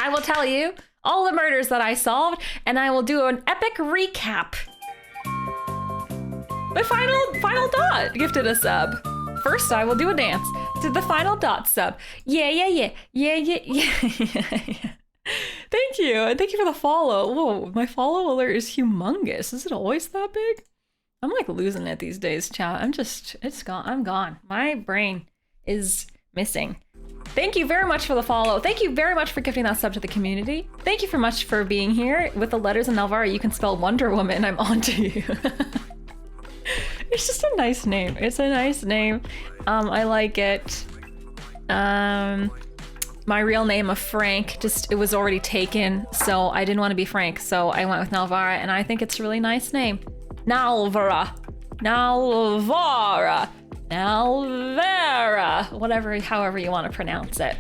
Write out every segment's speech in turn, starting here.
I will tell you all the murders that I solved, and I will do an epic recap. My final dot gifted a sub. First, I will do a dance to the final dot sub. Yeah. Thank you, and thank you for the follow. Whoa, my follow alert is humongous. Is it always that big? I'm like losing it these days, chat. It's gone. I'm gone. My brain is missing. Thank you very much for the follow. Thank you very much for gifting that sub to the community. Thank you very much for being here. With the letters in nalvara, you can spell Wonder Woman. I'm onto you. It's just a nice name. It's a nice name. I like it. My real name of Frank, it was already taken, so I didn't want to be Frank, so I went with Nalvara, and I think it's a really nice name. Nalvara. Nalvara. Nalvara. Whatever, however you want to pronounce it.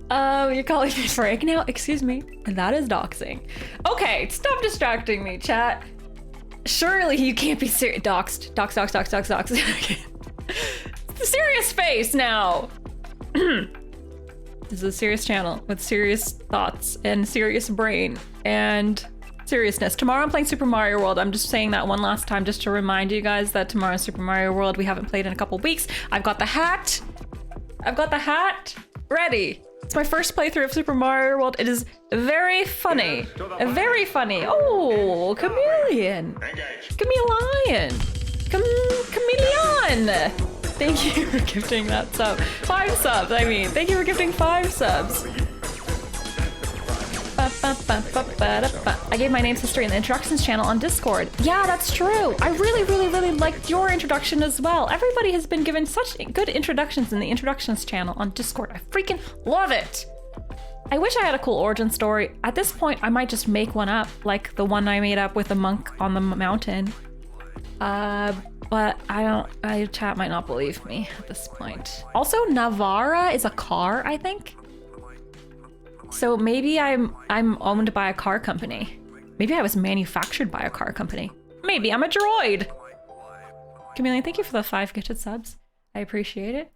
You're calling me Frank now? Excuse me. That is doxing. Okay, stop distracting me, chat. Surely you can't be serious. Doxed. Dox. Serious face now. This is a serious channel with serious thoughts and serious brain and seriousness. Tomorrow I'm playing Super Mario World. I'm just saying that one last time just to remind you guys that tomorrow's Super Mario World. We haven't played in a couple weeks. I've got the hat. Ready. It's my first playthrough of Super Mario World. It is very funny. Very funny. Oh, chameleon. Chameleon. Chameleon. Thank you for gifting that sub. 5 subs, I mean. Thank you for gifting 5 subs. I gave my name's history in the introductions channel on Discord. Yeah, that's true. I really liked your introduction as well. Everybody has been given such good introductions in the introductions channel on Discord. I freaking love it. I wish I had a cool origin story. At this point, I might just make one up, like the one I made up with the monk on the mountain. But chat might not believe me at this point. Also, Navara is a car, I think. So maybe I'm owned by a car company. Maybe I was manufactured by a car company. Maybe I'm a droid. Chameleon, thank you for the 5 gifted subs. I appreciate it.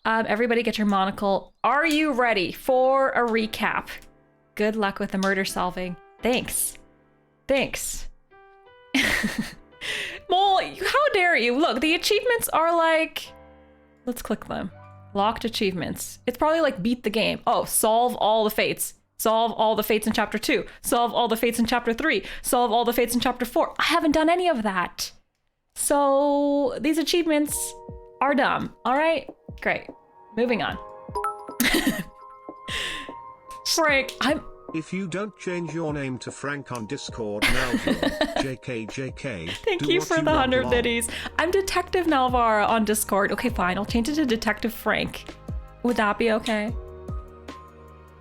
Everybody get your monocle. Are you ready for a recap? Good luck with the murder solving. Thanks. Mole, how dare you? Look, the achievements are like... Let's click them. Locked achievements. It's probably like beat the game. Oh, solve all the fates. Solve all the fates in chapter 2. Solve all the fates in chapter 3. Solve all the fates in chapter 4. I haven't done any of that. So these achievements are dumb. All right, great. Moving on. Frank, If you don't change your name to Frank on Discord now, JK. Thank you for the 100 biddies. I'm Detective Nalvara on Discord. Okay, fine. I'll change it to Detective Frank. Would that be okay?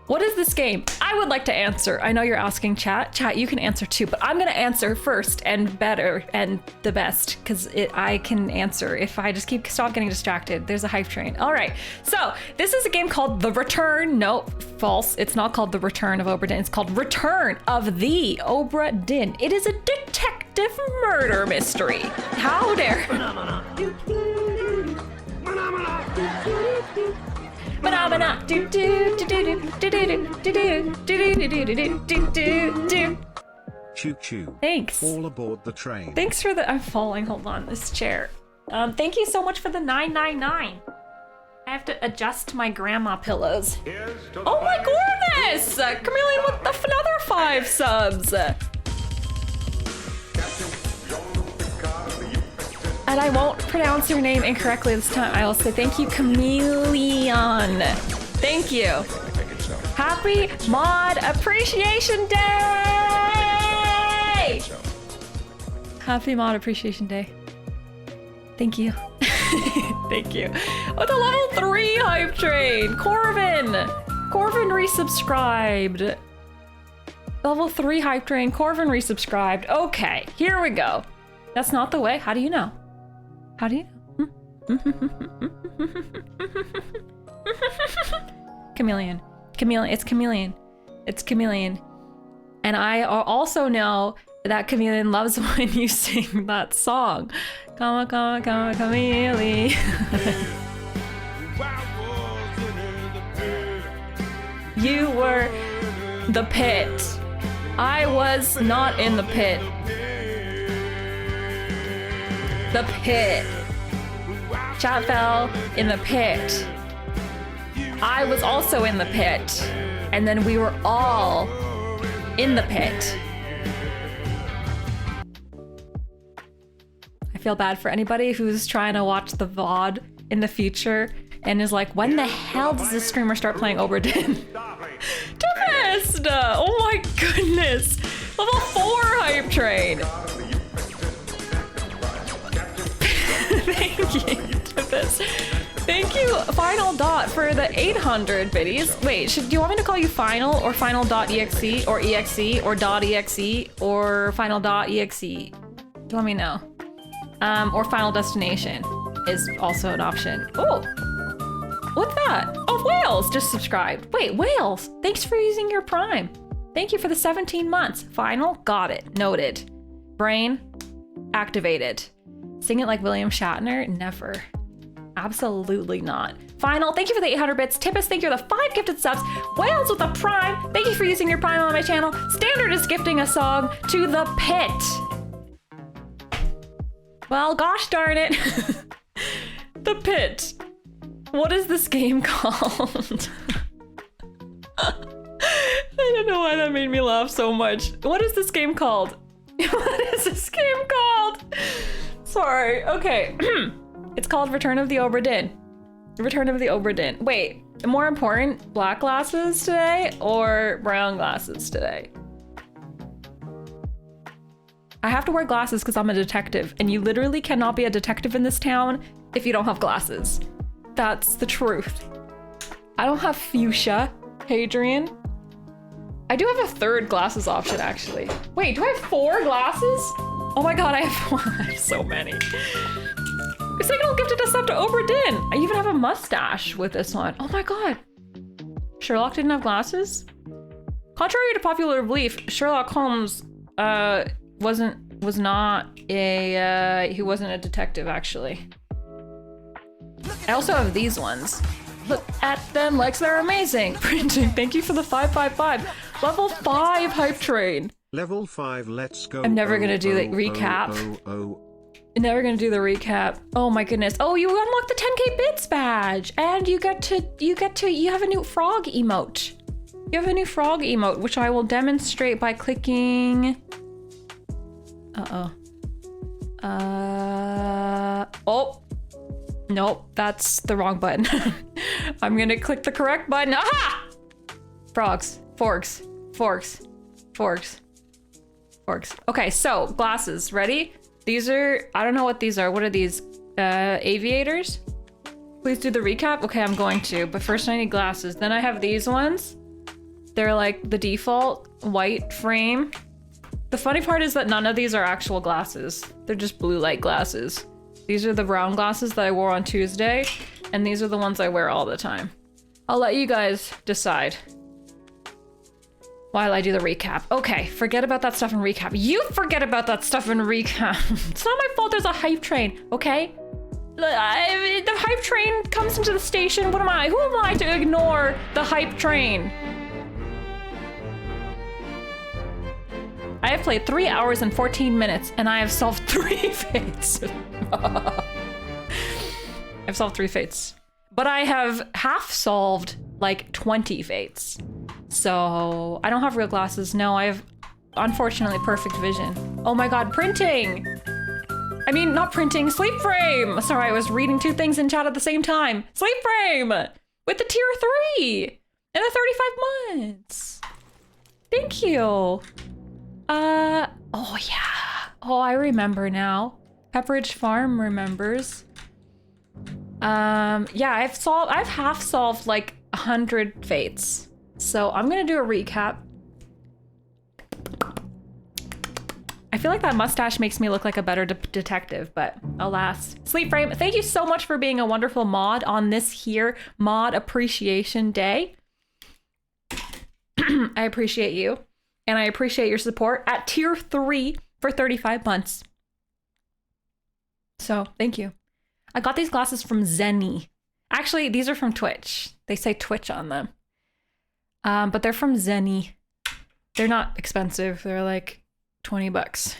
What is this game? I would like to answer. I know you're asking chat. Chat, you can answer too, but I'm gonna answer first and better and the best because I can answer if I just stop getting distracted. There's a hype train. All right, so this is a game called The Return. No, false. It's not called The Return of Obra Dinn. It's called Return of the Obra Dinn. It is a detective murder mystery. How dare. Choo choo. Thanks. All aboard the train. Thanks for the. I'm falling. Hold on, this chair. Thank you so much for the 999. I have to adjust my grandma pillows. Oh my goodness! Chameleon with another 5 subs. And I won't pronounce your name incorrectly this time. I will say thank you, Chameleon. Thank you. Happy Mod Appreciation Day! Happy Mod Appreciation Day. Thank you. Thank you. With a level 3 hype train, Corvin resubscribed. Level 3 hype train, Corvin resubscribed. Okay, here we go. That's not the way. How do you know? How do you know? Chameleon. It's Chameleon. And I also know that Chameleon loves when you sing that song. Come on, chameleon. You were the pit. I was not in the pit. The pit. Chat fell in the pit. I was also in the pit. And then we were all in the pit. I feel bad for anybody who's trying to watch the VOD in the future and is like, when the hell does this streamer start playing Obra Dinn? Tempest! Oh my goodness! Level 4 hype train! Thank you, Tempest. Thank you, Final Dot, for the 800 biddies. Wait, do you want me to call you Final or Final.exe or exe or .exe or Final.exe? Let me know. Or Final Destination is also an option. Oh, what's that? Oh, Wales just subscribed. Wait, Wales, thanks for using your Prime. Thank you for the 17 months. Final, got it, noted. Brain, activated. Sing it like William Shatner? Never. Absolutely not. Final, thank you for the 800 bits. Tempest, thank you for the 5 gifted subs. Wales with a Prime, thank you for using your Prime on my channel. Standard is gifting a song to the pit. Well, gosh darn it. The pit. What is this game called? I don't know why that made me laugh so much. What is this game called? What is this game called? Sorry, okay. It's called Return of the Obra Dinn. Return of the Obra Dinn. Wait, more important, black glasses today or brown glasses today? I have to wear glasses because I'm a detective, and you literally cannot be a detective in this town if you don't have glasses. That's the truth. I don't have fuchsia, Hadrian. I do have a third glasses option, actually. Wait, do I have 4 glasses? Oh my god, I have so many. Signal gifted us up to Obra Dinn. I even have a mustache with this one. Oh my god. Sherlock didn't have glasses? Contrary to popular belief, Sherlock Holmes was not a he wasn't a detective, actually. I also have these ones. Look at them like they're amazing. Printing, thank you for the 555. Level 5 hype train. Level 5, let's go. I'm never gonna do the recap. Never gonna do the recap. Oh my goodness. Oh, you unlocked the 10k bits badge, and you have a new frog emote. You have a new frog emote, which I will demonstrate by clicking. Oh. Nope, that's the wrong button. I'm gonna click the correct button. Aha! Frogs, forks, forks, forks, forks. Okay, so glasses, ready? These are, I don't know what these are. What are these? Aviators? Please do the recap. Okay, I'm going to, but first I need glasses. Then I have these ones. They're like the default white frame. The funny part is that none of these are actual glasses. They're just blue light glasses. These are the brown glasses that I wore on Tuesday, and these are the ones I wear all the time. I'll let you guys decide while I do the recap. Okay, forget about that stuff in recap. You forget about that stuff in recap. It's not my fault there's a hype train, okay? The hype train comes into the station. What am I? Who am I to ignore the hype train? I have played 3 hours and 14 minutes, and I have solved 3 fates. I've solved 3 fates. But I have half solved like 20 fates. So I don't have real glasses. No, I have, unfortunately, perfect vision. Oh my god, printing! I mean, not printing, sleep frame! Sorry, I was reading 2 things in chat at the same time. Sleep frame! With the tier 3! And the 35 months! Thank you! Oh yeah. Oh, I remember now. Pepperidge Farm remembers. Yeah, I've half solved like 100 fates. So I'm gonna do a recap. I feel like that mustache makes me look like a better detective, but alas. Sleep Frame, thank you so much for being a wonderful mod on this here mod appreciation day. I appreciate you. And I appreciate your support at tier 3 for 35 months. So thank you. I got these glasses from Zenny. Actually, these are from Twitch. They say Twitch on them. But they're from Zenny. They're not expensive. They're like $20.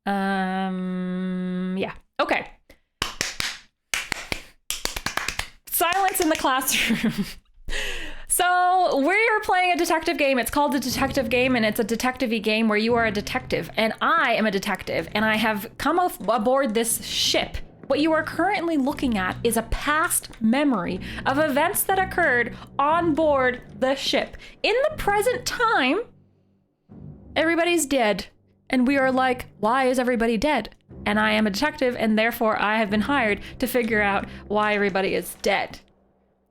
Yeah. Okay. Silence in the classroom. So we're playing a detective game. It's called a detective game, and it's a detective-y game where you are a detective, and I am a detective, and I have come aboard this ship. What you are currently looking at is a past memory of events that occurred on board the ship. In the present time, everybody's dead, and we are like, why is everybody dead? And I am a detective, and therefore I have been hired to figure out why everybody is dead.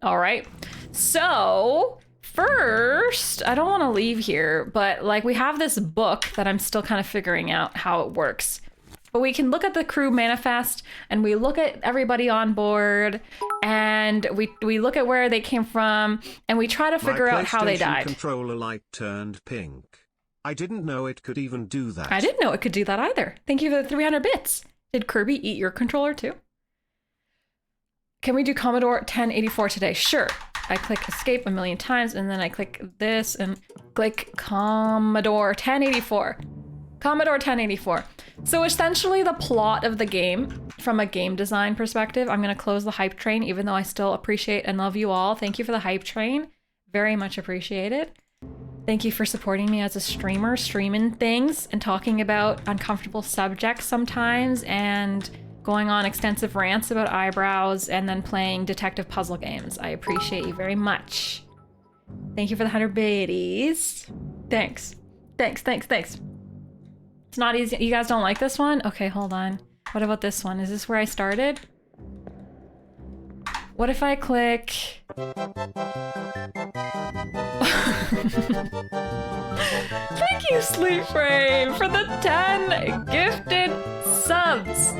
All right. So first, I don't want to leave here, but like we have this book that I'm still kind of figuring out how it works. But we can look at the crew manifest, and we look at everybody on board, and we look at where they came from, and we try to figure out how they died. My PlayStation controller light turned pink. I didn't know it could even do that. I didn't know it could do that either. Thank you for the 300 bits. Did Kirby eat your controller too? Can we do Commodore 1084 today? Sure. I click escape a million times, and then I click this and click Commodore 1084. Commodore 1084. So essentially the plot of the game, from a game design perspective, I'm going to close the hype train, even though I still appreciate and love you all. Thank you for the hype train. Very much appreciated. Thank you for supporting me as a streamer, streaming things and talking about uncomfortable subjects sometimes, and going on extensive rants about eyebrows, and then playing detective puzzle games. I appreciate you very much. Thank you for the 100 biddies. Thanks. Thanks. It's not easy. You guys don't like this one? Okay, hold on. What about this one? Is this where I started? What if I click... Thank you, Sleep Frame, for the 10 gifted subs.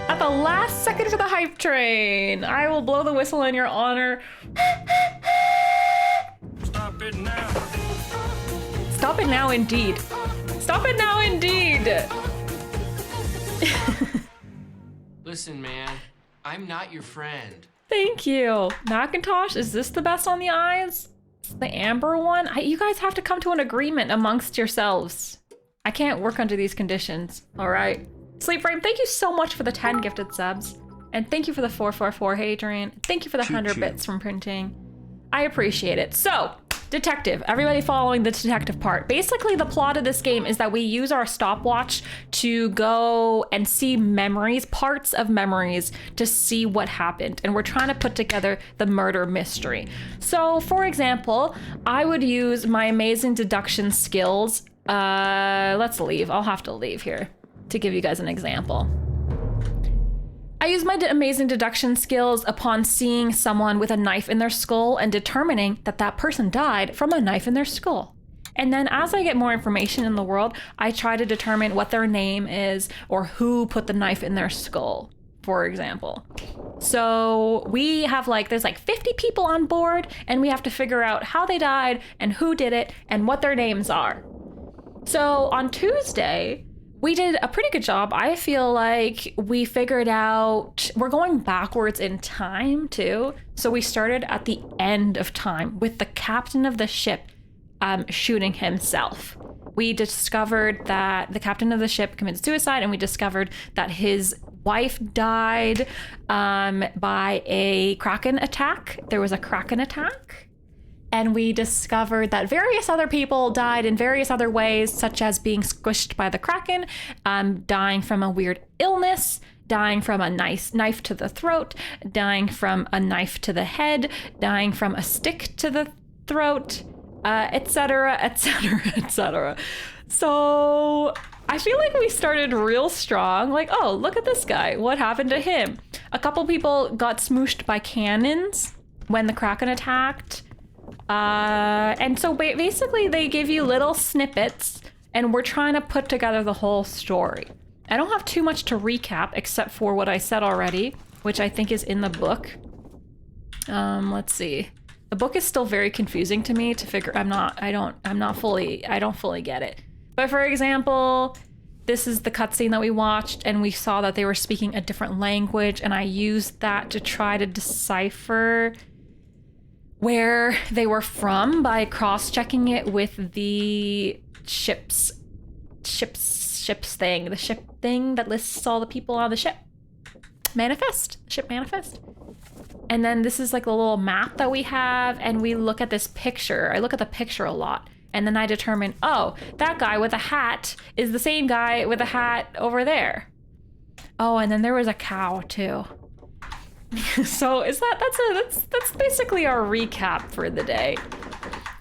At the last second for the hype train. I will blow the whistle in your honor. Stop it now. Stop it now, indeed. Stop it now, indeed. Listen, man, I'm not your friend. Thank you. Macintosh, is this the best on the eyes? The amber one? You guys have to come to an agreement amongst yourselves. I can't work under these conditions. All right. Sleep Frame, thank you so much for the 10 gifted subs. And thank you for the 444, Hadrian. Thank you for the 100 bits from printing. I appreciate it. So, detective. Everybody following the detective part. Basically, the plot of this game is that we use our stopwatch to go and see memories, parts of memories, to see what happened. And we're trying to put together the murder mystery. So, for example, I would use my amazing deduction skills. Let's leave. I'll have to leave here to give you guys an example. I use my amazing deduction skills upon seeing someone with a knife in their skull and determining that that person died from a knife in their skull. And then as I get more information in the world, I try to determine what their name is or who put the knife in their skull, for example. So we have there's 50 people on board, and we have to figure out how they died and who did it and what their names are. So on Tuesday, we did a pretty good job. I feel like we figured out, we're going backwards in time too. So we started at the end of time with the captain of the ship shooting himself. We discovered that the captain of the ship committed suicide, and we discovered that his wife died by a Kraken attack. There was a Kraken attack. And we discovered that various other people died in various other ways, such as being squished by the Kraken, dying from a weird illness, dying from a knife to the throat, dying from a knife to the head, dying from a stick to the throat, etc., etc., etc. So I feel like we started real strong. Oh, look at this guy. What happened to him? A couple people got smooshed by cannons when the Kraken attacked. And so basically they give you little snippets, and we're trying to put together the whole story. I don't have too much to recap except for what I said already, which I think is in the book. Let's see. The book is still very confusing to me to figure. I don't fully get it. But for example, this is the cutscene that we watched, and we saw that they were speaking a different language, and I used that to try to decipher where they were from by cross-checking it with the ship's thing, the ship thing that lists all the people on the ship. Ship manifest. And then this is like a little map that we have, and we look at this picture. I look at the picture a lot, and then I determine, oh, that guy with a hat is the same guy with a hat over there. Oh, and then there was a cow too. So that's basically our recap for the day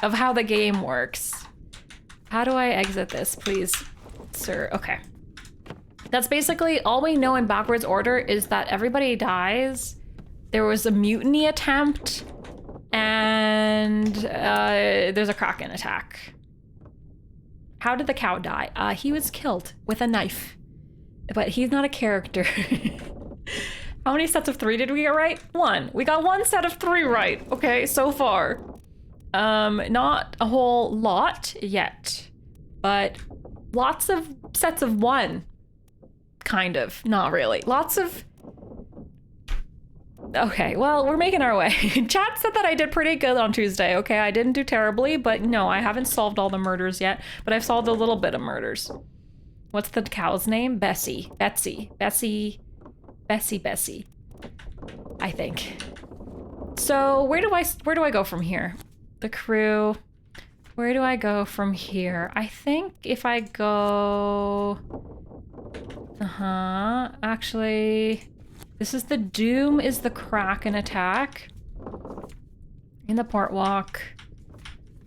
of how the game works. How do I exit this, please, sir? Okay. That's basically all we know in backwards order is that everybody dies. There was a mutiny attempt, and there's a Kraken attack. How did the cow die? He was killed with a knife, but he's not a character. How many sets of 3 did we get right? 1. We got 1 set of 3 right, okay, so far. Not a whole lot yet, but lots of sets of 1. Kind of, not really. Lots of... Okay, well, we're making our way. Chat said that I did pretty good on Tuesday, okay? I didn't do terribly, but no, I haven't solved all the murders yet, but I've solved a little bit of murders. What's the cow's name? Bessie, I think. So where do I go from here? The crew. Where do I go from here? I think if I go... Actually, this is the Doom is the Kraken attack. In the port walk.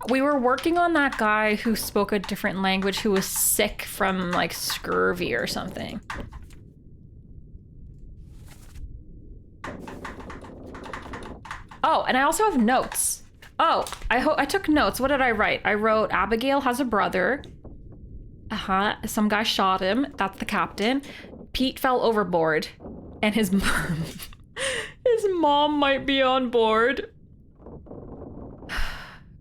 We were working on that guy who spoke a different language who was sick from like scurvy or something. Oh, and I also have notes. Oh, I took notes. What did I write? I wrote Abigail has a brother. Some guy shot him. That's the captain. Pete fell overboard. And his mom might be on board.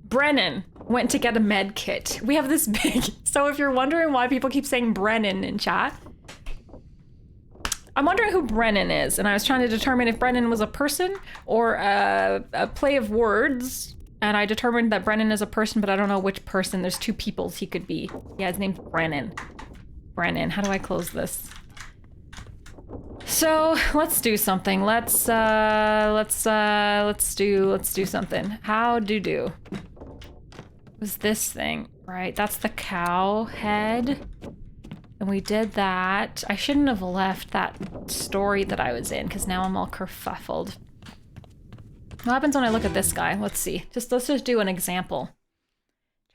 Brennan went to get a med kit. We have this big... So if you're wondering why people keep saying Brennan in chat, I'm wondering who Brennan is, and I was trying to determine if Brennan was a person or a play of words, and I determined that Brennan is a person, but I don't know which person. There's 2 peoples he could be. Yeah, his name's Brennan. Brennan, how do I close this? So let's do something. Let's do something. How do? Was this thing, right? That's the cow head. And we did that. I shouldn't have left that story that I was in, because now I'm all kerfuffled. What happens when I look at this guy? Let's see. Let's just do an example.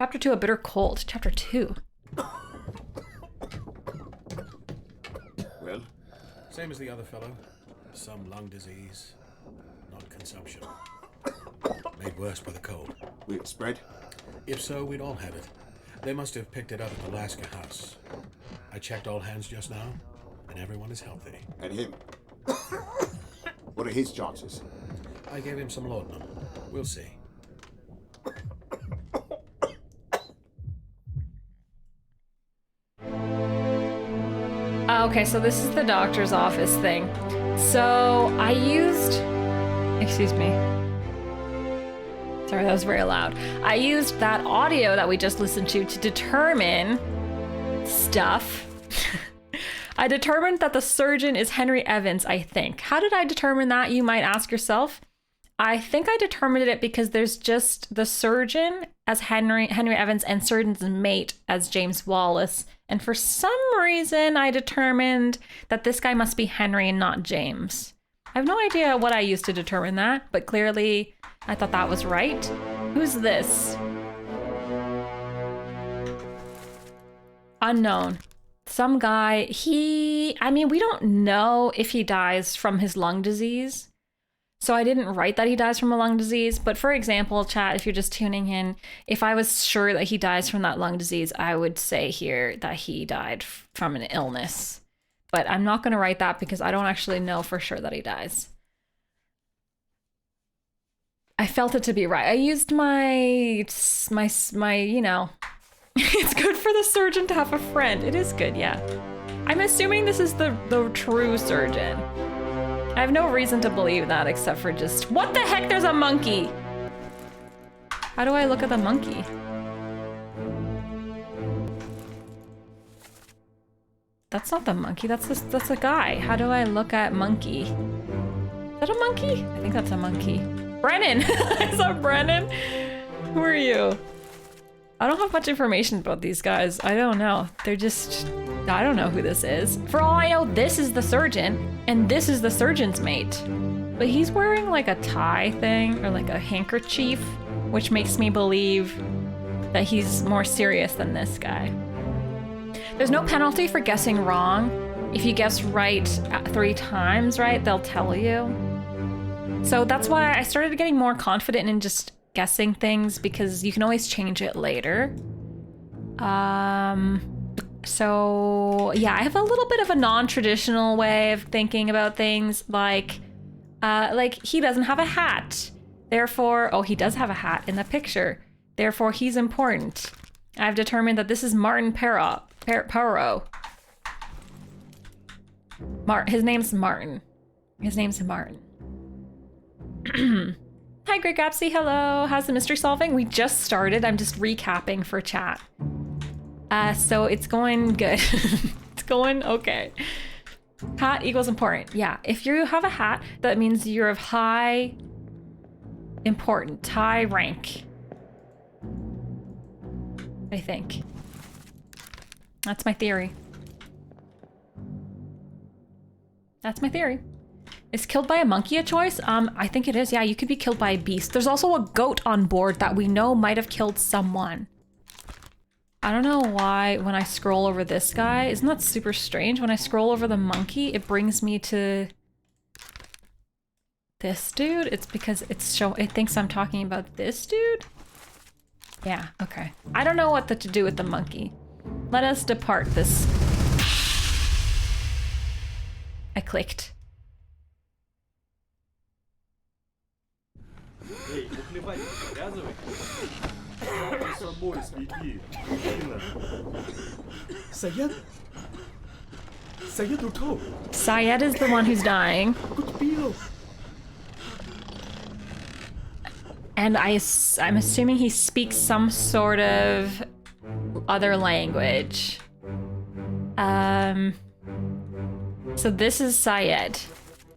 Chapter 2, a bitter cold. Chapter 2. Well? Same as the other fellow. Some lung disease, not consumption. Made worse by the cold. Will it spread? If so, we'd all have it. They must have picked it up at the Alaska house. I checked all hands just now, and everyone is healthy. And him? What are his chances? I gave him some laudanum. We'll see. Okay, so this is the doctor's office thing. So I used... Excuse me. Sorry, that was very loud. I used that audio that we just listened to determine stuff. I determined that the surgeon is Henry Evans, I think. How did I determine that, you might ask yourself? I think I determined it because there's just the surgeon as Henry Evans and surgeon's mate as James Wallace. And for some reason, I determined that this guy must be Henry and not James. I have no idea what I used to determine that, but clearly I thought that was right. Who's this? Unknown. Some guy, I mean, we don't know if he dies from his lung disease. So I didn't write that he dies from a lung disease, but for example, chat, if you're just tuning in, if I was sure that he dies from that lung disease, I would say here that he died from an illness. But I'm not going to write that because I don't actually know for sure that he dies. I felt it to be right. I used my, you know, it's good for the surgeon to have a friend. It is good, yeah. I'm assuming this is the true surgeon. I have no reason to believe that except for just, what the heck, there's a monkey. How do I look at the monkey? That's not the monkey, that's a guy. How do I look at monkey? Is that a monkey? I think that's a monkey. Brennan! Is that Brennan? Who are you? I don't have much information about these guys. I don't know. They're just... I don't know who this is. For all I know, this is the surgeon, and this is the surgeon's mate. But he's wearing like a tie thing, or like a handkerchief, which makes me believe that he's more serious than this guy. There's no penalty for guessing wrong. If you guess right 3 times, right, they'll tell you. So that's why I started getting more confident in just guessing things, because you can always change it later. So yeah, I have a little bit of a non-traditional way of thinking about things, like he doesn't have a hat. Therefore, oh, he does have a hat in the picture. Therefore, he's important. I've determined that this is Martin Perot. His name's Martin. His name's Martin. Hi, Greg Gapsy. Hello. How's the mystery solving? We just started. I'm just recapping for chat. So it's going good. It's going okay. Hat equals important. Yeah. If you have a hat, that means you're of high rank. I think. That's my theory. That's my theory. Is killed by a monkey a choice? I think it is. Yeah, you could be killed by a beast. There's also a goat on board that we know might have killed someone. I don't know why when I scroll over this guy, isn't that super strange? When I scroll over the monkey, it brings me to this dude. It's because it thinks I'm talking about this dude. Yeah, okay. I don't know what to do with the monkey. Let us depart this. I clicked. Syed? Syed utho. Syed is the one who's dying. Kuch pee lo. And I'm assuming he speaks some sort of other language. So this is Syed.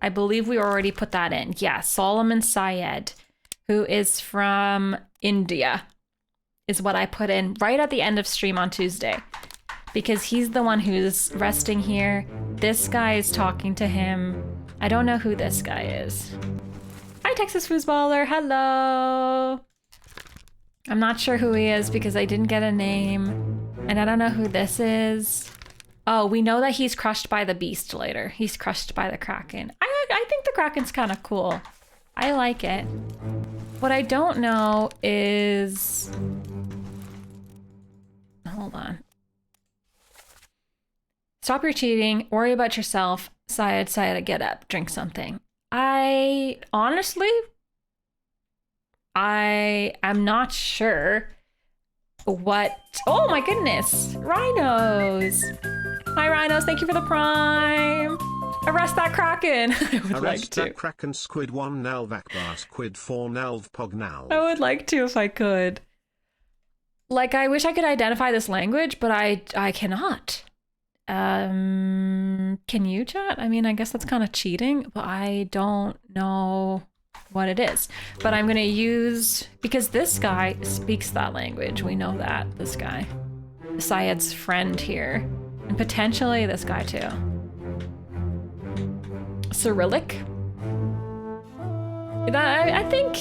I believe we already put that in. Yeah, Solomon Syed, who is from India, is what I put in right at the end of stream on Tuesday. Because he's the one who's resting here. This guy is talking to him. I don't know who this guy is. Hi, Texas Foosballer. Hello. I'm not sure who he is because I didn't get a name. And I don't know who this is. Oh, we know that he's crushed by the beast later. He's crushed by the Kraken. I think the Kraken's kind of cool. I like it. What I don't know is... Hold on. Stop your cheating. Worry about yourself. Syed, get up. Drink something. I am not sure what... Oh my goodness! Rhinos! Hi Rhinos, thank you for the prime! Arrest that Kraken! I would like Arrest to. that Kraken squid 1 nalvak bar squid 4 nalv pog nalv. I would like to if I could. Like, I wish I could identify this language, but I cannot. Can you, chat? I mean, I guess that's kind of cheating, but I don't know what it is. But I'm gonna use, because this guy speaks that language. We know that, this guy. Syed's friend here. And potentially this guy too. Cyrillic? I think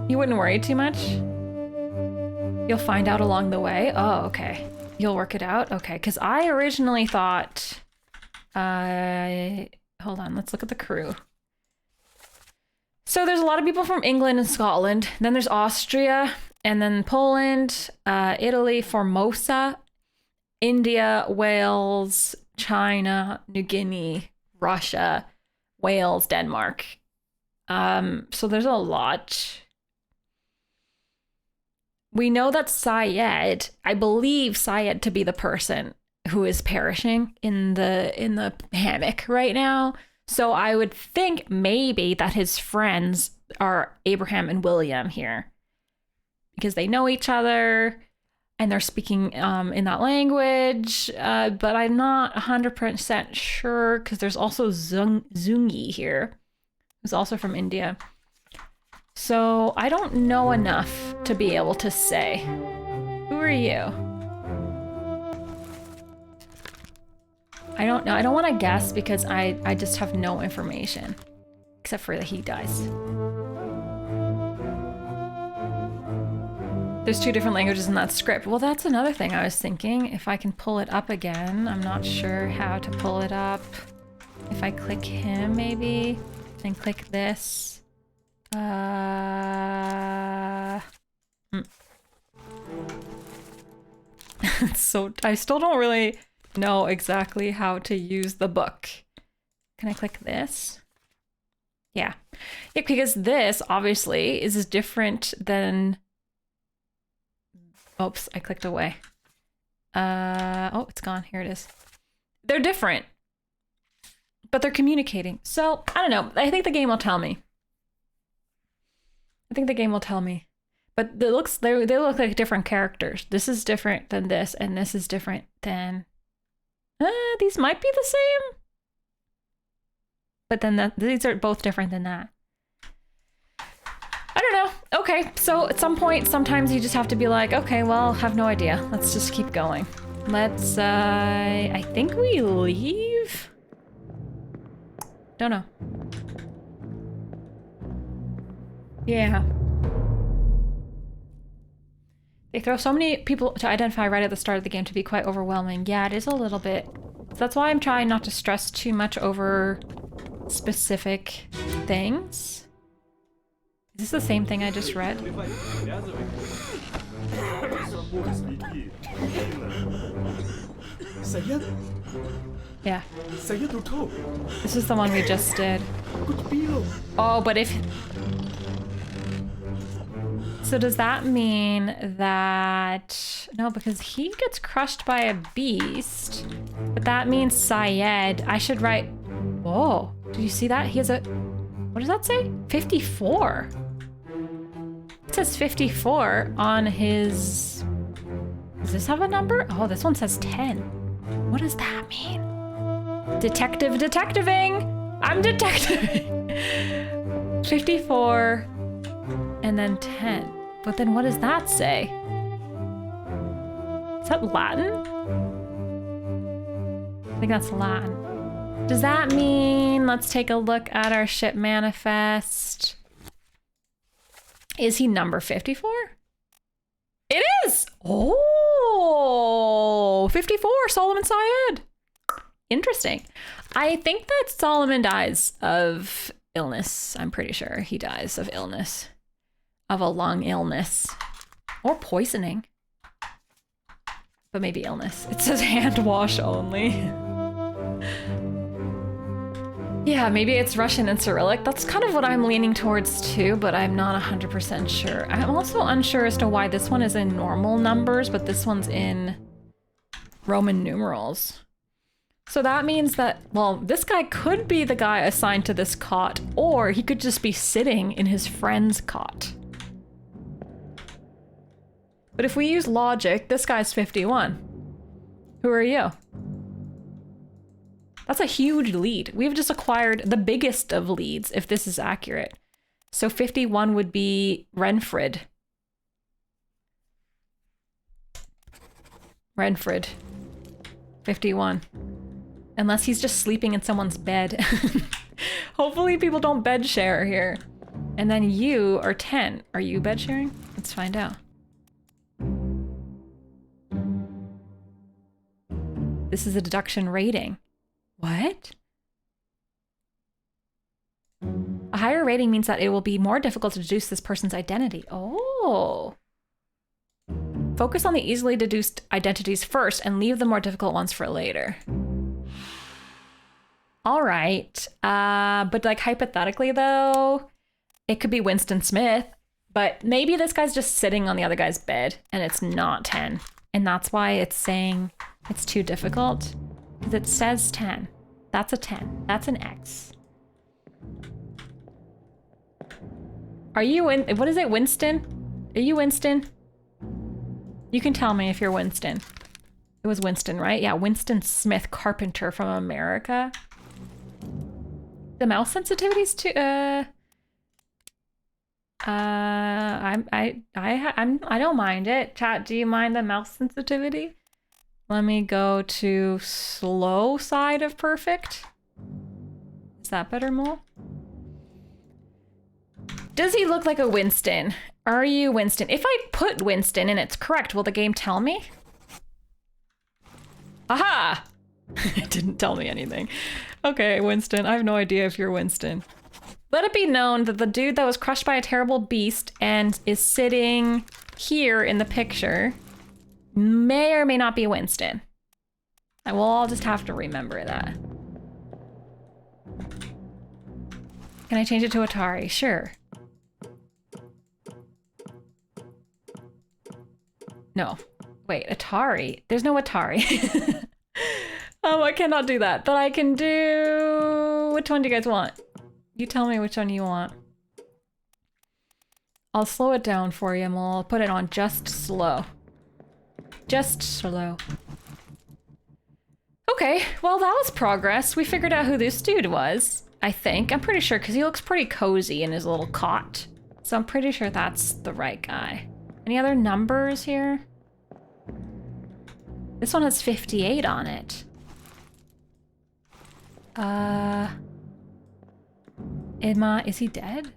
you wouldn't worry too much. You'll find out along the way. Oh, okay. You'll work it out? Okay, because I originally thought... hold on, let's look at the crew. So there's a lot of people from England and Scotland. Then there's Austria, and then Poland, Italy, Formosa, India, Wales, China, New Guinea, Russia, Wales, Denmark. So there's a lot. We know that Syed, I believe Syed to be the person who is perishing in the hammock right now. So I would think maybe that his friends are Abraham and William here. because they know each other and they're speaking in that language. But I'm not 100% sure because there's also Zungi here, who's also from India. So I don't know enough to be able to say. Who are you? I don't know. I don't want to guess because I just have no information. Except for that he dies. There's 2 different languages in that script. Well, that's another thing I was thinking. If I can pull it up again. I'm not sure how to pull it up. If I click him, maybe. And click this. So I still don't really know exactly how to use the book. Can I click this? Yeah, because this obviously is different than. Oops, I clicked away. Oh, it's gone. Here it is. They're different, but they're communicating. So I don't know. I think the game will tell me. But they look like different characters. This is different than this, and this is different than. These might be the same. But then these are both different than that. I don't know. Okay, so at some point, sometimes you just have to be like, okay, well, have no idea. Let's just keep going. Let's, I think we leave? Don't know. Yeah. They throw so many people to identify right at the start of the game to be quite overwhelming. Yeah, it is a little bit. So that's why I'm trying not to stress too much over specific things. Is this the same thing I just read? Sayed? Yeah. Sayed Utho. This is the one we just did. Kuch pee lo. Oh, but if... So does that mean that... No, because he gets crushed by a beast. But that means Syed. I should write... Whoa. Did you see that? He has a... What does that say? 54. It says 54 on his... Does this have a number? Oh, this one says 10. What does that mean? Detectiving! I'm detectiving! 54 and then 10. But then what does that say? Is that Latin? I think that's Latin. Does that mean, let's take a look at our ship manifest. Is he number 54? It is! Oh, 54, Solomon Syed. Interesting. I think that Solomon dies of illness. I'm pretty sure he dies of illness. Of a lung illness. Or poisoning. But maybe illness. It says hand wash only. Yeah, maybe it's Russian and Cyrillic. That's kind of what I'm leaning towards too, but I'm not 100% sure. I'm also unsure as to why this one is in normal numbers, but this one's in Roman numerals. So that means that, well, this guy could be the guy assigned to this cot, or he could just be sitting in his friend's cot. But if we use logic, this guy's 51. Who are you? That's a huge lead. We've just acquired the biggest of leads, if this is accurate. So 51 would be Renfred. Renfred. 51. Unless he's just sleeping in someone's bed. Hopefully people don't bed share here. And then you are 10. Are you bed sharing? Let's find out. This is a deduction rating. What? A higher rating means that it will be more difficult to deduce this person's identity. Oh. Focus on the easily deduced identities first and leave the more difficult ones for later. All right. But like hypothetically though, it could be Winston Smith, but maybe this guy's just sitting on the other guy's bed and it's not 10. And that's why it's saying it's too difficult. Because it says 10. That's a 10. That's an X. Are you in? What is it, Winston? Are you Winston? You can tell me if you're Winston. It was Winston, right? Yeah, Winston Smith, carpenter from America. The mouse sensitivities too. I don't mind it. Chat, do you mind the mouse sensitivity? Let me go to slow side of perfect. Is that better, Mole? Does he look like a Winston? Are you Winston? If I put Winston and it's correct, will the game tell me? Aha! It didn't tell me anything. Okay, Winston. I have no idea if you're Winston. Let it be known that the dude that was crushed by a terrible beast and is sitting here in the picture may or may not be Winston. I will all just have to remember that. Can I change it to Atari? Sure. No. Wait, Atari? There's no Atari. I cannot do that. But I can do... Which one do you guys want? You tell me which one you want. I'll slow it down for you and we'll put it on just slow. Just slow. Okay, well that was progress. We figured out who this dude was, I think. I'm pretty sure because he looks pretty cozy in his little cot. So I'm pretty sure that's the right guy. Any other numbers here? This one has 58 on it. Is he dead?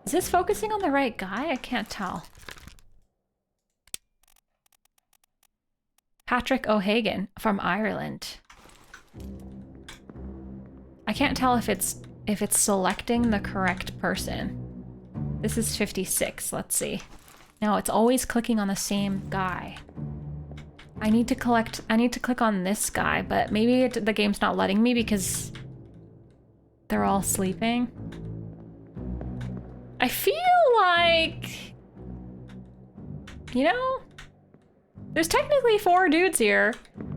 Is this focusing on the right guy? I can't tell. Patrick O'Hagan from Ireland. I can't tell if it's selecting the correct person. This is 56, let's see. No, it's always clicking on the same guy. I need to click on this guy, but maybe the game's not letting me because they're all sleeping. I feel like, you know, there's technically 4 dudes here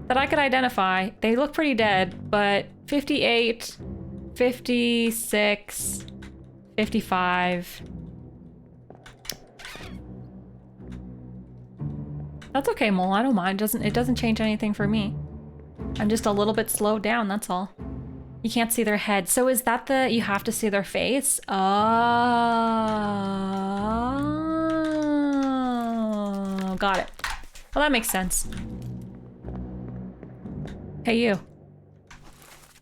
that I could identify. They look pretty dead, but 58, 56, 55. That's okay, Mole. I don't mind. It doesn't change anything for me. I'm just a little bit slowed down, that's all. You can't see their head. So is that you have to see their face? Oh, got it. Well, that makes sense. Hey, you.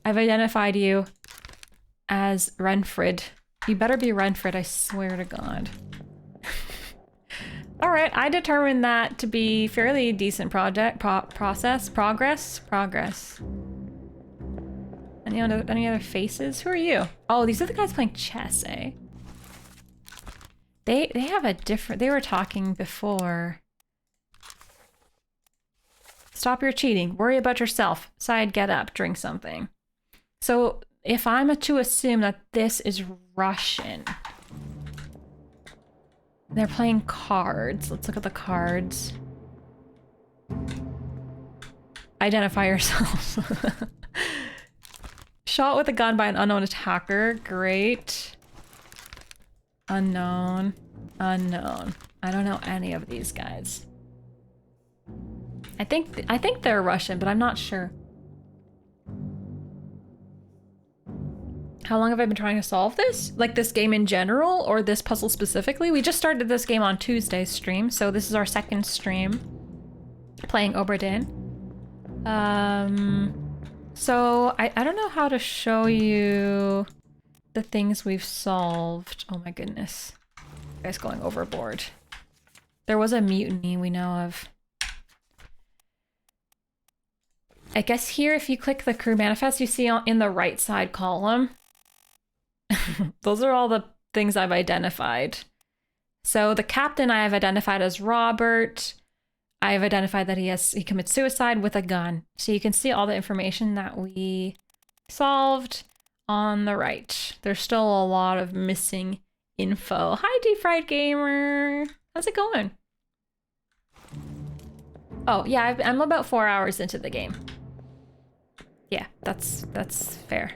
I've identified you as Renfred. You better be Renfred, I swear to God. All right, I determined that to be fairly decent progress. Any other faces? Who are you? Oh, these are the guys playing chess, eh? They have a different... They were talking before. Stop your cheating. Worry about yourself. Side, get up. Drink something. So if I'm to assume that this is Russian... They're playing cards. Let's look at the cards. Identify yourself. Shot with a gun by an unknown attacker. Great. Unknown. Unknown. I don't know any of these guys. I think they're Russian, but I'm not sure. How long have I been trying to solve this? Like this game in general or this puzzle specifically? We just started this game on Tuesday's stream, so this is our second stream playing Obra Dinn. So I don't know how to show you the things we've solved. Oh my goodness. You guys going overboard. There was a mutiny we know of. I guess here if you click the crew manifest, you see in the right side column. Those are all the things I've identified. So the captain I have identified as Robert. I have identified that he commits suicide with a gun. So you can see all the information that we solved on the right. There's still a lot of missing info. Hi, Deep Fried Gamer. How's it going? Oh, yeah, I'm about 4 hours into the game. Yeah, that's fair.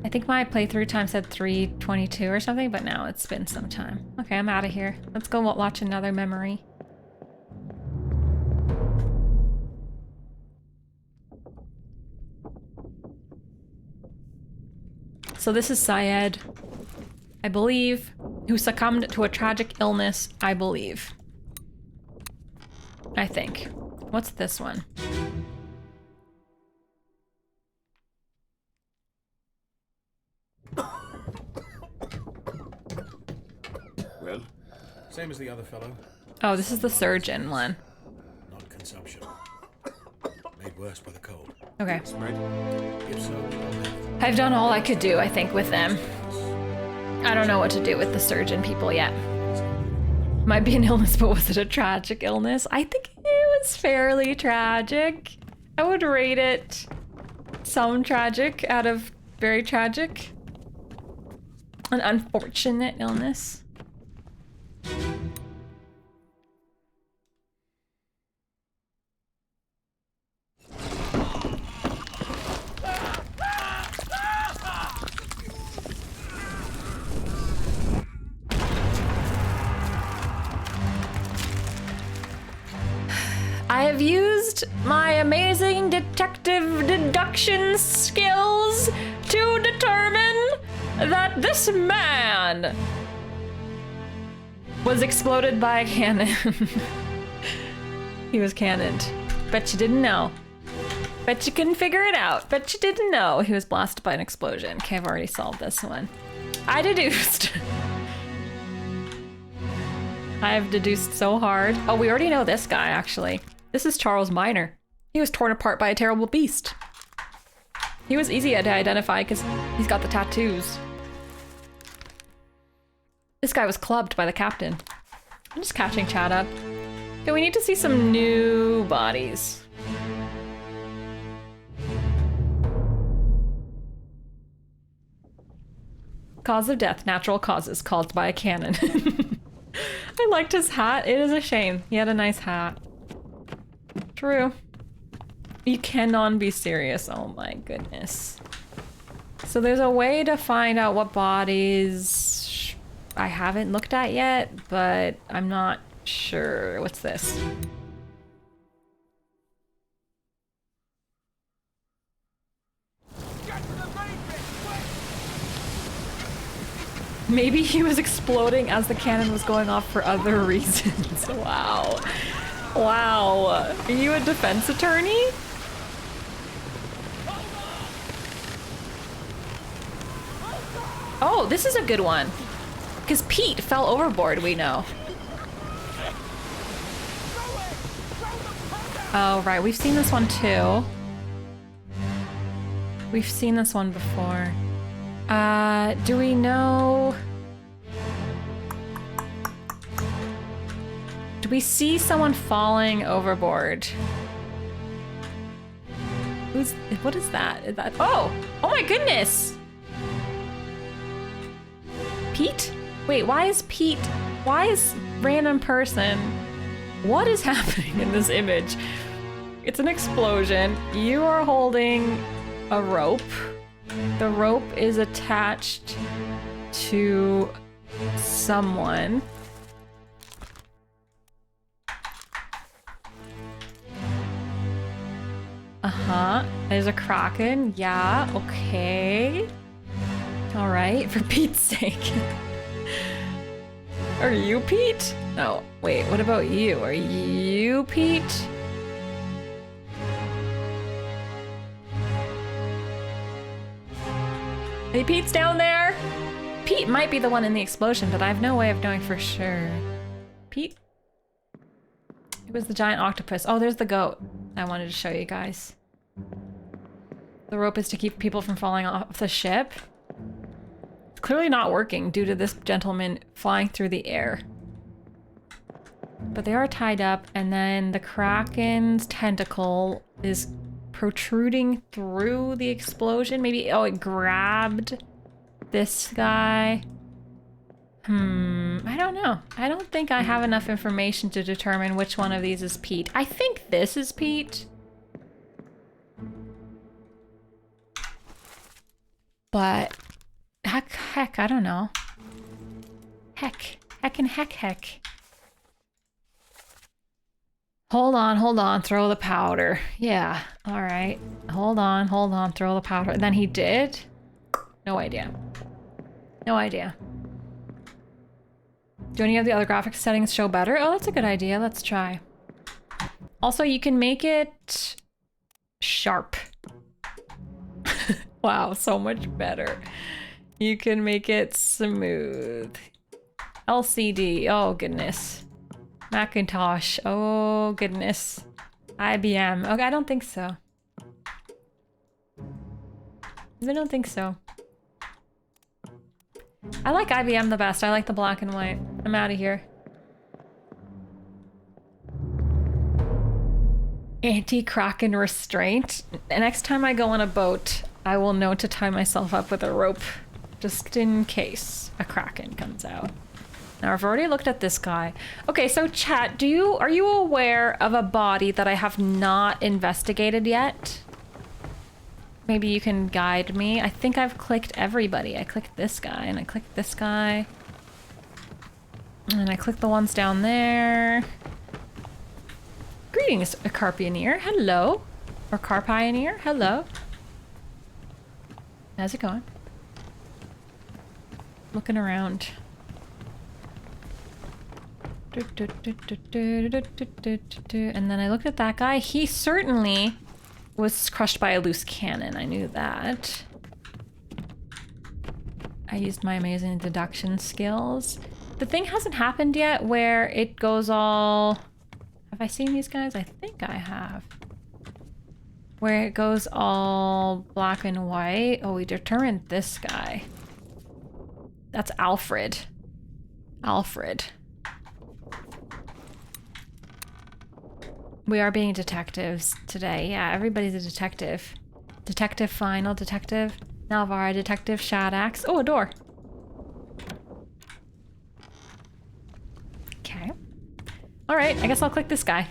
I think my playthrough time said 3:22 or something, but now it's been some time. Okay, I'm out of here. Let's go watch another memory. So this is Syed, I believe, who succumbed to a tragic illness, I believe. I think. What's this one? Well, Same as the other fellow. Oh, this is the surgeon one. Not consumption. Made worse by the cold. Okay. spread. If so, we don't have it. I've done all I could do, I think, with them. I don't know what to do with the surgeon people yet. Might be an illness, but was it a tragic illness? I think it was fairly tragic. I would rate it some tragic out of very tragic. An unfortunate illness. I have used my amazing detective deduction skills to determine that this man was exploded by a cannon. He was cannoned. Bet you didn't know. Bet you couldn't figure it out. Bet you didn't know he was blasted by an explosion. Okay, I've already solved this one. I deduced. I've deduced so hard. Oh, we already know this guy, actually. This is Charles Minor. He was torn apart by a terrible beast. He was easy to identify because he's got the tattoos. This guy was clubbed by the captain. I'm just catching chat up. Okay, we need to see some new bodies. Cause of death, natural causes, caused by a cannon. I liked his hat. It is a shame. He had a nice hat. True. You cannot be serious. Oh my goodness. So there's a way to find out what bodies I haven't looked at yet, but I'm not sure. What's this? Maybe he was exploding as the cannon was going off for other reasons. Wow. Wow. Are you a defense attorney? Oh, this is a good one. Because Pete fell overboard, we know. Oh, right. We've seen this one too. We've seen this one before. Do we know... Do we see someone falling overboard? What is that? Is that... Oh! Oh my goodness! Pete? Wait, why is Pete... Why is random person... What is happening in this image? It's an explosion. You are holding a rope. The rope is attached to someone. Uh-huh. There's a kraken. Yeah, okay. All right, for Pete's sake. Are you Pete? No, wait, what about you? Are you Pete? Hey, Pete's down there. Pete might be the one in the explosion, but I have no way of knowing for sure. Pete? It was the giant octopus. Oh, there's the goat I wanted to show you guys. The rope is to keep people from falling off the ship. It's clearly not working due to this gentleman flying through the air. But they are tied up, and then the kraken's tentacle is protruding through the explosion. Maybe, oh, it grabbed this guy. I don't know. I don't think I have enough information to determine which one of these is Pete. I think this is Pete. But heck, I don't know. Heck. Hold on, throw the powder. Yeah, all right. Hold on, throw the powder. And then he did? No idea. Do any of the other graphics settings show better? Oh, that's a good idea. Let's try. Also, you can make it sharp. Wow, so much better. You can make it smooth. LCD, oh goodness. Macintosh, oh goodness. IBM, okay, I don't think so. I don't think so. I like IBM the best. I like the black and white. I'm out of here. Anti-Kraken restraint. Next time I go on a boat, I will know to tie myself up with a rope, just in case a Kraken comes out. Now I've already looked at this guy. Okay, so chat, are you aware of a body that I have not investigated yet? Maybe you can guide me. I think I've clicked everybody. I clicked this guy, and I clicked this guy. And I clicked the ones down there. Greetings, a Carpioneer. Hello. Or Carpioneer. Hello. How's it going? Looking around. And then I looked at that guy. He certainly was crushed by a loose cannon. I knew that. I used my amazing deduction skills. The thing hasn't happened yet where it goes all... Have I seen these guys? I think I have. Where it goes all black and white. Oh, we determined this guy. That's Alfred. Alfred. We are being detectives today. Yeah, everybody's a detective. Detective Final, Detective Nalvara, Detective Shadax. Oh, a door. Okay. All right, I guess I'll click this guy.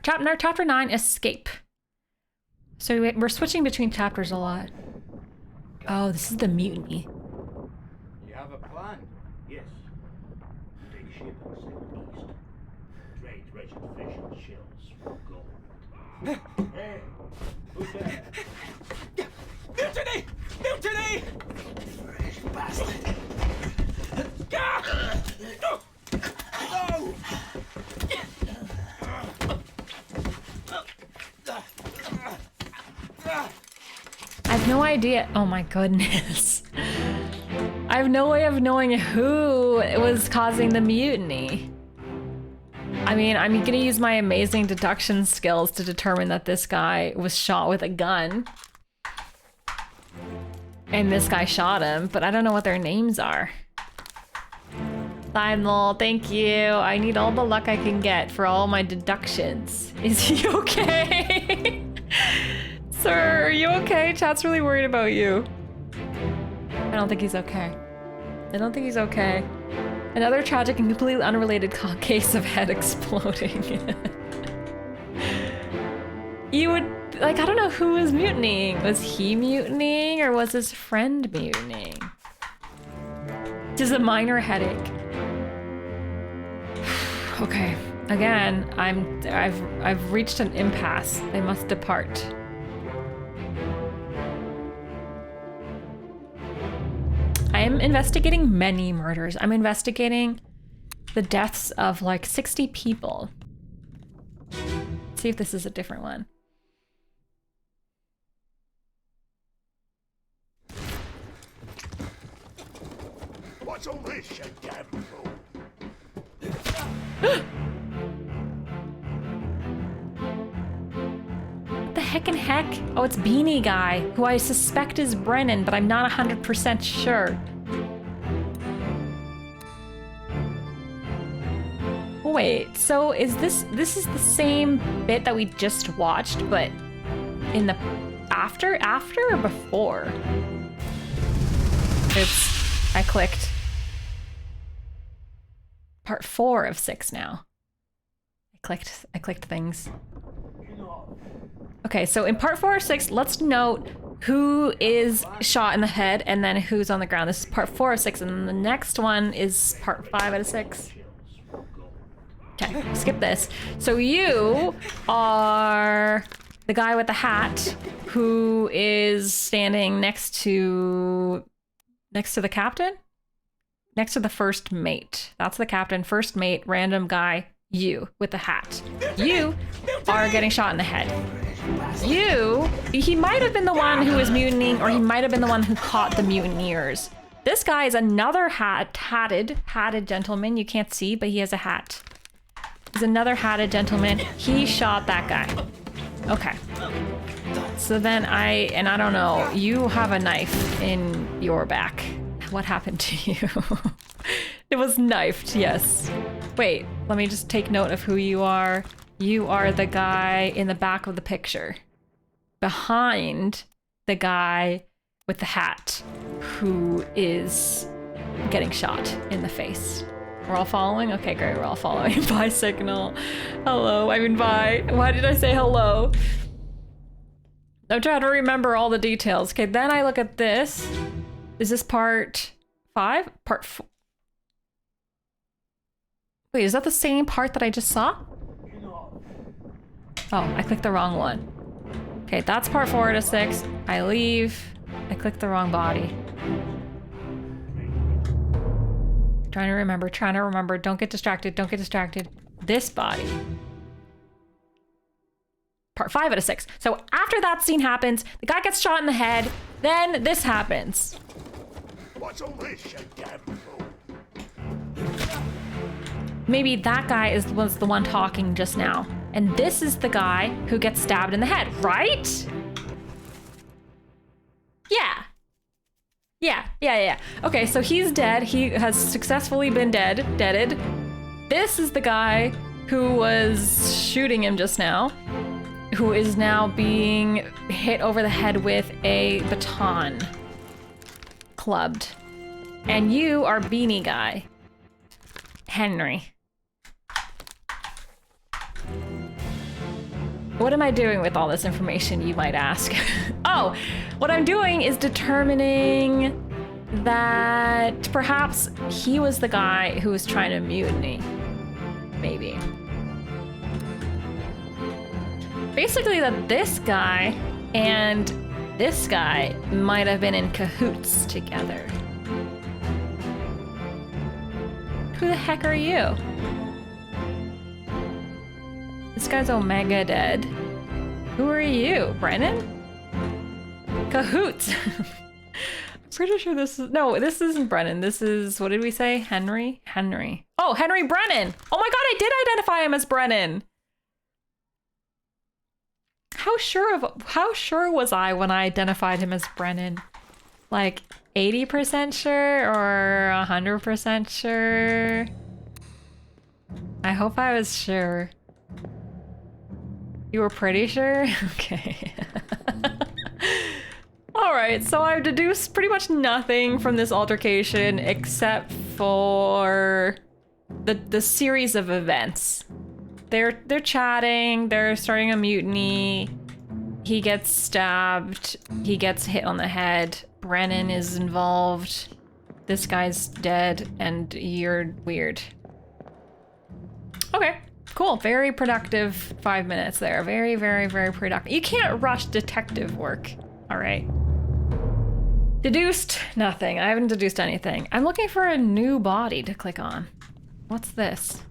Chapter 9, Escape. So we're switching between chapters a lot. Oh, this is the mutiny. You have a plan? Yes. Take ship and sail east. Trade treasured fish and shells for gold. Hey, who's there? Mutiny! Mutiny! Fresh bastard. No! I have no idea. Oh my goodness. I have no way of knowing who was causing the mutiny. I mean, I'm gonna use my amazing deduction skills to determine that this guy was shot with a gun. And this guy shot him, but I don't know what their names are. Lionel, thank you. I need all the luck I can get for all my deductions. Is he okay? Sir, are you okay? Chat's really worried about you. I don't think he's okay. I don't think he's okay. Another tragic and completely unrelated case of head exploding. You would, like, I don't know who was mutinying. Was he mutinying or was his friend mutinying? Just a minor headache. Okay, again, I've reached an impasse. They must depart. I am investigating many murders. I'm investigating the deaths of like 60 people. Let's see if this is a different one. What's all this, you damn fool? What the heck and heck? Oh, it's Beanie Guy, who I suspect is Brennan, but I'm not 100% sure. Wait, so is this is the same bit that we just watched, but in the after or before? Oops, I clicked. Part 4 of 6 now. I clicked things. Okay, so in part 4 or 6, let's note who is shot in the head, and then who's on the ground. This is part 4 of 6, and then the next one is part 5 out of 6. Okay, skip this. So you are the guy with the hat who is standing next to the captain? Next to the first mate. That's the captain, first mate, random guy, you with the hat. You are getting shot in the head. He might have been the one who was mutinying, or he might have been the one who caught the mutineers. This guy is another hatted gentleman. You can't see, but he has a hat. He's another hatted gentleman. He shot that guy. Okay. So then I don't know, you have a knife in your back. What happened to you? It was knifed, yes. Wait, let me just take note of who you are. You are the guy in the back of the picture. Behind the guy with the hat who is getting shot in the face. We're all following? Okay, great, we're all following. Bye, Signal. Hello, I mean bye. Why did I say hello? I'm trying to remember all the details. Okay, then I look at this. Is this part 5? Part 4? Wait, is that the same part that I just saw? Oh, I clicked the wrong one. Okay, that's part 4 out of 6. I leave. I clicked the wrong body. Trying to remember. Don't get distracted. This body. Part 5 out of 6. So after that scene happens, the guy gets shot in the head, then this happens. What's all this, you damn fool? Maybe that guy was the one talking just now. And this is the guy who gets stabbed in the head, right? Yeah. Okay, so he's dead. He has successfully been deaded. This is the guy who was shooting him just now, who is now being hit over the head with a baton. Clubbed. And you are Beanie Guy. Henry. What am I doing with all this information, you might ask? Oh, what I'm doing is determining that perhaps he was the guy who was trying to mutiny. Maybe. Basically that this guy and this guy might have been in cahoots together. Who the heck are you? This guy's Omega dead. Who are you, Brennan? Cahoots. Pretty sure this isn't Brennan. This is, what did we say? Henry? Oh, Henry Brennan. Oh my God, I did identify him as Brennan. How sure was I when I identified him as Brennan? Like 80% sure or 100% sure? I hope I was sure. You were pretty sure? Okay. Alright, so I've deduced pretty much nothing from this altercation except for the series of events. They're chatting, they're starting a mutiny, he gets stabbed, he gets hit on the head, Brennan is involved, this guy's dead, and you're weird. Okay. Cool, very productive 5 minutes there. Very, very, very productive. You can't rush detective work. All right. Deduced nothing. I haven't deduced anything. I'm looking for a new body to click on. What's this?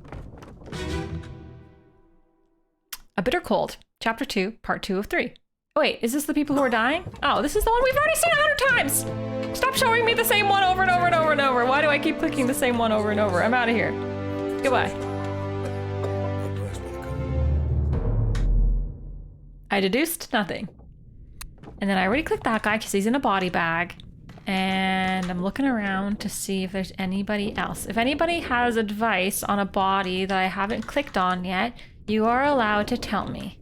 A Bitter Cold, Chapter 2, Part 2 of 3. Oh, wait, is this the people who are dying? Oh, this is the one we've already seen 100 times! Stop showing me the same one over and over and over and over. Why do I keep clicking the same one over and over? I'm out of here. Goodbye. I deduced nothing. And then I already clicked that guy because he's in a body bag. And I'm looking around to see if there's anybody else. If anybody has advice on a body that I haven't clicked on yet, you are allowed to tell me.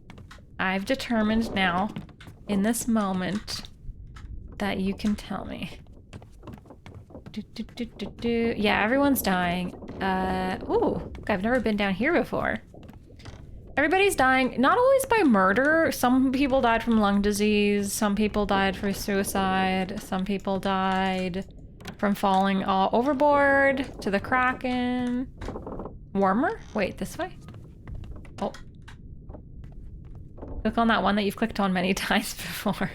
I've determined now, in this moment, that you can tell me. Yeah, everyone's dying. Ooh, I've never been down here before. Everybody's dying, not always by murder. Some people died from lung disease. Some people died for suicide. Some people died from falling overboard to the Kraken. Warmer? Wait, this way? Oh. Click on that one that you've clicked on many times before.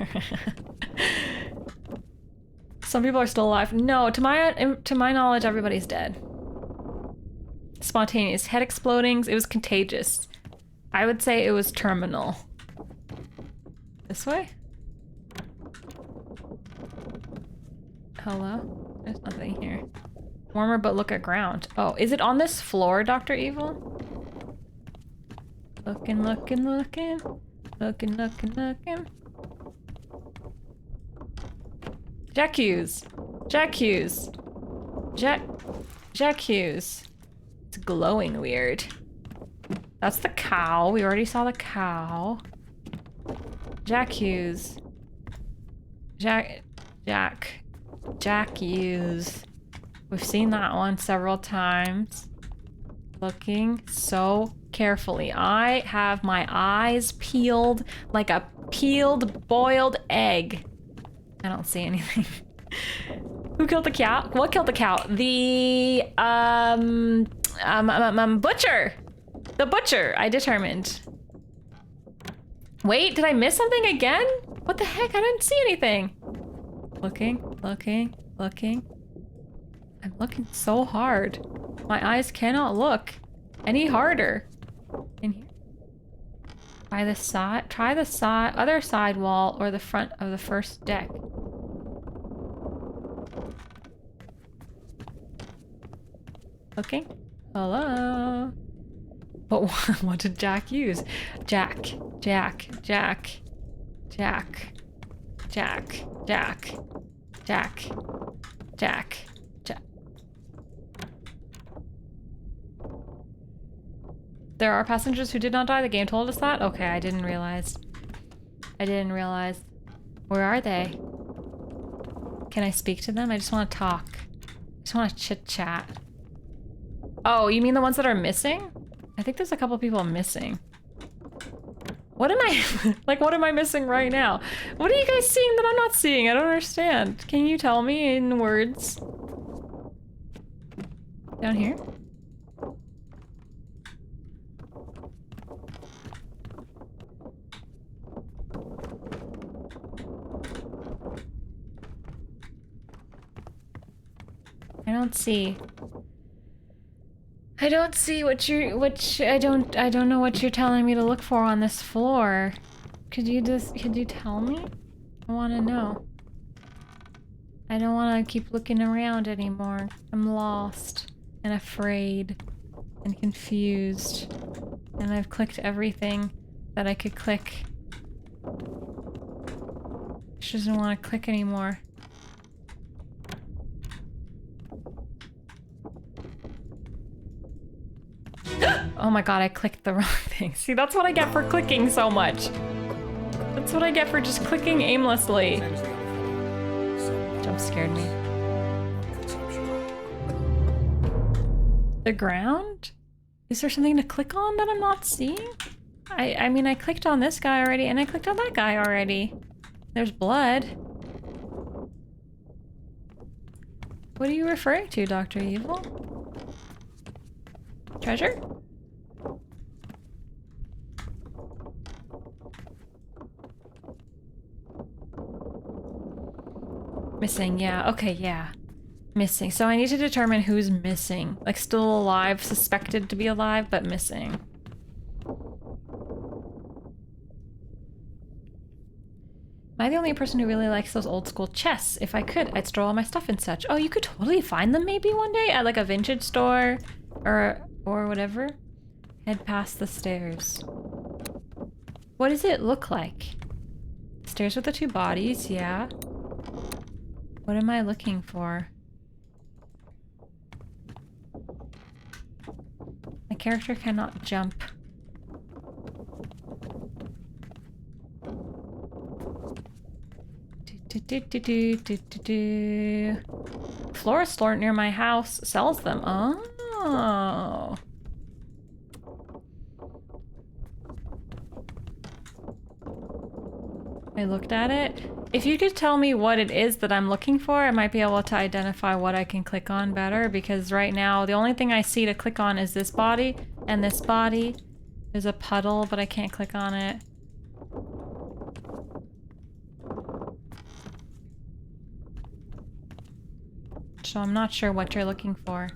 Some people are still alive. No, to my knowledge, everybody's dead. Spontaneous head explodings. It was contagious. I would say it was terminal. This way? Hello? There's nothing here. Warmer, but look at ground. Oh, is it on this floor, Dr. Evil? Looking, looking, looking. Looking, looking, looking. Jack Hughes. Jack Hughes. Jack Hughes. It's glowing weird. That's the cow. We already saw the cow. Jack Hughes. Jack Hughes. We've seen that one several times. Looking so carefully. I have my eyes peeled like a peeled boiled egg. I don't see anything. Who killed the cow? What killed the cow? The butcher. The butcher, I determined. Wait, did I miss something again? What the heck? I didn't see anything. Looking, looking, looking. I'm looking so hard. My eyes cannot look any harder. In here. Try the side, other side wall or the front of the first deck. Looking. Hello. But what did Jack use? Jack. There are passengers who did not die. The game told us that? Okay, I didn't realize. Where are they? Can I speak to them? I just want to talk. I just want to chit-chat. Oh, you mean the ones that are missing? I think there's a couple people missing. What am I, like, what am I missing right now? What are you guys seeing that I'm not seeing? I don't understand. Can you tell me in words? Down here? I don't see. I don't see what you're, I don't know what you're telling me to look for on this floor. Could you tell me? I want to know. I don't want to keep looking around anymore. I'm lost and afraid and confused. And I've clicked everything that I could click. She doesn't want to click anymore. Oh my god, I clicked the wrong thing. See, that's what I get for clicking so much. That's what I get for just clicking aimlessly. Jump scared me. The ground? Is there something to click on that I'm not seeing? I mean, I clicked on this guy already, and I clicked on that guy already. There's blood. What are you referring to, Dr. Evil? Treasure? Missing, yeah. Okay, yeah. Missing. So I need to determine who's missing. Like, still alive, suspected to be alive, but missing. Am I the only person who really likes those old school chests? If I could, I'd store all my stuff and such. Oh, you could totally find them maybe one day at like a vintage store or whatever. Head past the stairs. What does it look like? Stairs with the two bodies, yeah. What am I looking for? My character cannot jump. Florist store near my house sells them. Oh. I looked at it. If you could tell me what it is that I'm looking for, I might be able to identify what I can click on better, because right now the only thing I see to click on is this body and this body. There's a puddle, but I can't click on it. So I'm not sure what you're looking for.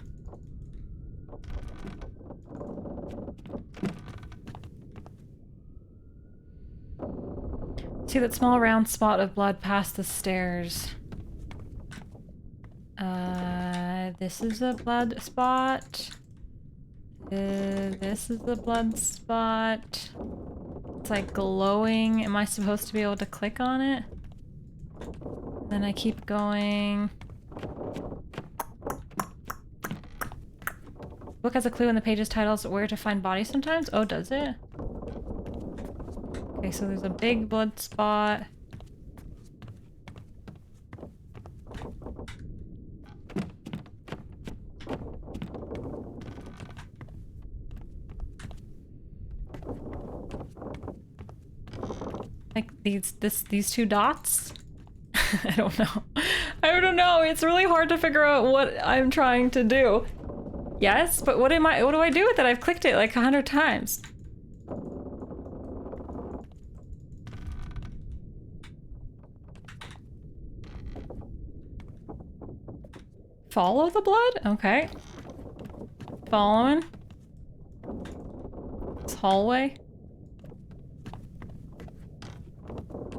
See that small round spot of blood past the stairs. This is a blood spot. This is the blood spot. It's like glowing. Am I supposed to be able to click on it? Then I keep going. Book has a clue in the page's titles where to find bodies sometimes? Oh, does it? Okay, so there's a big blood spot. Like these two dots? I don't know. I don't know. It's really hard to figure out what I'm trying to do. Yes, but what do I do with it? I've clicked it like 100 times. Follow the blood? Okay. Following. This hallway.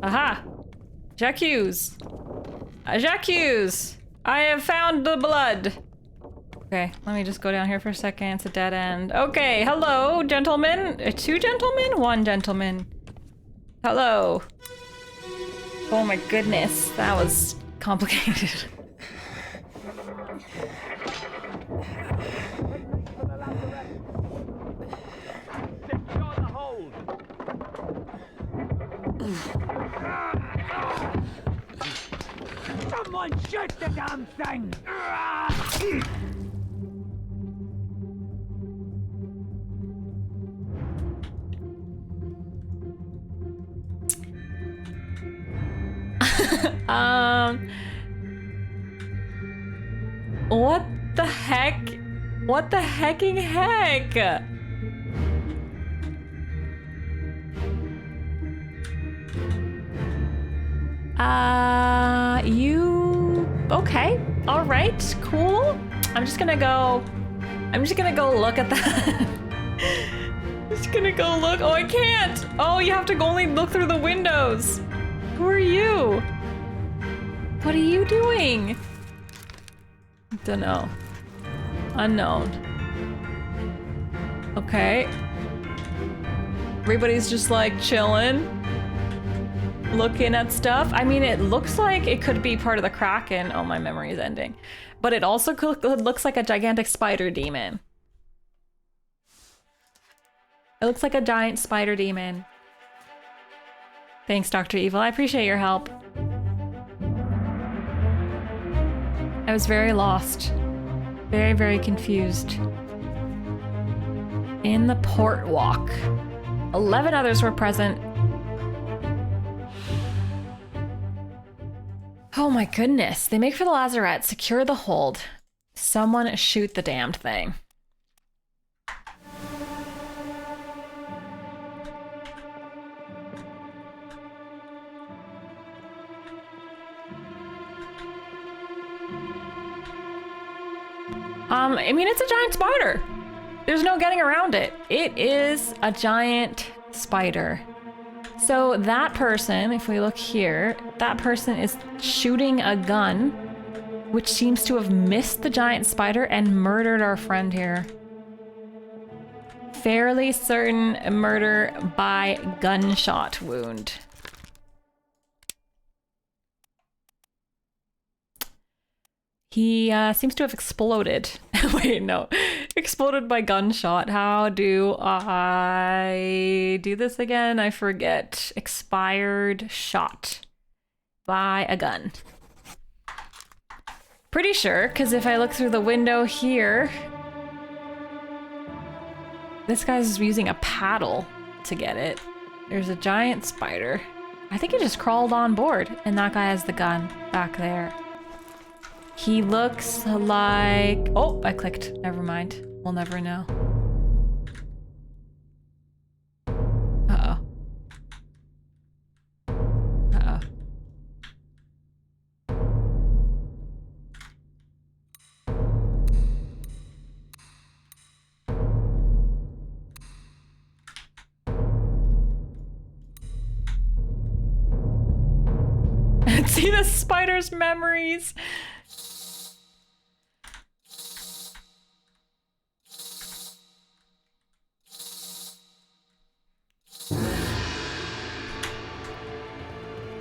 Aha! J'accuse! J'accuse! I have found the blood! Okay, let me just go down here for a second. It's a dead end. Okay, hello, gentlemen. 2 gentlemen? 1 gentleman. Hello. Oh my goodness, that was complicated. Someone shoot the damn thing! What the heck? What the hecking heck? Okay. All right. Cool. I'm just gonna go look at that. Just gonna go look. Oh, I can't. Oh, you have to only look through the windows. Who are you? What are you doing? Dunno. Unknown. Okay. Everybody's just like chilling. Looking at stuff. I mean, it looks like it could be part of the Kraken. Oh, my memory is ending. But it also looks like a gigantic spider demon. It looks like a giant spider demon. Thanks, Dr. Evil. I appreciate your help. I was very lost. Very, very confused. In the port walk. 11 others were present. Oh my goodness. They make for the lazarette. Secure the hold. Someone shoot the damned thing. I mean, it's a giant spider. There's no getting around it. It is a giant spider. So that person, if we look here, that person is shooting a gun, which seems to have missed the giant spider and murdered our friend here. Fairly certain murder by gunshot wound. He seems to have exploded. Wait, no. Exploded by gunshot. How do I do this again? I forget. Expired shot by a gun. Pretty sure, because if I look through the window here, this guy's using a paddle to get it. There's a giant spider. I think he just crawled on board, and that guy has the gun back there. He looks like... Oh, I clicked. Never mind. We'll never know. Uh-oh. Uh-oh. See the spider's memories.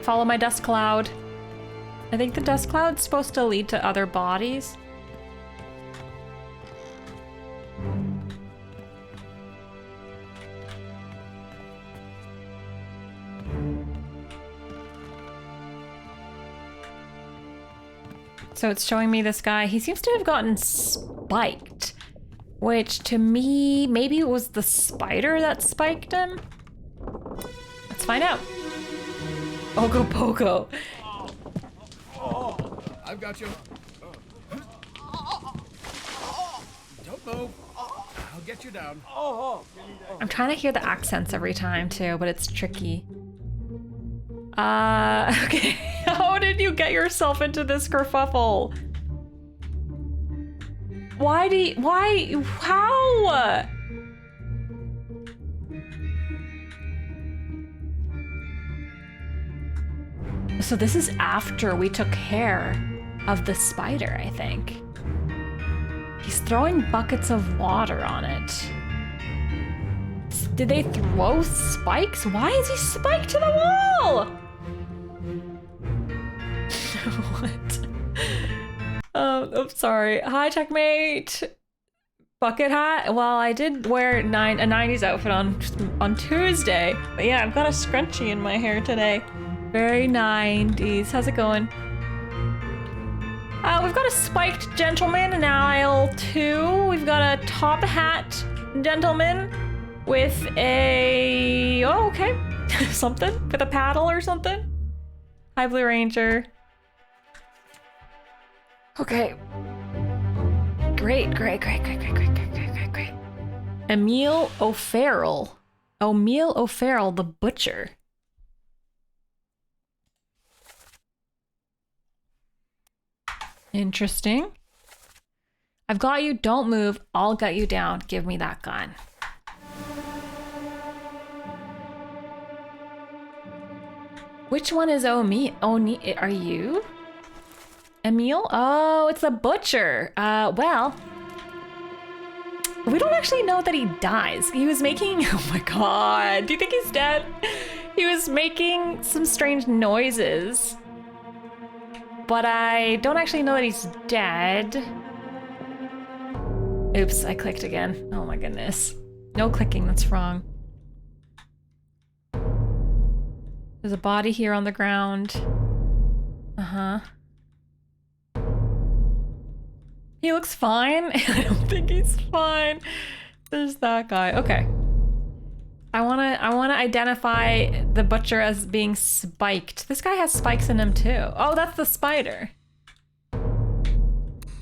Follow my dust cloud. I think the dust cloud's supposed to lead to other bodies. So it's showing me this guy. He seems to have gotten spiked, which to me, maybe it was the spider that spiked him. Let's find out. Ogopogo. I've got you. Don't move. I'll get you down. I'm trying to hear the accents every time too, but it's tricky. Okay. How did you get yourself into this kerfuffle? How? So this is after we took care of the spider, I think. He's throwing buckets of water on it. Did they throw spikes? Why is he spiked to the wall? What? Oh, sorry. Hi, checkmate. Bucket hat? Well, I did wear a 90s outfit on Tuesday. But yeah, I've got a scrunchie in my hair today. Very 90s. How's it going? We've got a spiked gentleman in aisle 2. We've got a top hat gentleman with a... Oh, okay. Something? With a paddle or something? Hi, Blue Ranger. Okay. Great. Emil O'Farrell. Emil O'Farrell, the butcher. Interesting. I've got you. Don't move. I'll gut you down. Give me that gun. Which one is Oni? Are you? Emil? Oh, it's the butcher. Well, we don't actually know that he dies. He was making... Oh my god. Do you think he's dead? He was making some strange noises. But I don't actually know that he's dead. Oops, I clicked again. Oh my goodness. No clicking, that's wrong. There's a body here on the ground. Uh-huh. He looks fine. I don't think he's fine. There's that guy. Okay. I wanna identify the butcher as being spiked. This guy has spikes in him too. Oh, that's the spider.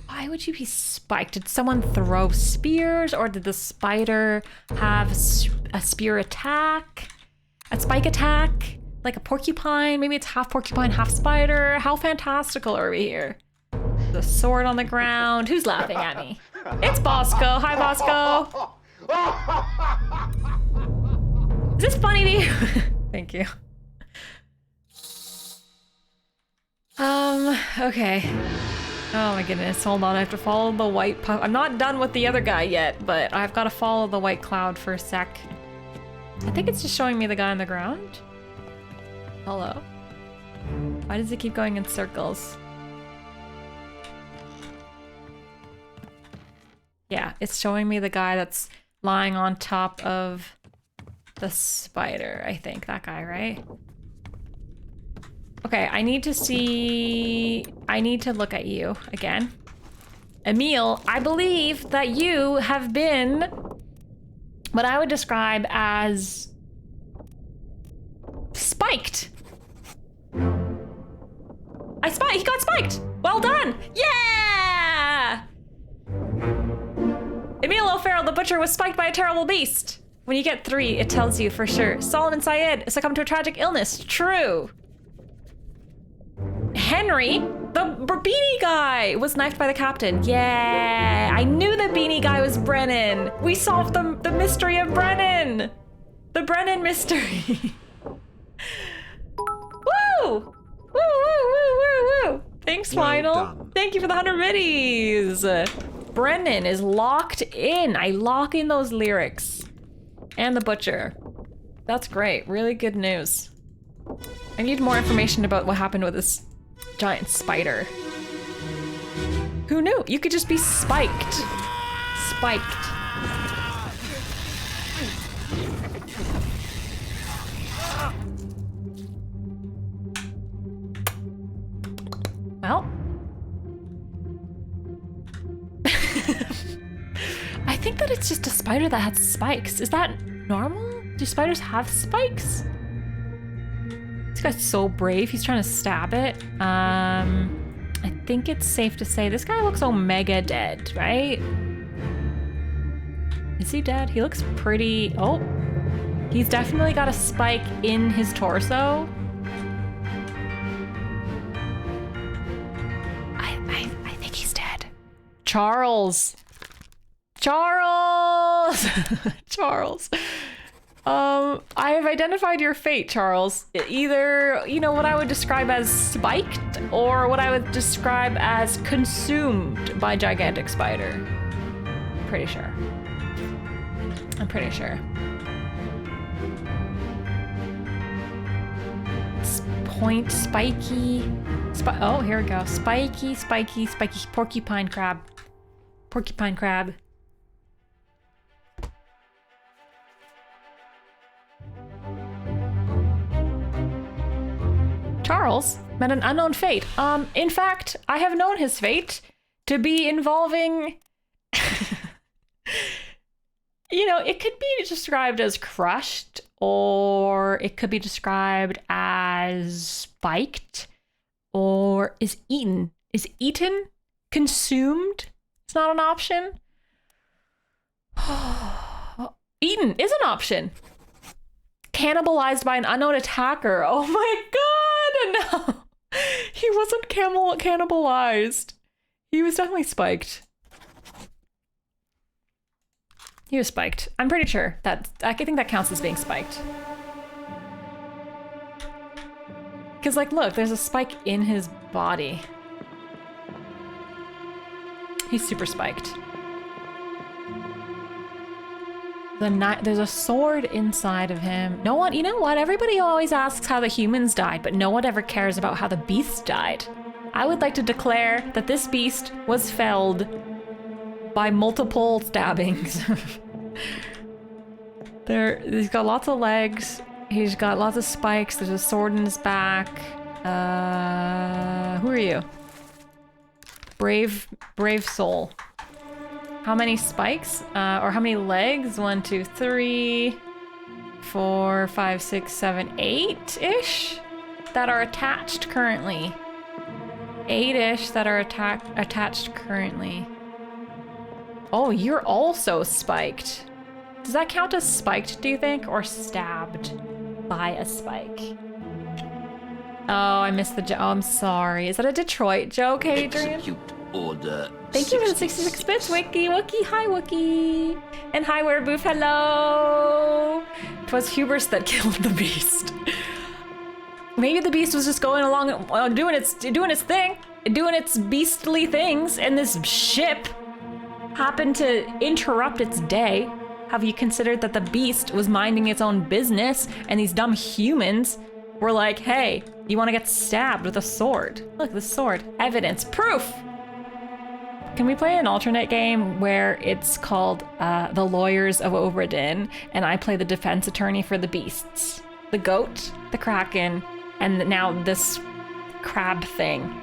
Why would you be spiked? Did someone throw spears, or did the spider have a spear attack? A spike attack? Like a porcupine? Maybe it's half porcupine, half spider. How fantastical are we here? The sword on the ground. Who's laughing at me? It's Bosco. Hi, Bosco. Is this funny to you? Thank you. Okay. Oh my goodness, hold on, I have to follow the white puff. I'm not done with the other guy yet, but I've got to follow the white cloud for a sec. I think it's just showing me the guy on the ground. Hello? Why does it keep going in circles? Yeah, it's showing me the guy that's lying on top of the spider, I think. That guy, right? Okay, I need to look at you again. Emil, I believe that you have been what I would describe as spiked. He got spiked. Well done. Yeah! Emil O'Farrell the Butcher was spiked by a terrible beast. When you get 3, it tells you for sure. Solomon Syed succumbed to a tragic illness. True. Henry, the beanie guy, was knifed by the captain. Yeah, I knew the beanie guy was Brennan. We solved the mystery of Brennan. The Brennan mystery. Woo! Woo, woo, woo, woo, woo. Thanks, Well Final. done. Thank you for the 100 biddies. Brennan is locked in. I lock in those lyrics. And the Butcher. That's great. Really good news. I need more information about what happened with this giant spider. Who knew? You could just be spiked. Spiked. Well. I think that it's just a spider that has spikes. Is that normal? Do spiders have spikes? This guy's so brave. He's trying to stab it. I think it's safe to say this guy looks omega dead, right? Is he dead? He looks pretty... Oh. He's definitely got a spike in his torso. I think he's dead. Charles! Charles! Charles. I have identified your fate, Charles. Either, you know, what I would describe as spiked or what I would describe as consumed by gigantic spider. Pretty sure. I'm pretty sure. Point spiky. Oh, here we go. Spiky, spiky, spiky. Porcupine crab. Porcupine crab. Charles met an unknown fate. In fact, I have known his fate to be involving... You know, it could be described as crushed, or it could be described as spiked, or is eaten. Is eaten? Consumed? It's not an option? Eaten is an option. Cannibalized by an unknown attacker. Oh my god, no. He wasn't cannibalized. He was definitely spiked. He was spiked. I'm pretty sure that, I think that counts as being spiked. Because, like, look, there's a spike in his body. He's super spiked. There's a sword inside of him. No one, you know what? Everybody always asks how the humans died, but no one ever cares about how the beast died. I would like to declare that this beast was felled by multiple stabbings. He's got lots of legs. He's got lots of spikes. There's a sword in his back. Who are you? Brave soul. How many spikes? Or how many legs? 1, 2, 3, 4, 5, 6, 7, 8-ish that are attached currently. 8-ish that are attached currently. Oh, you're also spiked. Does that count as spiked, do you think? Or stabbed by a spike? Oh, I missed the joke. Oh, I'm sorry. Is that a Detroit joke, Adrian? Execute order. Thank you for the 66 bits, Wiki. Wookie, hi, Wookie. And hi, Wereboof, hello. 'Twas hubris that killed the beast. Maybe the beast was just going along, doing its thing, doing its beastly things, and this ship happened to interrupt its day. Have you considered that the beast was minding its own business and these dumb humans were like, hey, you want to get stabbed with a sword? Look, the sword. Evidence. Proof! Can we play an alternate game where it's called The Lawyers of Obra Dinn, and I play the defense attorney for the beasts? The goat, the kraken, and now this crab thing.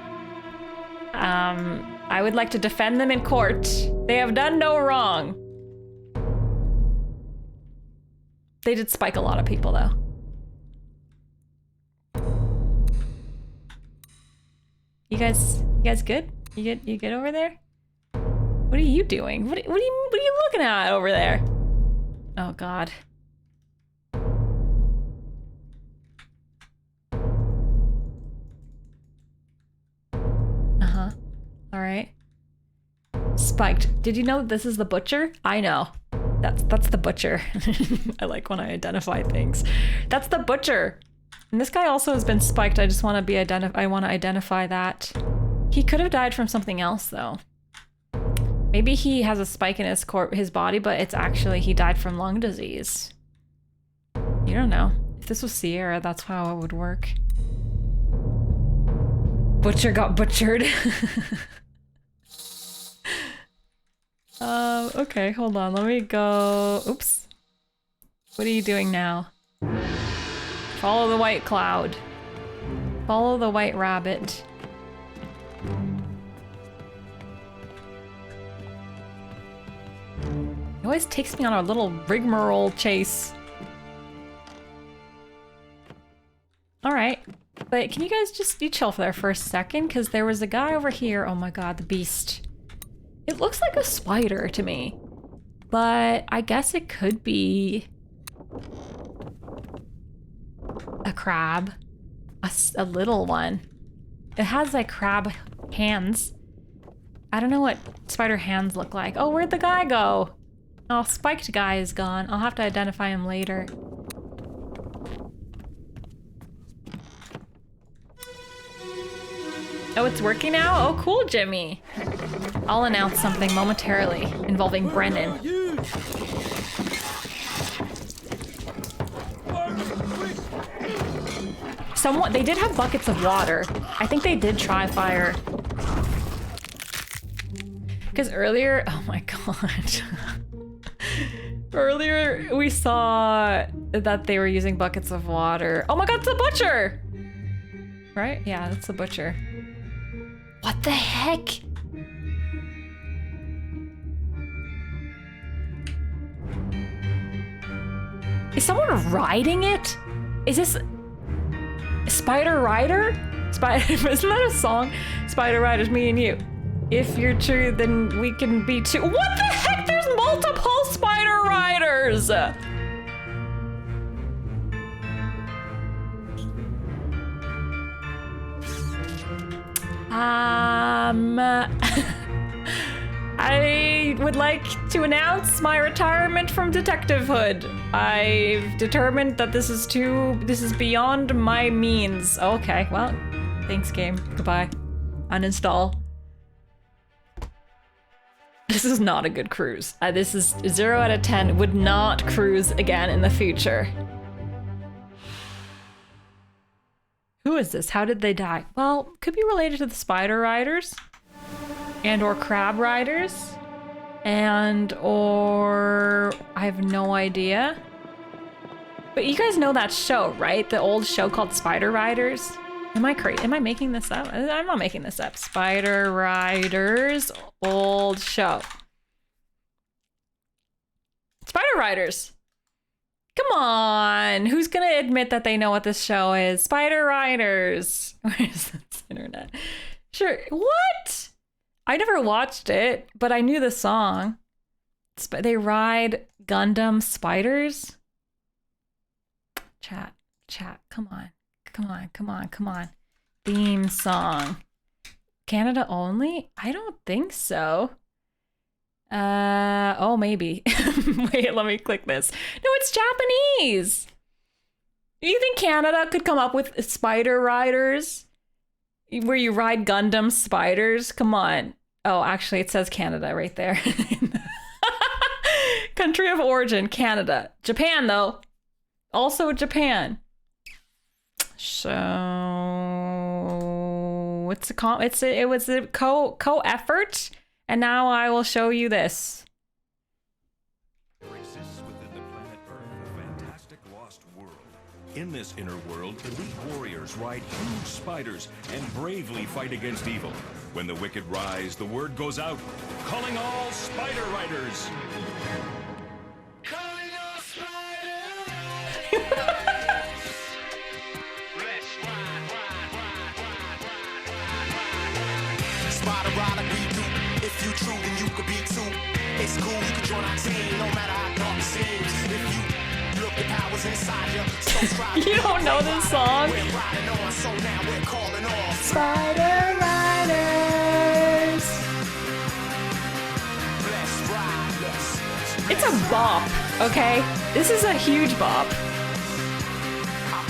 I would like to defend them in court. They have done no wrong. They did spike a lot of people, though. You guys good? You good over there? What are you doing? What are you looking at over there? Oh God. Uh-huh. All right. Spiked. Did you know this is the butcher? I know. That's the butcher. I like when I identify things. That's the butcher. And this guy also has been spiked. I just want to I want to identify that. He could have died from something else though. Maybe he has a spike in his body, but it's actually he died from lung disease. You don't know. If this was Sierra, that's how it would work. Butcher got butchered. Okay, hold on. Let me go. Oops. What are you doing now? Follow the white cloud. Follow the white rabbit. He always takes me on a little rigmarole chase. Alright. But can you guys just chill for there for a second? Because there was a guy over here. Oh my god, the beast. It looks like a spider to me. But I guess it could be a crab. A little one. It has like crab hands. I don't know what spider hands look like. Oh, where'd the guy go? Oh, spiked guy is gone. I'll have to identify him later. Oh, it's working now? Oh, cool, Jimmy. I'll announce something momentarily involving Brennan. They did have buckets of water. I think they did try fire. Because earlier, oh my god. Earlier we saw that they were using buckets of water. Oh my god, it's a butcher! Right? Yeah, that's the butcher. What the heck? Is someone riding it? Is this Spider Rider? Isn't that a song? Spider Rider's me and you. If you're true, then we can be too. What the heck? There's multiple Spider Riders! I would like to announce my retirement from detectivehood. I've determined that this is beyond my means. Okay, well, thanks game. Goodbye. Uninstall. This is not a good cruise. This is 0 out of 10. Would not cruise again in the future. Who is this? How did they die? Well, could be related to the spider riders and or crab riders and or I have no idea. But you guys know that show, right? The old show called Spider Riders. Am I crazy? Am I making this up? I'm not making this up. Spider Riders, old show. Spider Riders. Come on, who's gonna admit that they know what this show is? Spider Riders. Where is this internet? Sure, what? I never watched it, but I knew the song. They ride Gundam spiders? Chat, come on. Theme song. Canada only? I don't think so. Oh, maybe. Wait, let me click this. No, it's Japanese. You think Canada could come up with Spider Riders? Where you ride Gundam spiders? Come on. Oh, actually, it says Canada right there. Country of origin, Canada. Japan, though. Also Japan. So it was a co-effort. And now I will show you this. There exists within the planet Earth a fantastic lost world. In this inner world, elite warriors ride huge spiders and bravely fight against evil. When the wicked rise, the word goes out, calling all spider riders. Calling all spider riders. it's cool, you can join our team, no matter how dark it seems. If you look, the power's inside you. So strive. You don't know this song? We're riding on, so now we're calling off. Spider Riders. Let's ride, let's It's a bop, okay? This is a huge bop. I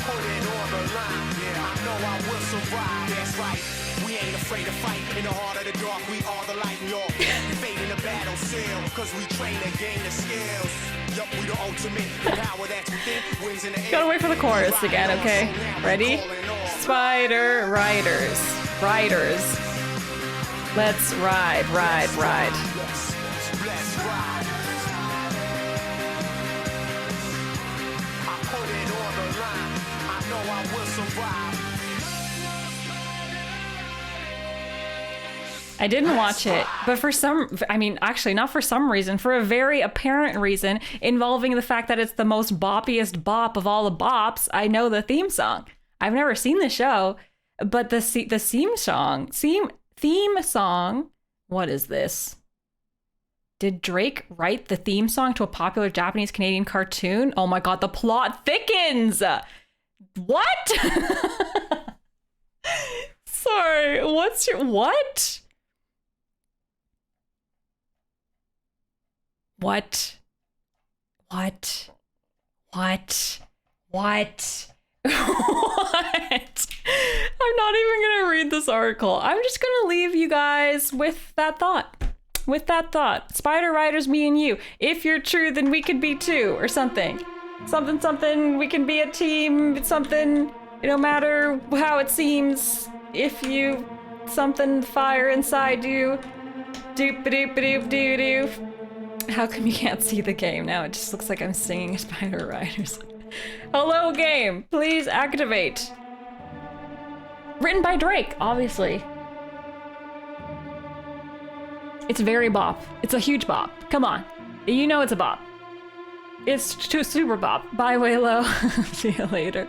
put it on the line, yeah, I know I will survive. That's right, we ain't afraid to fight. In the heart of the dark, we are the light, y'all. We fade in the battle still, cause we train and gain the skills. Yup, we the ultimate, the power that's within wins in the air. Gotta wait for the chorus again, okay? Ready? Spider Riders. Riders. Let's ride, ride, ride. Let's ride. I put it on the line, I know I will survive. I didn't watch it, but for some, I mean, actually not for some reason, for a very apparent reason involving the fact that it's the most boppiest bop of all the bops, I know the theme song. I've never seen the show, but the theme song, what is this? Did Drake write the theme song to a popular Japanese Canadian cartoon? Oh my god, the plot thickens! What? Sorry, what? What? What? What? I'm not even gonna read this article. I'm just gonna leave you guys with that thought. Spider Riders, me and you. If you're true, then we could be two, or something. Something, we can be a team, something, no matter how it seems. If you, something fire inside you. Doop-a-doop-a-doop-doo-doo. How come you can't see the game now? It just looks like I'm singing Spider Riders. Hello game, please activate. Written by Drake, obviously. It's very bop. It's a huge bop. Come on. You know it's a bop. It's too super bop. Bye, Waylo. See you later.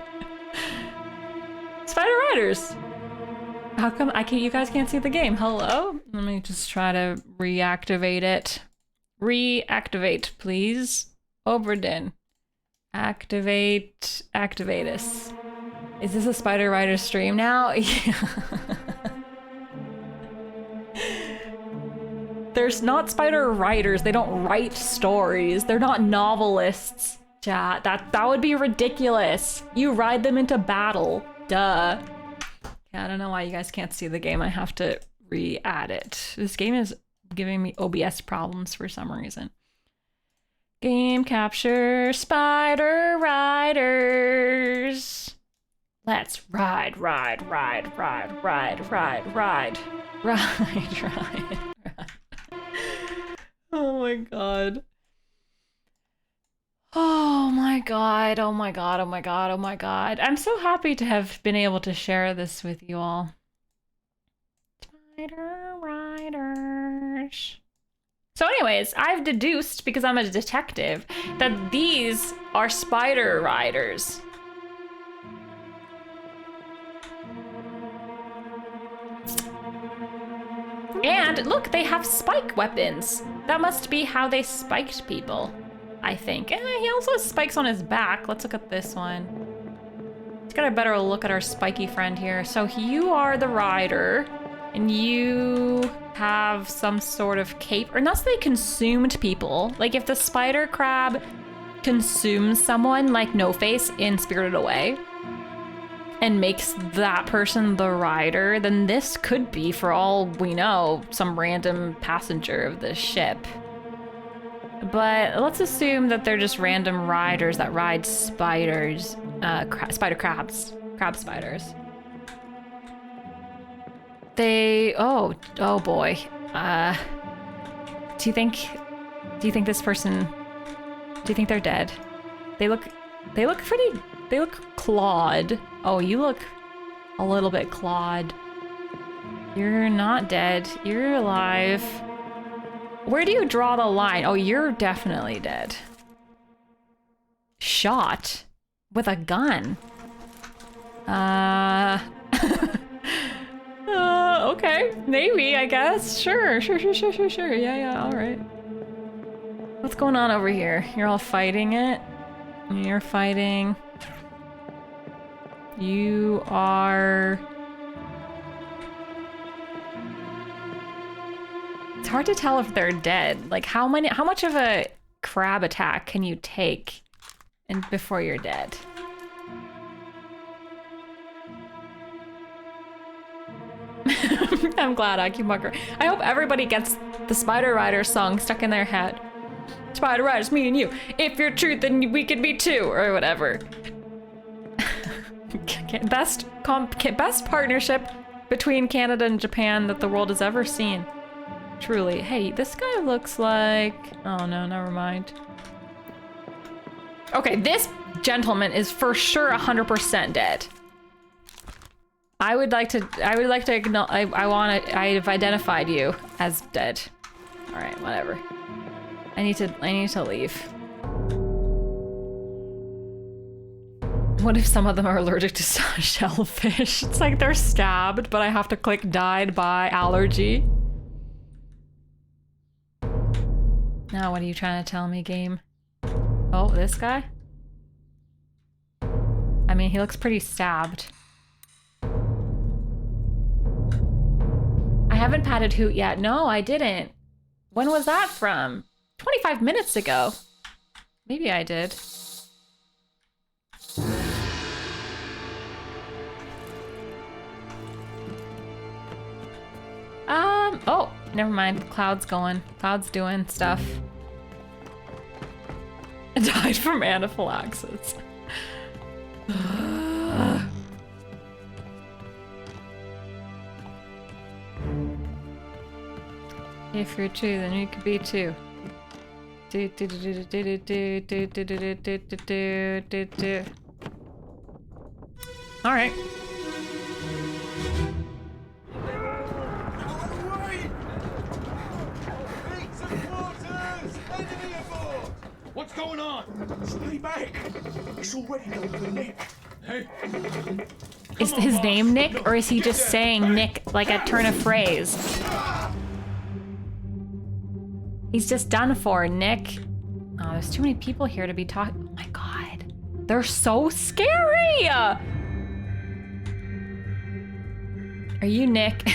Spider Riders. How come you guys can't see the game? Hello? Let me just try to reactivate it. Reactivate, please. Obra Dinn. Activate us. Is this a Spider Rider stream now? There's not Spider Riders. They don't write stories. They're not novelists. Chat. That would be ridiculous. You ride them into battle. Duh. Yeah, I don't know why you guys can't see the game. I have to re-add it. This game is giving me OBS problems for some reason. Game capture Spider Riders. Let's ride. Oh my god. Oh my god. I'm so happy to have been able to share this with you all. Spider Riders. So anyways, I've deduced, because I'm a detective, that these are Spider Riders. And look, they have spike weapons. That must be how they spiked people, I think. And he also has spikes on his back. Let's look at this one. Let's get a better look at our spiky friend here. So you are the rider, and you have some sort of cape, or unless they consumed people. Like if the spider crab consumes someone, like No Face in Spirited Away, and makes that person the rider, then this could be, for all we know, some random passenger of the ship. But let's assume that they're just random riders that ride spiders, crab spiders. Oh boy. Do you think this person, do you think they're dead? They look clawed. Oh, you look a little bit clawed. You're not dead. You're alive. Where do you draw the line? Oh, you're definitely dead. Shot with a gun. Okay, maybe, I guess. Sure. Yeah, all right. What's going on over here? You're all fighting it? You're fighting. You are... It's hard to tell if they're dead. Like how much of a crab attack can you take and before you're dead? I'm glad Acupuncture. I hope everybody gets the Spider Rider song stuck in their head. Spider Riders, me and you. If you're true, then we could be too, or whatever. Best partnership between Canada and Japan that the world has ever seen. Truly. Hey, this guy looks like... Oh no, never mind. Okay, this gentleman is for sure 100% dead. I've identified you as dead. All right, whatever. I need to leave. What if some of them are allergic to shellfish? It's like they're stabbed, but I have to click died by allergy. Now, what are you trying to tell me, game? Oh, this guy? I mean, he looks pretty stabbed. I haven't patted Hoot yet. No, I didn't. When was that from? 25 minutes ago. Maybe I did. Oh, never mind. Cloud's going. Cloud's doing stuff. Died from anaphylaxis. If you're true, then you could be too. All right. What's going on? Stay back. It's already going to Nick. Hey. Is his name Nick, or is he just saying Nick like a turn of phrase? He's just done for, Nick. Oh, there's too many people here to be talking. Oh my god. They're so scary! Are you Nick?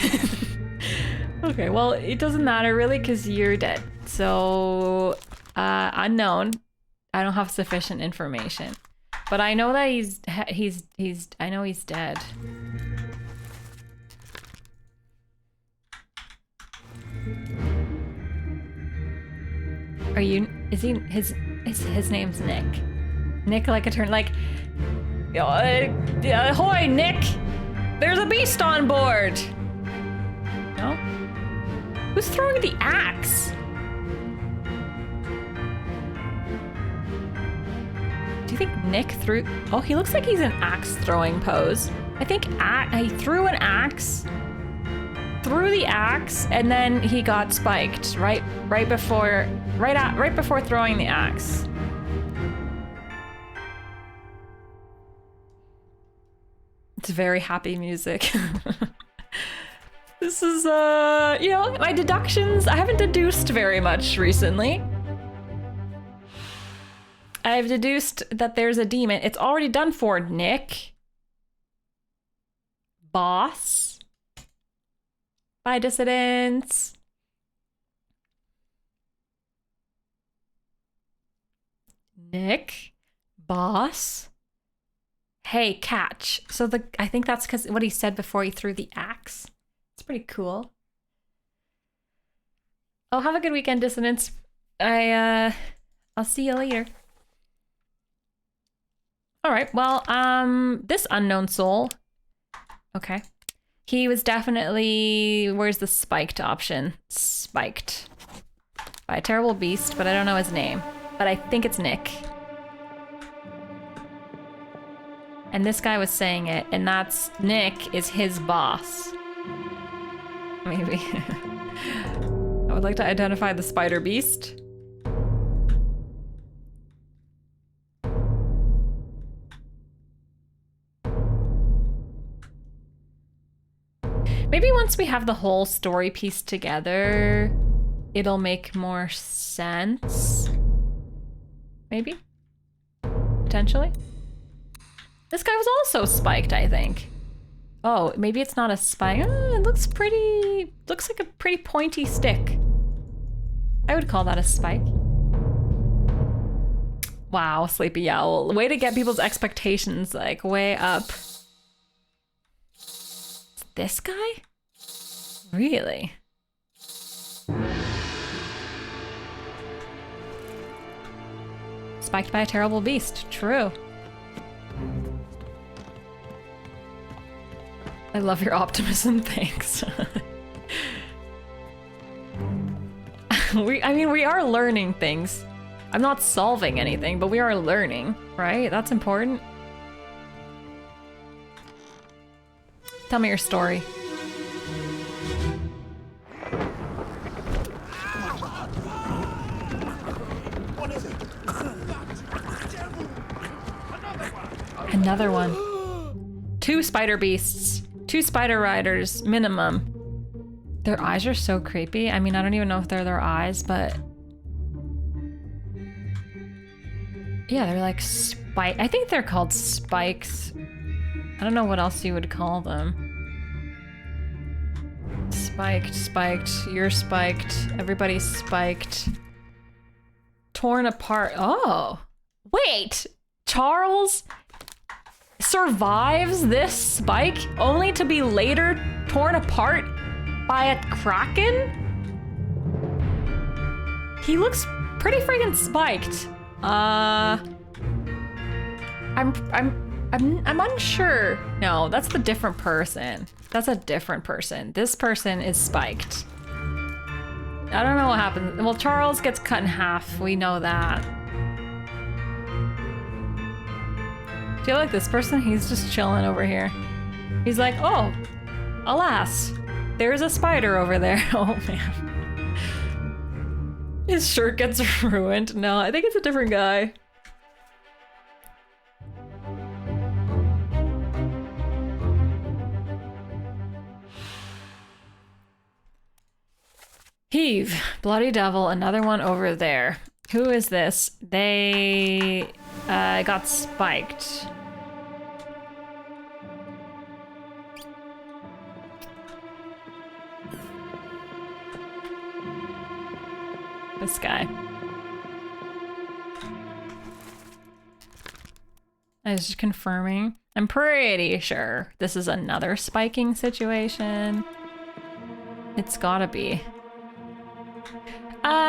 Okay, well, it doesn't matter really because you're dead. So, unknown. I don't have sufficient information. But I know that I know he's dead. Are you, is he, his name's Nick. Nick like a turn, like, ahoy, Nick! There's a beast on board! No? Who's throwing the axe? Do you think Nick threw, oh, he looks like he's in axe throwing pose. I think he threw an axe, threw the axe, and then he got spiked right before throwing the axe. It's very happy music. This is, you know, my deductions. I haven't deduced very much recently. I've deduced that there's a demon. It's already done for, Nick. Boss. Bye, dissidents. Nick. Boss. Hey, catch. So I think that's because what he said before he threw the axe. It's pretty cool. Oh, have a good weekend, dissidents. I'll see you later. All right, well, this unknown soul. Okay. He was definitely, where's the spiked option? Spiked. By a terrible beast, but I don't know his name. But I think it's Nick. And this guy was saying it, and that's Nick is his boss. Maybe. I would like to identify the spider beast. Maybe once we have the whole story pieced together, it'll make more sense. Maybe? Potentially? This guy was also spiked, I think. Oh, maybe it's not a spike. It looks pretty... Looks like a pretty pointy stick. I would call that a spike. Wow, Sleepy Owl. Way to get people's expectations, like, way up. This guy? Really? Spiked by a terrible beast. True. I love your optimism, thanks. I mean, we are learning things. I'm not solving anything, but we are learning, right? That's important. Tell me your story. What is it? Another one. 2 spider beasts. 2 spider riders, minimum. Their eyes are so creepy. I mean, I don't even know if they're their eyes, but... Yeah, they're like spike. I think they're called spikes. I don't know what else you would call them. Spiked, spiked, you're spiked, everybody's spiked. Torn apart. Oh! Wait! Charles survives this spike only to be later torn apart by a kraken? He looks pretty friggin' spiked. I'm unsure. No, that's the different person. That's a different person. This person is spiked. I don't know what happened. Well, Charles gets cut in half. We know that. I feel like this person, he's just chilling over here. He's like, oh, alas, there's a spider over there. Oh, man. His shirt gets ruined. No, I think it's a different guy. Heave, bloody devil, another one over there. Who is this? They got spiked. This guy. I was just confirming. I'm pretty sure this is another spiking situation. It's gotta be.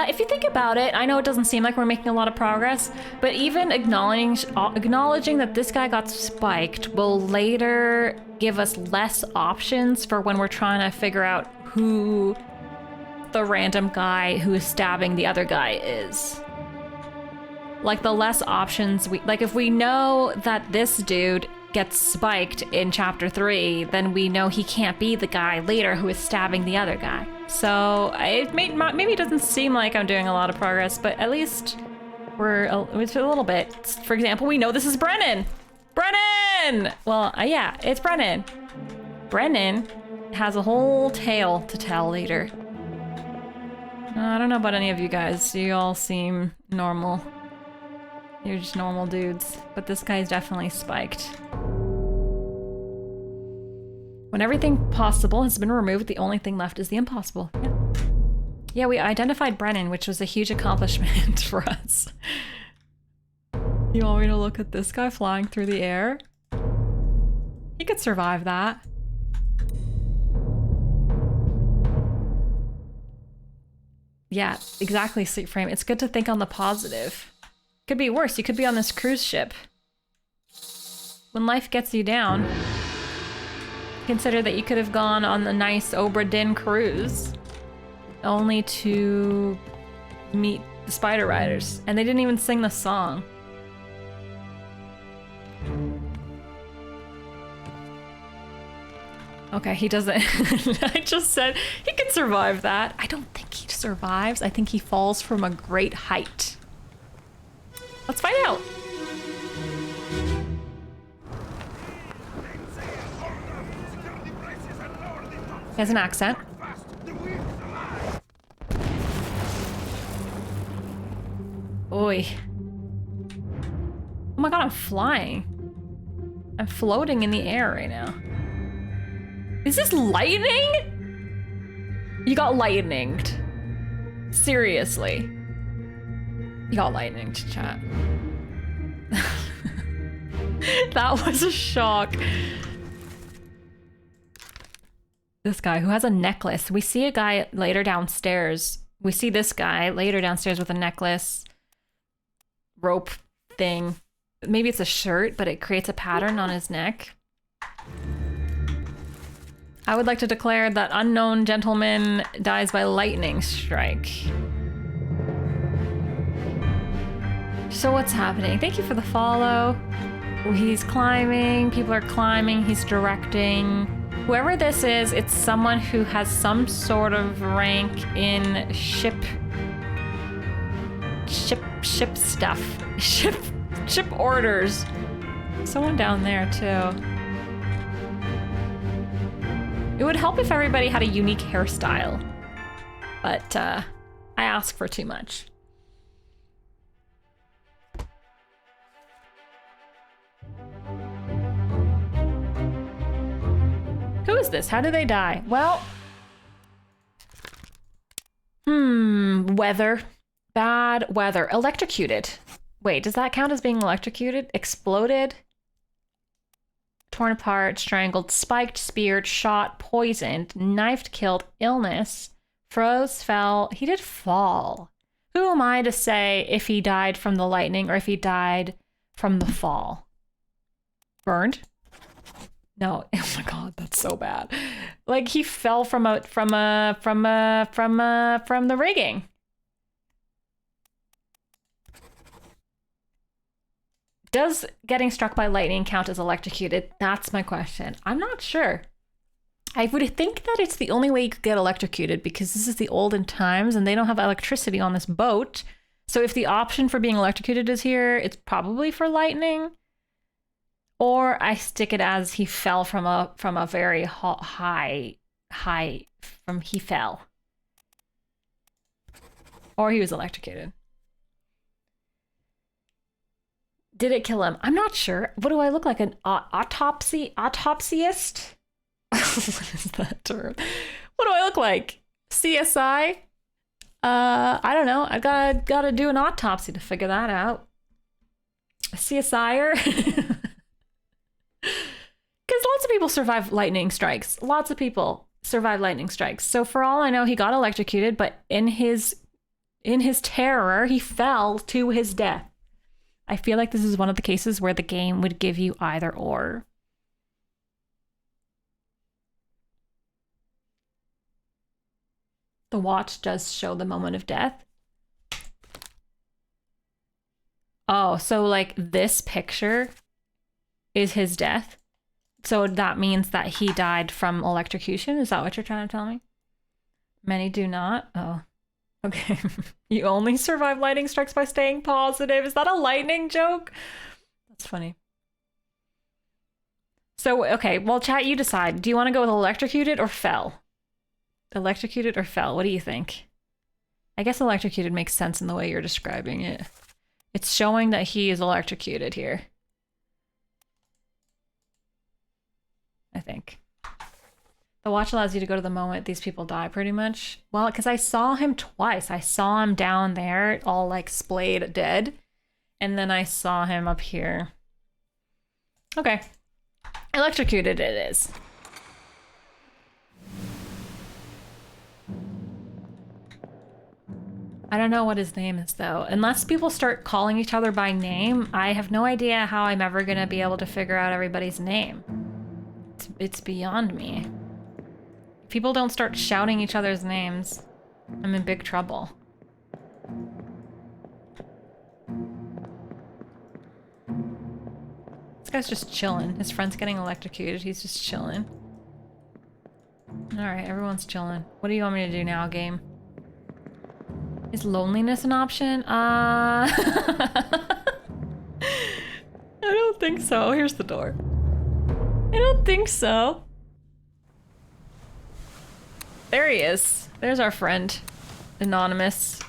If you think about it, I know it doesn't seem like we're making a lot of progress, but even acknowledging that this guy got spiked will later give us less options for when we're trying to figure out who the random guy who is stabbing the other guy is. Like, the less options like, if we know that this dude gets spiked in chapter 3, then we know he can't be the guy later who is stabbing the other guy. So maybe it doesn't seem like I'm doing a lot of progress, but at least it's a little bit. For example, we know this is Brennan. Brennan! Well, yeah, it's Brennan. Brennan has a whole tale to tell later. I don't know about any of you guys. You all seem normal. You're just normal dudes. But this guy's definitely spiked. When everything possible has been removed, the only thing left is the impossible. Yeah. Yeah, we identified Brennan, which was a huge accomplishment for us. You want me to look at this guy flying through the air? He could survive that. Yeah, exactly, Sleep Frame. It's good to think on the positive. Could be worse. You could be on this cruise ship. When life gets you down, consider that you could have gone on the nice Obra Dinn cruise only to meet the Spider Riders. And they didn't even sing the song. Okay, he doesn't. I just said he could survive that. I don't think he survives. I think he falls from a great height. Let's find out. He has an accent. Oi. Oh my god, I'm flying. I'm floating in the air right now. Is this lightning? You got lightninged. Seriously. You got lightninged, chat. That was a shock. This guy who has a necklace. We see a guy later downstairs. We see this guy later downstairs with a necklace. Rope thing. Maybe it's a shirt, but it creates a pattern on his neck. I would like to declare that unknown gentleman dies by lightning strike. So what's happening? Thank you for the follow. He's climbing, people are climbing, he's directing. Whoever this is, it's someone who has some sort of rank in ship stuff. Ship orders. Someone down there too. It would help if everybody had a unique hairstyle, but I ask for too much. Who is this? How do they die? Well, weather. Bad weather. Electrocuted. Wait, does that count as being electrocuted? Exploded? Torn apart, strangled, spiked, speared, shot, poisoned, knifed, killed, illness, froze, fell. He did fall. Who am I to say if he died from the lightning or if he died from the fall? Burned? No. Oh my god, that's so bad. Like he fell from the rigging. Does getting struck by lightning count as electrocuted? That's my question. I'm not sure. I would think that it's the only way you could get electrocuted because this is the olden times and they don't have electricity on this boat. So if the option for being electrocuted is here, it's probably for lightning. Or I stick it as he fell from a very high, he fell. Or he was electrocuted. Did it kill him? I'm not sure. What do I look like? An autopsyist? What is that term? What do I look like? CSI? I don't know. I gotta do an autopsy to figure that out. A CSIer? Because lots of people survive lightning strikes. Lots of people survive lightning strikes. So for all I know, he got electrocuted, but in his terror, he fell to his death. I feel like this is one of the cases where the game would give you either or. The watch does show the moment of death. Oh, so like this picture is his death. So that means that he died from electrocution. Is that what you're trying to tell me? Many do not. Oh, okay. You only survive lightning strikes by staying positive. Is that a lightning joke? That's funny. So, okay, well, chat, you decide. Do you want to go with electrocuted or fell? Electrocuted or fell? What do you think? I guess electrocuted makes sense in the way you're describing it. It's showing that he is electrocuted here. I think. The watch allows you to go to the moment these people die, pretty much. Well, because I saw him twice. I saw him down there, all like splayed dead. And then I saw him up here. Okay. Electrocuted it is. I don't know what his name is, though. Unless people start calling each other by name, I have no idea how I'm ever going to be able to figure out everybody's name. It's beyond me. If people don't start shouting each other's names, I'm in big trouble. This guy's just chilling. His friend's getting electrocuted. He's just chilling. Alright, everyone's chilling. What do you want me to do now, game? Is loneliness an option? I don't think so. Here's the door. I don't think so. There he is. There's our friend. Anonymous.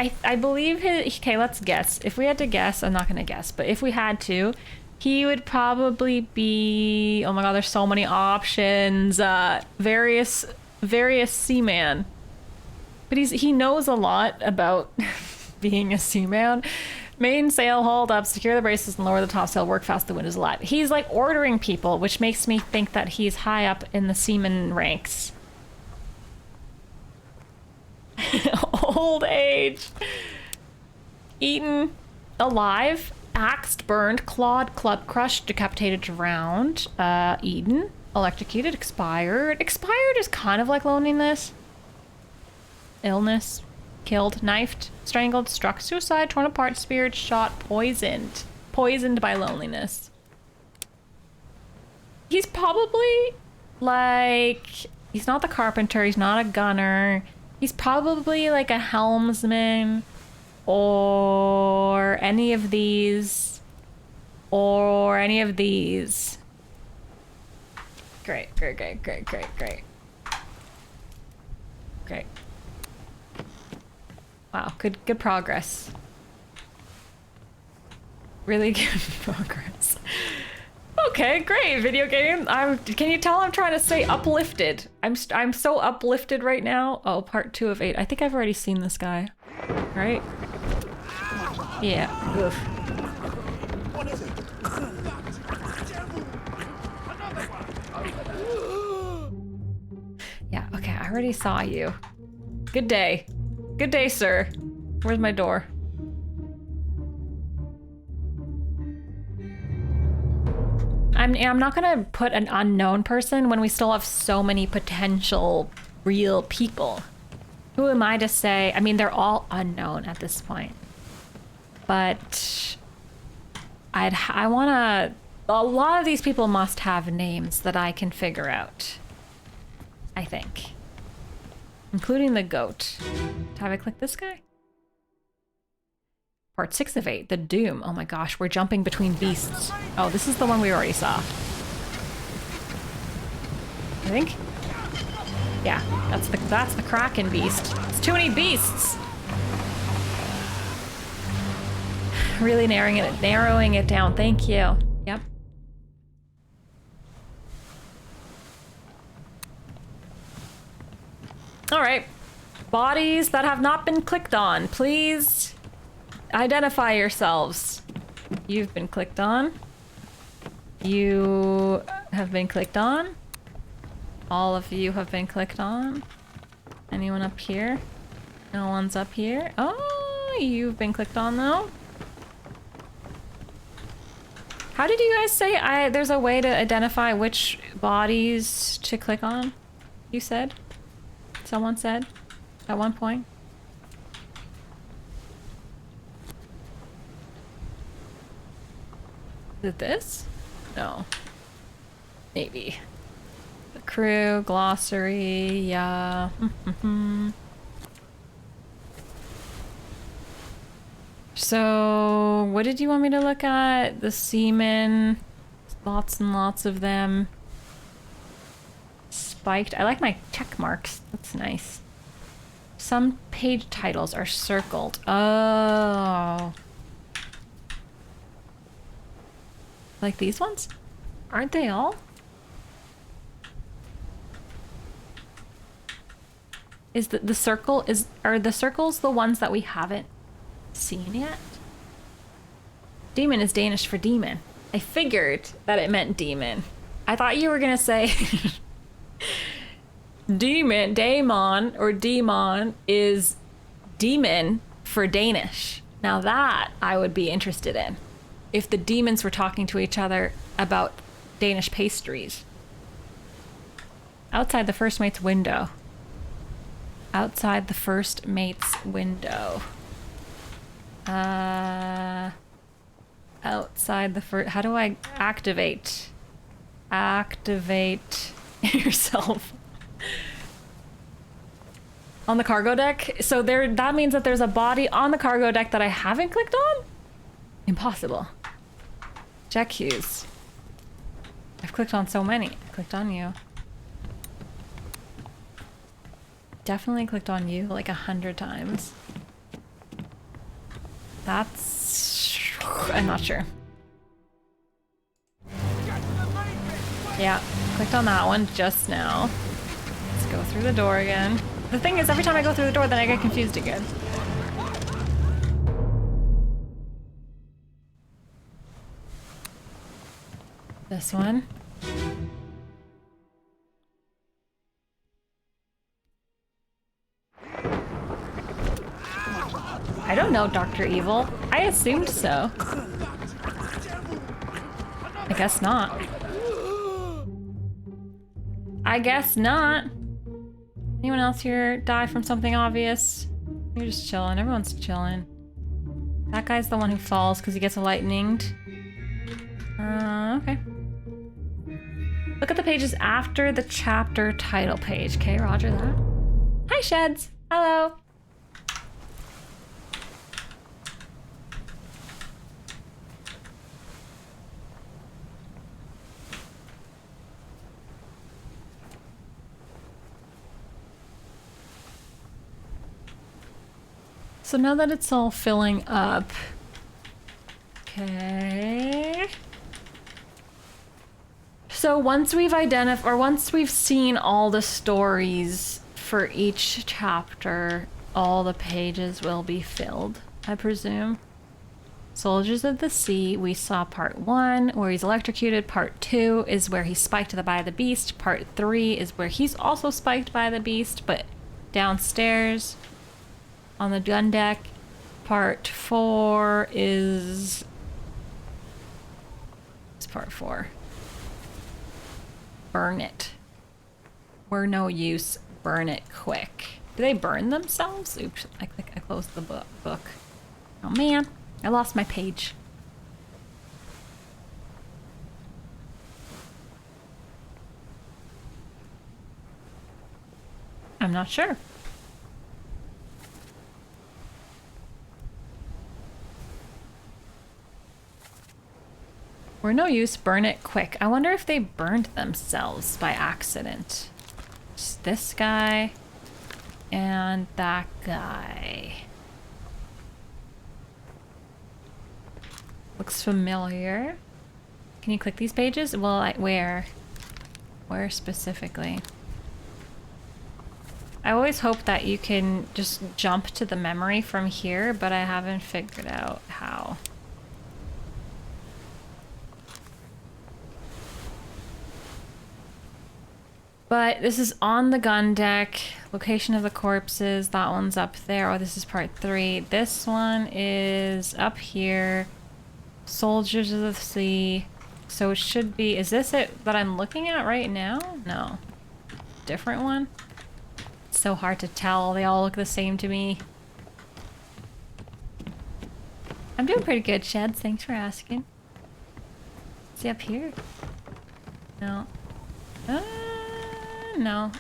I believe his, okay, let's guess. If we had to guess, I'm not gonna guess, but if we had to, he would probably be, oh my god, there's so many options. Various seaman. But he knows a lot about being a seaman. Mainsail, hold up, secure the braces and lower the topsail, work fast, the wind is light. He's like ordering people, which makes me think that he's high up in the seaman ranks. Old age. Eaten alive, axed, burned, clawed, club crushed, decapitated, drowned. Eaten, electrocuted, expired. Expired is kind of like loneliness. Illness, killed, knifed, strangled, struck, suicide, torn apart, speared, shot, poisoned. Poisoned by loneliness. He's probably like, he's not the carpenter, he's not a gunner. He's probably like a helmsman or any of these. Or any of these. Great, great, great, great, great, great. Great. Wow, good progress. Really good progress. Okay, great video game. Can you tell I'm trying to stay uplifted? I'm so uplifted right now. Oh, part 2 of 8. I think I've already seen this guy. Right? Yeah. Oof. What is it? Yeah, okay, I already saw you. Good day. Good day, sir. Where's my door? I'm not gonna put an unknown person when we still have so many potential real people. Who am I to say? I mean, they're all unknown at this point. But I wanna, a lot of these people must have names that I can figure out. I think. Including the goat. Have I clicked this guy? Part 6 of 8, the Doom. Oh my gosh, we're jumping between beasts. Oh, this is the one we already saw. I think? Yeah, that's the Kraken beast. It's too many beasts! Really narrowing it down, thank you. Yep. Alright. Bodies that have not been clicked on, please identify yourselves. You've been clicked on. You have been clicked on. All of you have been clicked on. Anyone up here? No one's up here. Oh, you've been clicked on though. How did you guys say there's a way to identify which bodies to click on? You said? Someone said at one point. Is it this? No. Maybe. The crew, glossary, yeah. So, what did you want me to look at? The seamen. Lots and lots of them. Spiked. I like my check marks. That's nice. Some page titles are circled. Oh. Like these ones? Aren't they all? Is the circle are the circles the ones that we haven't seen yet? Demon is Danish for demon. I figured that it meant demon. I thought you were gonna say daemon or demon is demon for Danish. Now that I would be interested in. If the demons were talking to each other about Danish pastries. Outside the first mate's window. Outside the first mate's window. Outside the first... How do I activate? Activate yourself. On the cargo deck? So that means that there's a body on the cargo deck that I haven't clicked on? Impossible. Jack Hughes. I've clicked on so many. I clicked on you. Definitely clicked on you like 100 times. That's... I'm not sure. Yeah, clicked on that one just now. Let's go through the door again. The thing is, every time I go through the door, then I get confused again. This one. I don't know, Dr. Evil. I assumed so. I guess not. I guess not. Anyone else here die from something obvious? You're just chilling. Everyone's chilling. That guy's the one who falls because he gets lightninged. Okay. Look at the pages after the chapter title page. Okay, roger that. Hi, Sheds. Hello. So now that it's all filling up, okay. So once we've once we've seen all the stories for each chapter, all the pages will be filled, I presume. Soldiers of the Sea, we saw part 1 where he's electrocuted. Part 2 is where he's spiked by the beast. Part 3 is where he's also spiked by the beast, but downstairs on the gun deck. Part 4 is... It's part 4. Burn it. We're no use. Burn it quick. Do they burn themselves? Oops, I closed the book. Oh man, I lost my page. I'm not sure. We're no use, burn it quick. I wonder if they burned themselves by accident. Just this guy and that guy. Looks familiar. Can you click these pages? Well, where? Where specifically? I always hope that you can just jump to the memory from here, but I haven't figured out how. But this is on the gun deck. Location of the corpses. That one's up there. Oh, this is part 3. This one is up here. Soldiers of the Sea. So it should be... Is this it that I'm looking at right now? No. Different one? It's so hard to tell. They all look the same to me. I'm doing pretty good, Sheds. Thanks for asking. Is he up here? No. No.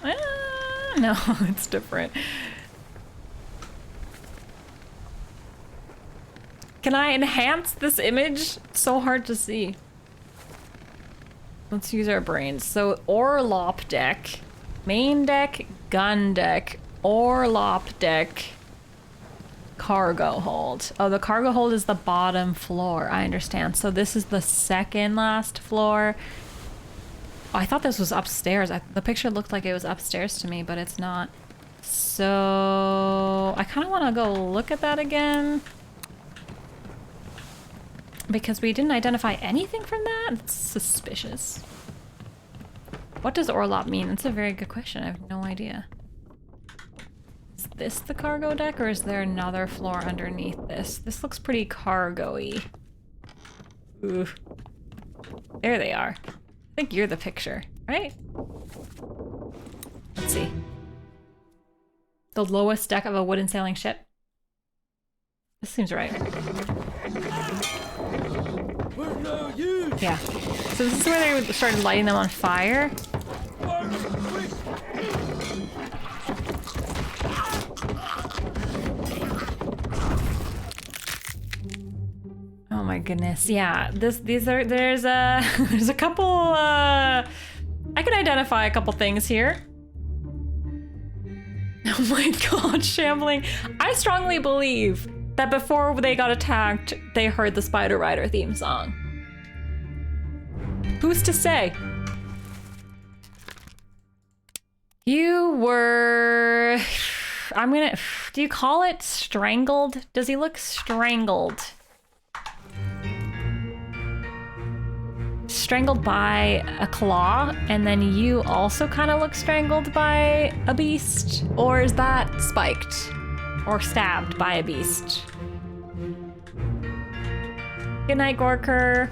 No, it's different. Can I enhance this image? It's so hard to see. Let's use our brains. So, Orlop deck. Main deck, gun deck, Orlop deck, cargo hold. Oh, the cargo hold is the bottom floor. I understand. So this is the second last floor. Oh, I thought this was upstairs. The picture looked like it was upstairs to me, but it's not. So I kind of want to go look at that again. Because we didn't identify anything from that? It's suspicious. What does Orlop mean? That's a very good question. I have no idea. Is this the cargo deck, or is there another floor underneath this? This looks pretty cargo-y. Ooh. There they are. I think you're the picture, right? Let's see. The lowest deck of a wooden sailing ship. This seems right. Yeah. So this is where they started lighting them on fire. Oh my goodness. Yeah. There's a couple I can identify a couple things here. Oh my god, shambling. I strongly believe that before they got attacked, they heard the Spider Rider theme song. Who's to say? You were... do you call it strangled? Does he look strangled? Strangled by a claw, and then you also kind of look strangled by a beast? Or is that spiked? Or stabbed by a beast? Good night, Gorker.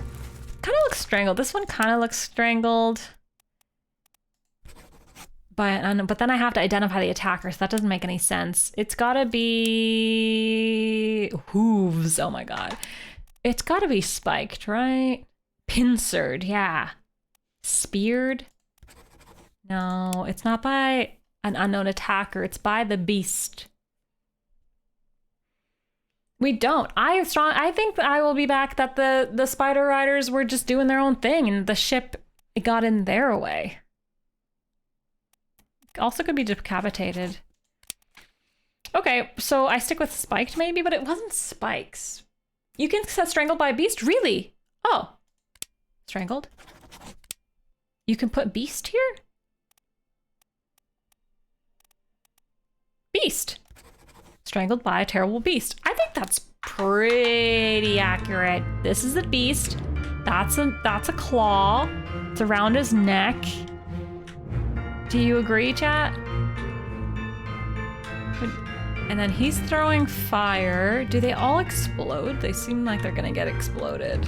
Kind of looks strangled. This one kind of looks strangled. But then I have to identify the attacker, so that doesn't make any sense. It's gotta be... hooves, oh my god. It's gotta be spiked, right? Pincered, yeah. Speared? No, it's not by an unknown attacker, it's by the beast. We don't. I think I will be back that the Spider Riders were just doing their own thing and the ship got in their way. Also could be decapitated. Okay, so I stick with spiked maybe, but it wasn't spikes. You can set strangled by a beast? Really? Oh. Strangled? You can put beast here? Beast. Strangled by a terrible beast. I think that's pretty accurate. This is a beast. That's a claw. It's around his neck. Do you agree, chat? And then he's throwing fire. Do they all explode? They seem like they're gonna get exploded.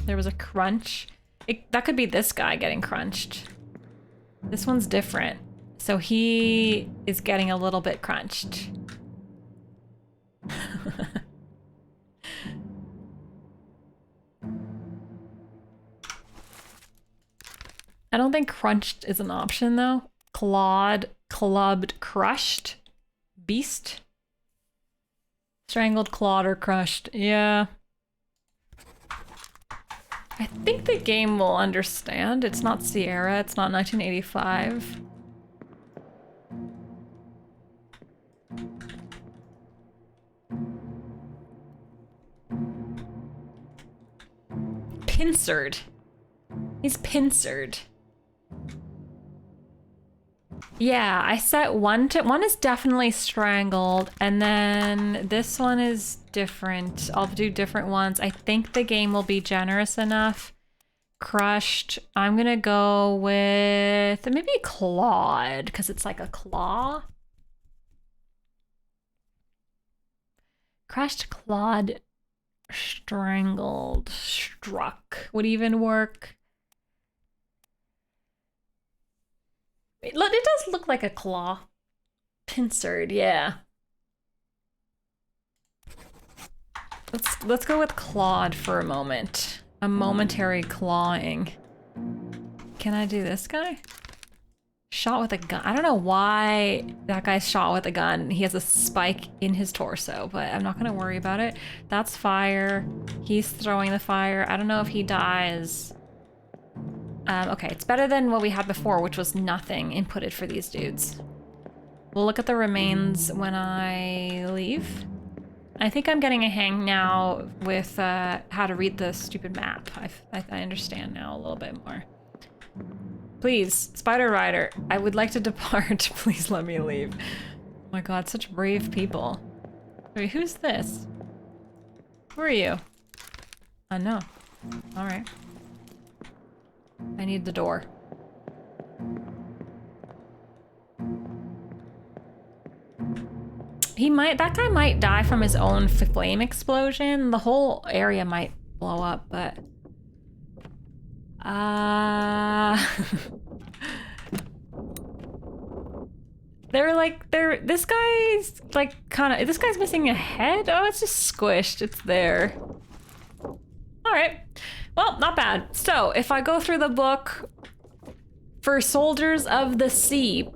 There was a crunch. That could be this guy getting crunched. This one's different. So he is getting a little bit crunched. I don't think crunched is an option though. Clawed, clubbed, crushed. Beast. Strangled, clawed, or crushed. Yeah. I think the game will understand. It's not Sierra, it's not 1985. Pincered. He's pincered. Yeah, I set one is definitely strangled, and then this one is different. I'll do different ones. I think the game will be generous enough. Crushed. I'm gonna go with maybe clawed, because it's like a claw. Crushed, clawed, strangled, struck would even work. It does look like a claw. Pincered, yeah. Let's go with clawed for a moment. A momentary clawing. Can I do this guy? Shot with a gun. I don't know why that guy's shot with a gun. He has a spike in his torso, but I'm not gonna worry about it. That's fire. He's throwing the fire. I don't know if he dies. Okay, it's better than what we had before, which was nothing inputted for these dudes. We'll look at the remains when I leave. I think I'm getting a hang now with how to read the stupid map. I understand now a little bit more. Please, Spider Rider, I would like to depart. Please let me leave. Oh my god, such brave people. Wait, who's this? Who are you? No. Alright. I need the door. That guy might die from his own flame explosion. The whole area might blow up, but... this guy's like this guy's missing a head? Oh, it's just squished. It's there. Alright. Well, not bad. So, if I go through the book for Soldiers of the Sea,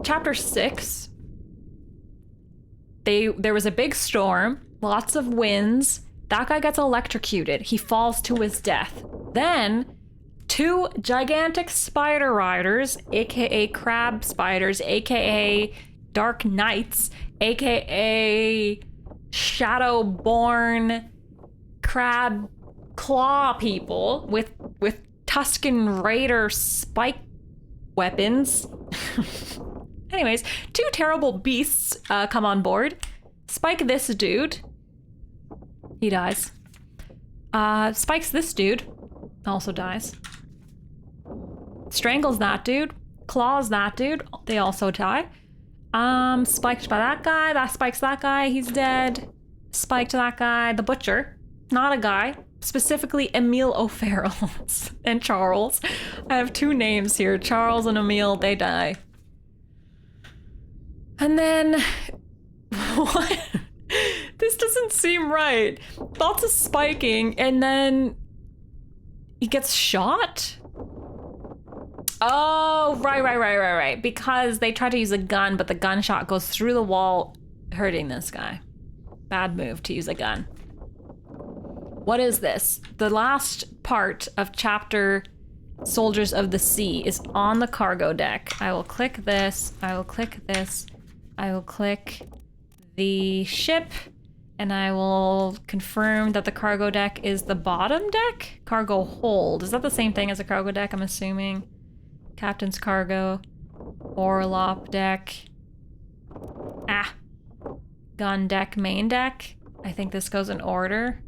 chapter 6, there was a big storm, lots of winds. That guy gets electrocuted. He falls to his death. Then, 2 gigantic spider riders, aka crab spiders, aka Dark Knights, aka Shadowborn crab claw people with Tusken Raider spike weapons. Anyways, 2 terrible beasts come on board. Spike this dude. He dies. Spikes this dude. Also dies. Strangles that dude. Claws that dude. They also die. Spiked by that guy. That spikes that guy. He's dead. Spiked that guy. The butcher. Not a guy. Specifically Emile O'Farrell and Charles. I have 2 names here. Charles and Emile. They die. And then... what? This doesn't seem right. Lots of spiking, and then he gets shot? Oh, right. Because they tried to use a gun, but the gunshot goes through the wall, hurting this guy. Bad move to use a gun. What is this? The last part of chapter Soldiers of the Sea is on the cargo deck. I will click this. I will click this. I will click the ship, and I will confirm that the cargo deck is the bottom deck. Cargo hold. Is that the same thing as a cargo deck? I'm assuming. Captain's cargo. Orlop deck. Gun deck, main deck. I think this goes in order.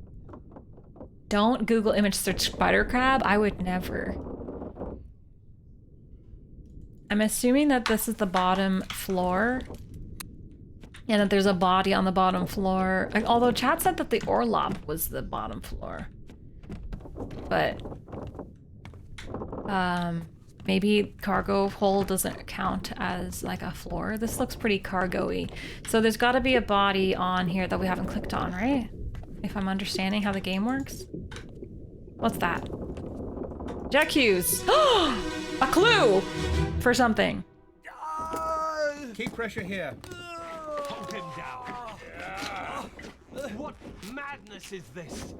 Don't Google image search spider crab. I would never. I'm assuming that this is the bottom floor. And that there's a body on the bottom floor. Although chat said that the Orlop was the bottom floor. But... maybe cargo hold doesn't count as like a floor. This looks pretty cargo-y. So there's gotta be a body on here that we haven't clicked on, right? If I'm understanding how the game works. What's that? Jack Hughes! A clue! For something. Keep pressure here. Hold him down. What madness is this?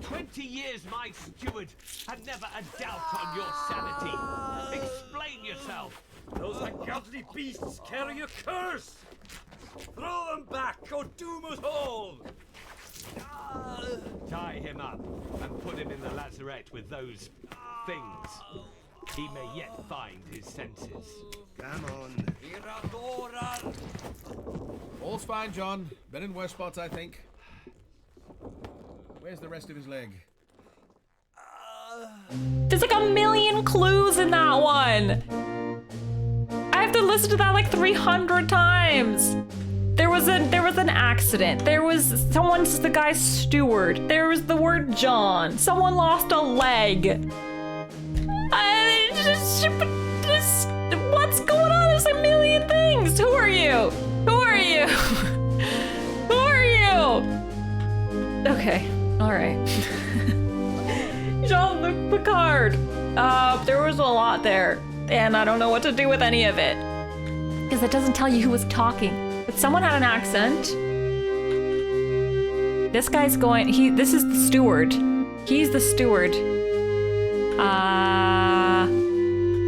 20 years my steward had never a doubt on your sanity. Explain yourself. Those ungodly beasts carry a curse! Throw them back or doom us all! Tie him up and put him in the lazarette with those things. He may yet find his senses. Come on. All's fine, John. Been in worse spots, I think. Where's the rest of his leg? There's like a million clues in that one. I have to listen to that like 300 times. There was an accident. There was someone's the guy's steward. There was the word John. Someone lost a leg. What's going on? There's a million things. Who are you? Who are you? Who are you? Okay. All right. Jean-Luc Picard. There was a lot there, and I don't know what to do with any of it because it doesn't tell you who was talking. But someone had an accent. This guy's going. This is the steward. He's the steward.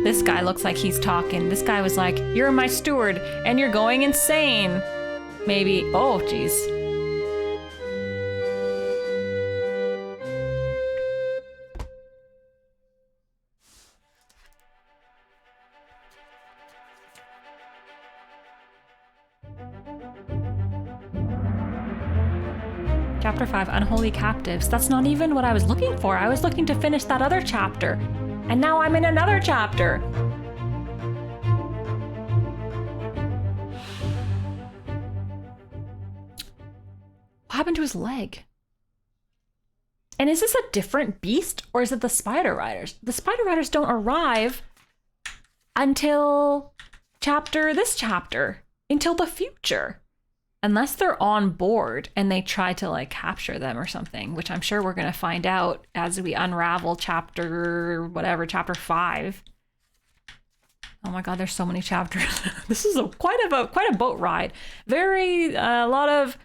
This guy looks like he's talking. This guy was like, "You're my steward, and you're going insane." Maybe. Oh, jeez. Chapter 5, Unholy Captives. That's not even what I was looking for. I was looking to finish that other chapter. And now I'm in another chapter. What happened to his leg? And is this a different beast or is it the Spider Riders? The Spider Riders don't arrive until this chapter, until the future. Unless they're on board and they try to like capture them or something, which I'm sure we're going to find out as we unravel chapter 5. Oh my God, there's so many chapters. This is quite a boat ride. A lot of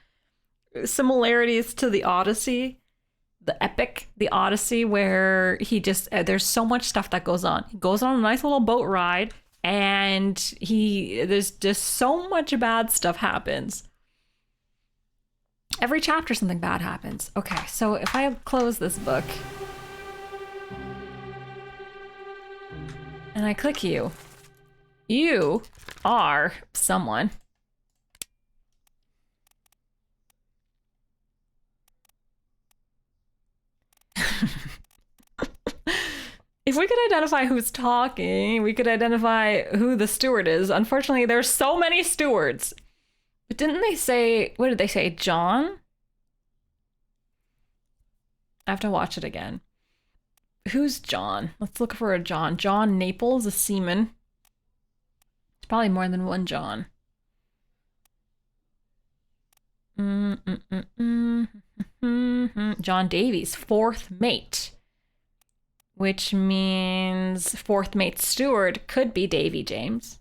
similarities to the Odyssey, the epic, the Odyssey, where there's so much stuff that goes on. He goes on a nice little boat ride and there's just so much bad stuff happens. Every chapter something bad happens. Okay, so if I close this book and I click you, you are someone. If we could identify who's talking, we could identify who the steward is. Unfortunately, there's so many stewards. But didn't they say, what did they say, John? I have to watch it again. Who's John? Let's look for a John. John Naples, a seaman. It's probably more than one John. John Davies, fourth mate. Which means fourth mate steward could be Davy James.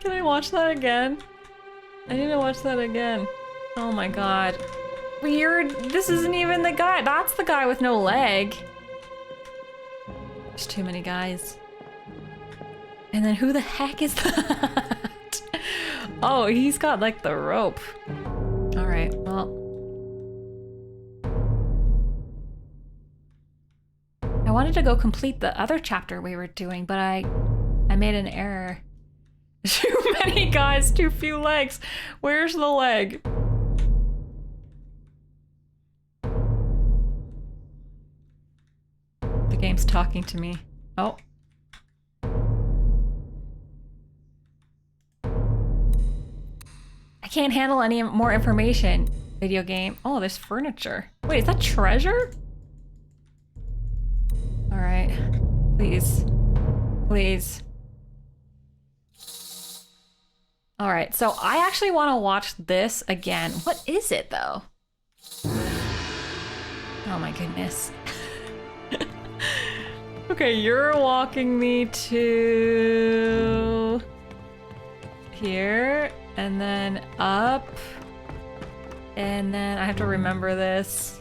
Can I watch that again? I need to watch that again. Oh my god. Weird. This isn't even the guy. That's the guy with no leg. There's too many guys. And then who the heck is that? Oh, he's got like the rope. Alright, well. I wanted to go complete the other chapter we were doing, but I made an error. Too many guys, too few legs. Where's the leg? The game's talking to me. Oh. I can't handle any more information. Video game. Oh, there's furniture. Wait, is that treasure? All right. Please. Please. All right, so I actually want to watch this again. What is it, though? Oh my goodness. Okay, you're walking me to here, and then up, and then I have to remember this.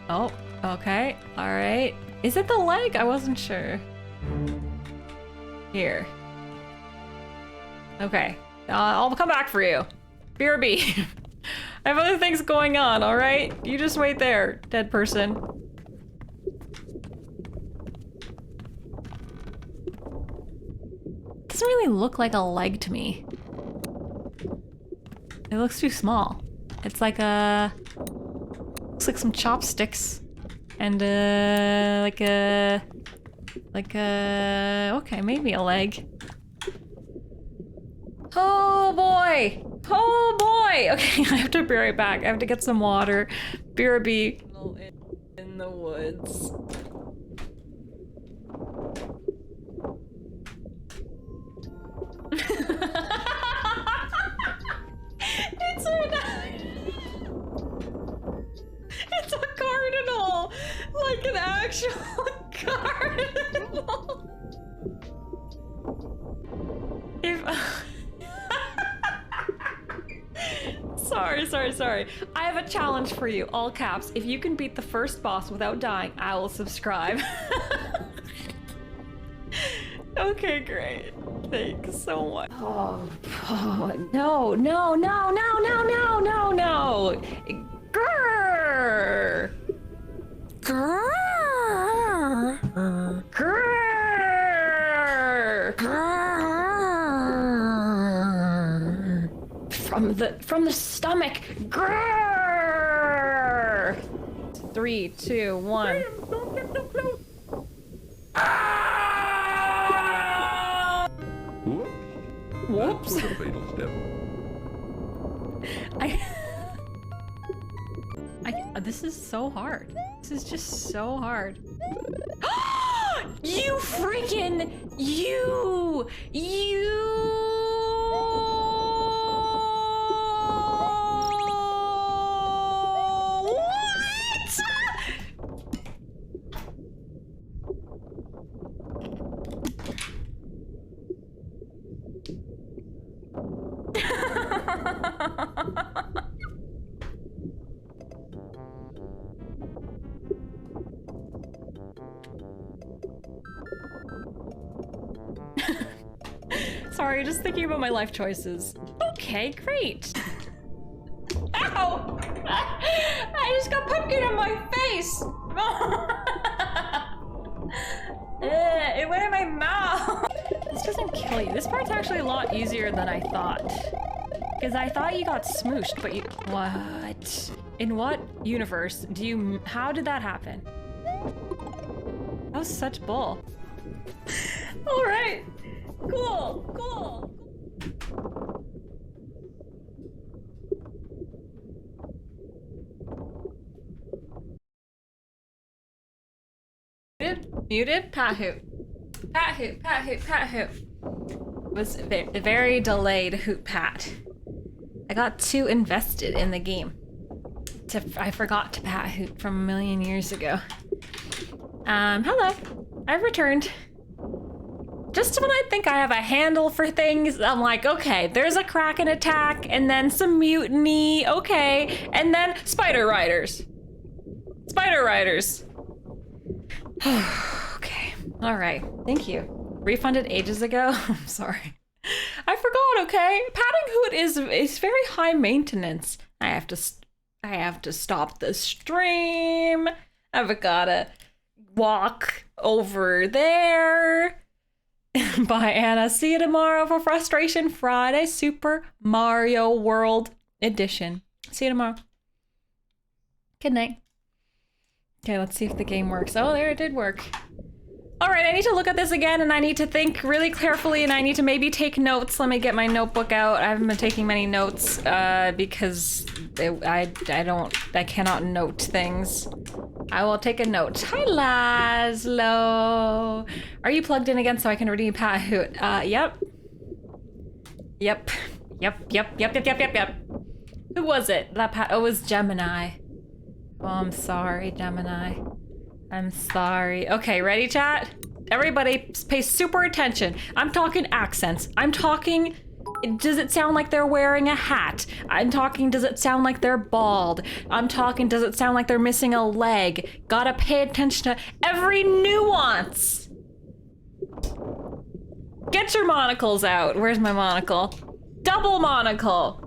Oh, okay, all right. Is it the leg? I wasn't sure. Here. Okay, I'll come back for you. BRB. I have other things going on, all right? You just wait there, dead person. Doesn't really look like a leg to me. It looks too small. It's like looks like some chopsticks and okay, maybe a leg. Oh boy! Oh boy! Okay, I have to be right back. I have to get some water. BRB in the woods. It's a cardinal! Like an actual cardinal! Sorry. I have a challenge for you, all caps. If you can beat the first boss without dying, I will subscribe. Okay, great. Thanks so much. Oh, no. Grrr! Grrr! Grrr! Grrr! From the stomach. Grrr! 3, 2, 1. Whoops. That was a fatal step. This is so hard. This is just so hard. You freaking you. sorry, just thinking about my life choices. Okay, great. Ow! I just got pumpkin on my face! It went in my mouth! This doesn't kill you. This part's actually a lot easier than I thought. Because I thought you got smooshed, but you- What? In what universe do you- How did that happen? That was such bull. Alright! Cool! Cool! Muted? Pat hoot. Pat hoot, pat hoot, pat hoot. Was a very delayed hoot pat. I got too invested in the game. I forgot to pat hoot from a million years ago. Hello. I've returned. Just when I think I have a handle for things, I'm like, okay, there's a Kraken attack, and then some mutiny, okay, and then spider riders. Spider riders. Okay, all right, thank you. Refunded ages ago. I'm sorry. I forgot. Okay, patting hoot is very high maintenance. I have to stop the stream. I've gotta walk over there. Bye, Anna. See you tomorrow for Frustration Friday Super Mario World Edition. See you tomorrow. Good night. Okay, let's see if the game works. Oh, there, it did work. All right, I need to look at this again, and I need to think really carefully, and I need to maybe take notes. Let me get my notebook out. I haven't been taking many notes because I cannot note things. I will take a note. Hi, Laszlo. Are you plugged in again so I can redeem Pat Hoot? Yep. Yep. Who was it? That Pat? Oh, it was Gemini. Oh, I'm sorry, Gemini. I'm sorry. Okay, ready, chat? Everybody pay super attention. I'm talking accents. I'm talking, does it sound like they're wearing a hat? I'm talking, does it sound like they're bald? I'm talking, does it sound like they're missing a leg? Gotta pay attention to every nuance. Get your monocles out. Where's my monocle? Double monocle.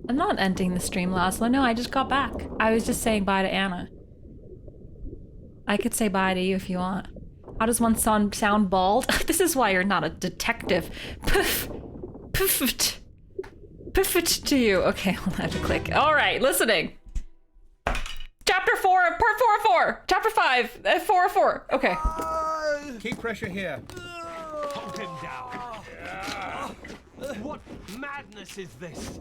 I'm not ending the stream, Laszlo. No, I just got back. I was just saying bye to Anna. I could say bye to you if you want. How does one sound bald? This is why you're not a detective. Poof. Poofed. Poofed to you. Okay, hold on, I have to click. All right, listening. Chapter 4, part 4 of 4. Chapter 5, 4 of 4. Okay. Keep pressure here. Hold him down. What madness is this?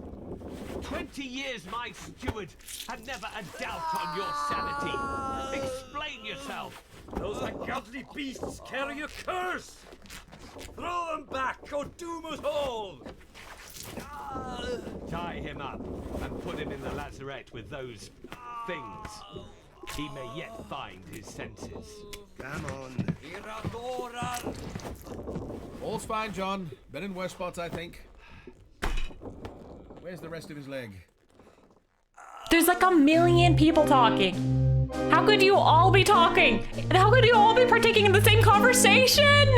20 years my steward had never a doubt on your sanity. Explain yourself. Those ungodly beasts carry a curse! Throw them back or doom us all! Tie him up and put him in the lazarette with those things. He may yet find his senses. Come on. All's fine, John. Been in worse spots, I think. Where's the rest of his leg? There's like a million people talking. How could you all be talking? How could you all be partaking in the same conversation?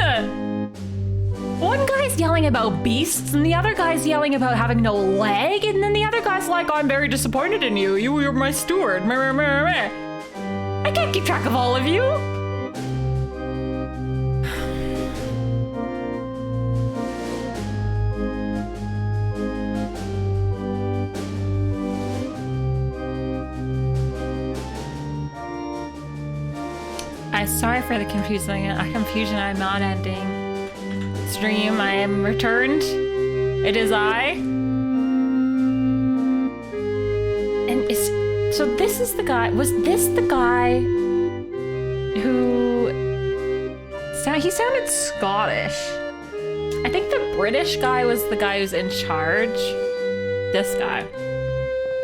One guy's yelling about beasts, and the other guy's yelling about having no leg, and then the other guy's like, I'm very disappointed in you. You were my steward. I can't keep track of all of you. I'm sorry for the confusion. I'm not ending. Stream, I am returned. It is I. And so this is the guy. Was this the guy who he sounded Scottish? I think the British guy was the guy who's in charge. This guy.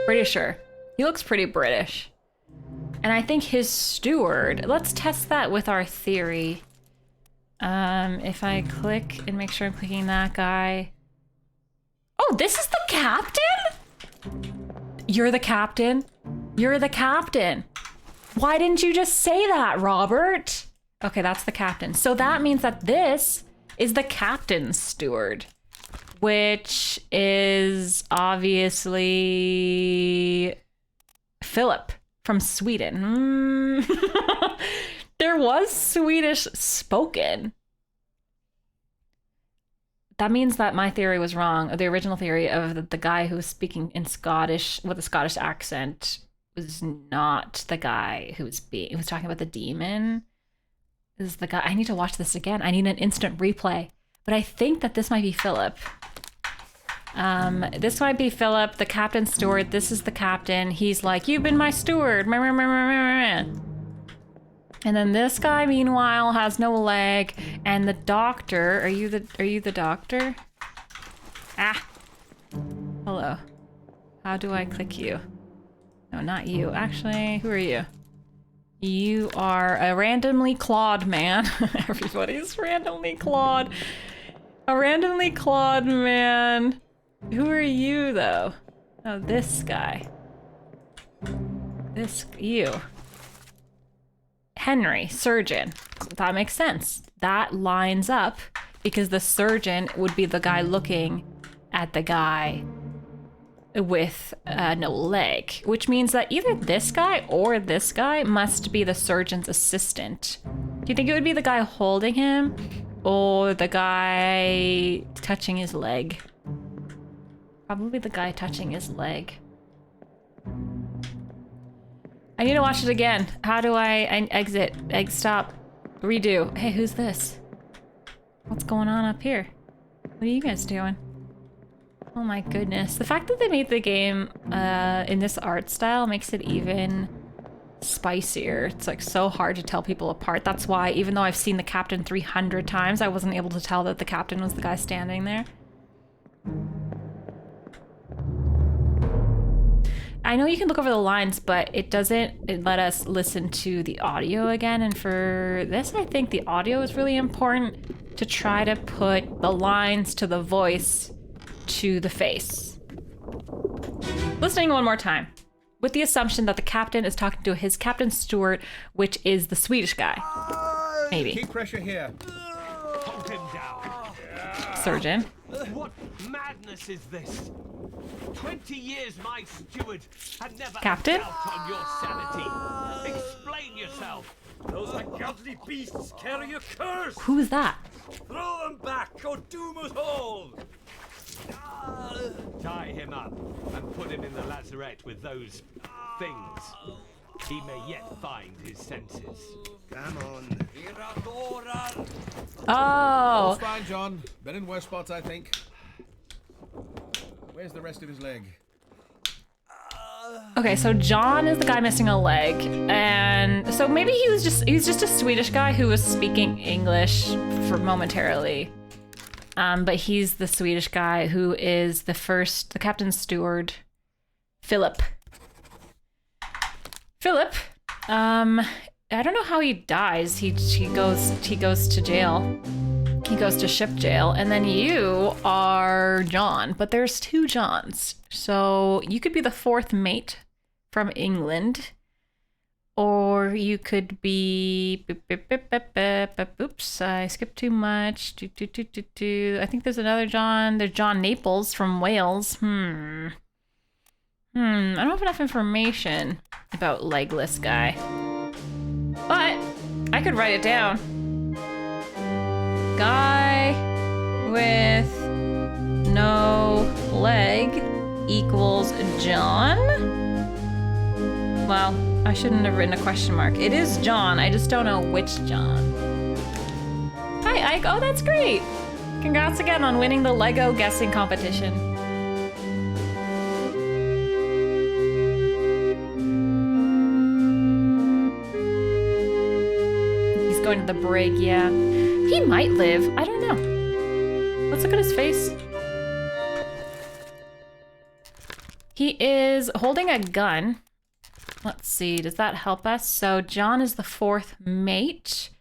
Pretty sure. He looks pretty British. And I think his steward, let's test that with our theory. If I click and make sure I'm clicking that guy. Oh, this is the captain? You're the captain? You're the captain. Why didn't you just say that, Robert? Okay, that's the captain. So that means that this is the captain's steward, which is obviously Philip from Sweden. There was Swedish spoken. That means that my theory was wrong. The original theory of the guy who was speaking in Scottish with a Scottish accent was not the guy who was talking about the demon. This is the guy. I need to watch this again. I need an instant replay. But I think that this might be Philip. This might be Philip, the captain's steward. This is the captain. He's like, you've been my steward. And then this guy, meanwhile, has no leg. And the doctor, are you the doctor? Ah. Hello. How do I click you? No, not you. Actually, who are you? You are a randomly clawed man. Everybody's randomly clawed. A randomly clawed man. Who are you, though? Oh, this guy. You. Henry, surgeon. That makes sense. That lines up because the surgeon would be the guy looking at the guy with no leg, which means that either this guy or this guy must be the surgeon's assistant. Do you think it would be the guy holding him or the guy touching his leg? Probably the guy touching his leg. I need to watch it again. How do I exit? Stop. Redo. Hey, who's this? What's going on up here? What are you guys doing? Oh my goodness. The fact that they made the game in this art style makes it even spicier. It's like so hard to tell people apart. That's why even though I've seen the captain 300 times, I wasn't able to tell that the captain was the guy standing there. I know you can look over the lines, but it doesn't let us listen to the audio again. And for this, I think the audio is really important to try to put the lines to the voice to the face. Listening one more time, with the assumption that the captain is talking to his captain's steward, which is the Swedish guy. Maybe. Keep pressure here. Hold him down. Surgeon. What madness is this? 20 years my steward had never Captain? a doubt on your sanity. Explain yourself. Those ungodly beasts carry a curse. Who is that? Throw them back or doom us all. Tie him up and put him in the lazarette with those things. He may yet find his senses. Come on. Oh. All's fine, John. Been in worse spots, I think. Where's the rest of his leg? Okay, so John is the guy missing a leg, and so maybe he's just a Swedish guy who was speaking English for momentarily. But he's the Swedish guy who is the captain's steward, Philip. Philip, I don't know how he dies. He goes to jail. He goes to ship jail, and then you are John, but there's two Johns. So you could be the fourth mate from England, or you could be, oops, I skipped too much. I think there's another John. There's John Naples from Wales. I don't have enough information about legless guy, but I could write it down. Guy with no leg equals John. Well, I shouldn't have written a question mark. It is John, I just don't know which John. Hi, Ike. Oh, that's great. Congrats again on winning the Lego guessing competition. He's going to the brig, yeah. He might live. I don't know. Let's look at his face. He is holding a gun. Let's see. Does that help us? So John is the fourth mate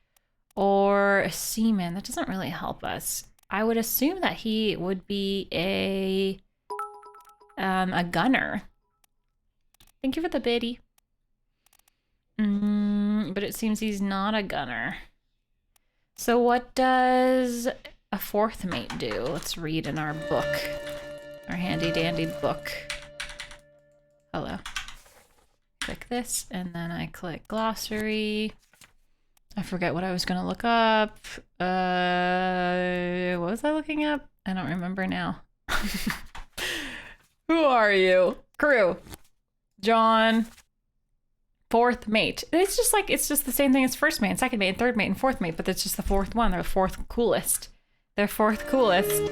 or a seaman. That doesn't really help us. I would assume that he would be a gunner. Thank you for the biddy. But it seems he's not a gunner. So what does a fourth mate do? Let's read in our book. Our handy dandy book. Hello. Click this, and then I click glossary. I forget what I was gonna look up. What was I looking up? I don't remember now. Who are you? Crew. John. Fourth mate. It's just like, it's just the same thing as first mate, and second mate, and third mate, and fourth mate, but it's just the fourth one. They're the fourth coolest. They're fourth coolest.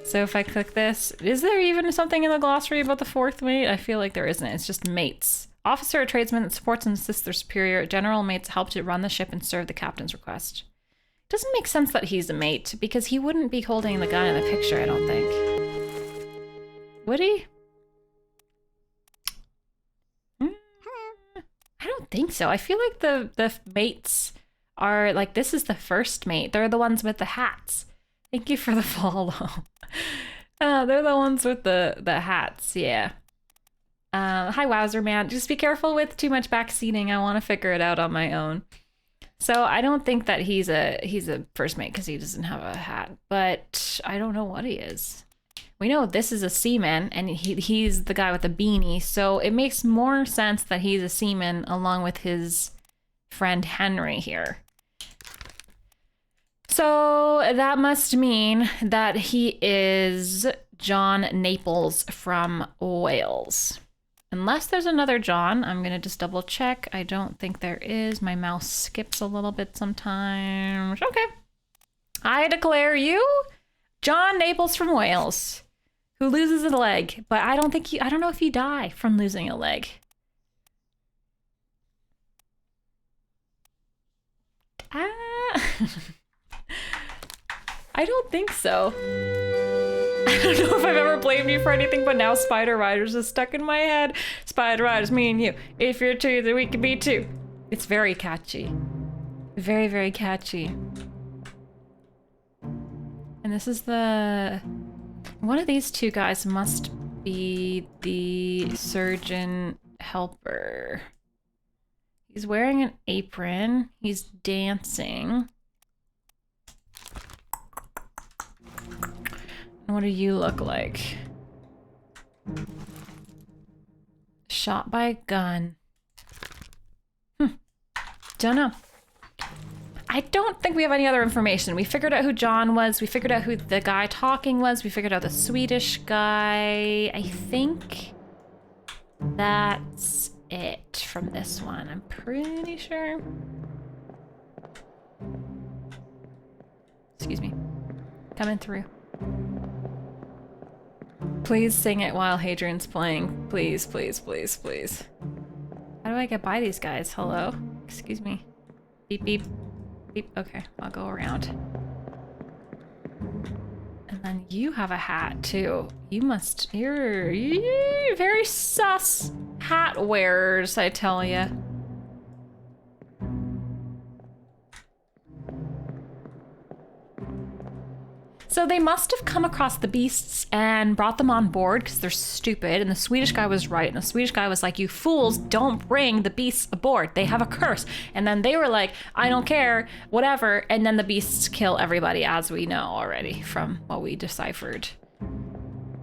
So if I click this, is there even something in the glossary about the fourth mate? I feel like there isn't. It's just mates. Officer or tradesman that supports and assists their superior. General mates help to run the ship and serve the captain's request. Doesn't make sense that he's a mate, because he wouldn't be holding the gun in the picture, I don't think. Would he? I don't think so. I feel like the mates are, like, this is the first mate. They're the ones with the hats. Thank you for the follow. They're the ones with the hats, yeah. Hi, Wowzer man. Just be careful with too much backseating. I want to figure it out on my own. So I don't think that he's a first mate because he doesn't have a hat, but I don't know what he is. We know this is a seaman, and he's the guy with the beanie, so it makes more sense that he's a seaman along with his friend Henry here. So that must mean that he is John Naples from Wales. Unless there's another John, I'm gonna just double check. I don't think there is. My mouse skips a little bit sometimes. Okay. I declare you John Naples from Wales, who loses a leg, but I don't know if you die from losing a leg. I don't think so. I don't know if I've ever blamed you for anything, but now Spider Riders is stuck in my head. Spider Riders, me and you. If you're two, then we can be two. It's very catchy. Very, very catchy. And this is the... One of these two guys must be the surgeon helper. He's wearing an apron. He's dancing. What do you look like? Shot by a gun. Don't know. I don't think we have any other information. We figured out who John was. We figured out who the guy talking was. We figured out the Swedish guy. I think that's it from this one. I'm pretty sure. Excuse me. Coming through. Please sing it while Hadrian's playing. Please, please, please, please. How do I get by these guys? Hello? Excuse me. Beep, beep. Beep. Okay, I'll go around. And then you have a hat, too. You're very sus hat wearers, I tell ya. So they must have come across the beasts and brought them on board because they're stupid, and the Swedish guy was right, and the Swedish guy was like, you fools, don't bring the beasts aboard, they have a curse. And then they were like, I don't care, whatever, and then the beasts kill everybody, as we know already from what we deciphered.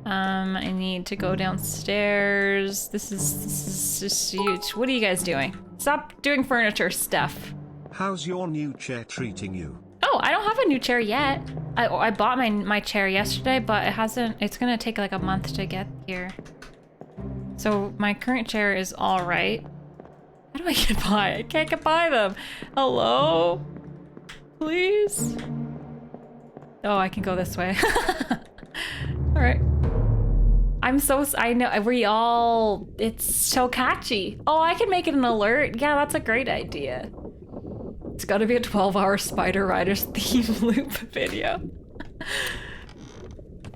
I need to go downstairs. This is just huge. What are you guys doing? Stop doing furniture stuff. How's your new chair treating you? Oh, I don't have a new chair yet. I bought my chair yesterday, but it's gonna take like a month to get here. So my current chair is all right. How do I get by? I can't get by them. Hello? Please? Oh, I can go this way. All right. I know, it's so catchy. Oh, I can make it an alert. Yeah, that's a great idea. It's gotta be a 12-hour Spider Riders theme loop video.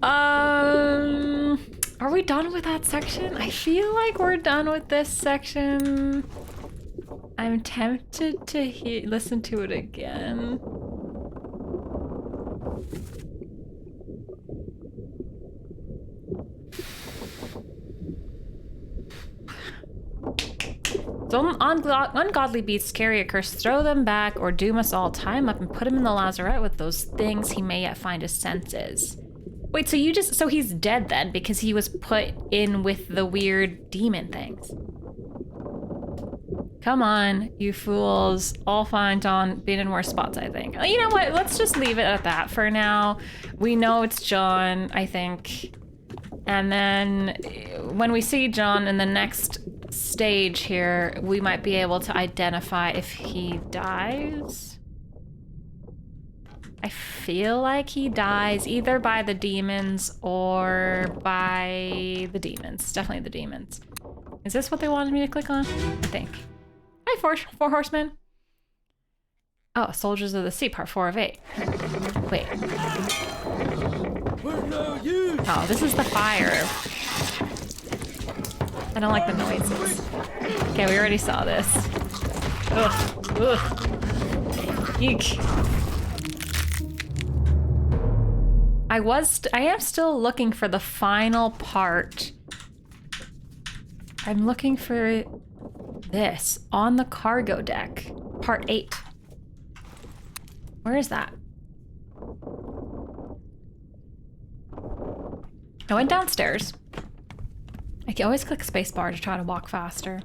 Are we done with that section? I feel like we're done with this section. I'm tempted to listen to it again. Some ungodly beasts carry a curse, throw them back, or doom us all. Tie him up and put him in the lazarette with those things. He may yet find his senses. Wait, so he's dead then because he was put in with the weird demon things. Come on, you fools. All fine, John. Been in worse spots, I think. You know what? Let's just leave it at that for now. We know it's John, I think. And then when we see John in the next stage here, we might be able to identify if he dies. I feel like he dies either by the demons or by the demons. Definitely the demons. Is this what they wanted me to click on? I think. Hi, four horsemen. Oh, Soldiers of the Sea, part 4 of 8. Wait. Oh, this is the fire. I don't like the noises. Okay, we already saw this. Ugh. Ugh. Eek. I am still looking for the final part. I'm looking for this on the cargo deck, part 8. Where is that? I went downstairs. I can always click spacebar to try to walk faster.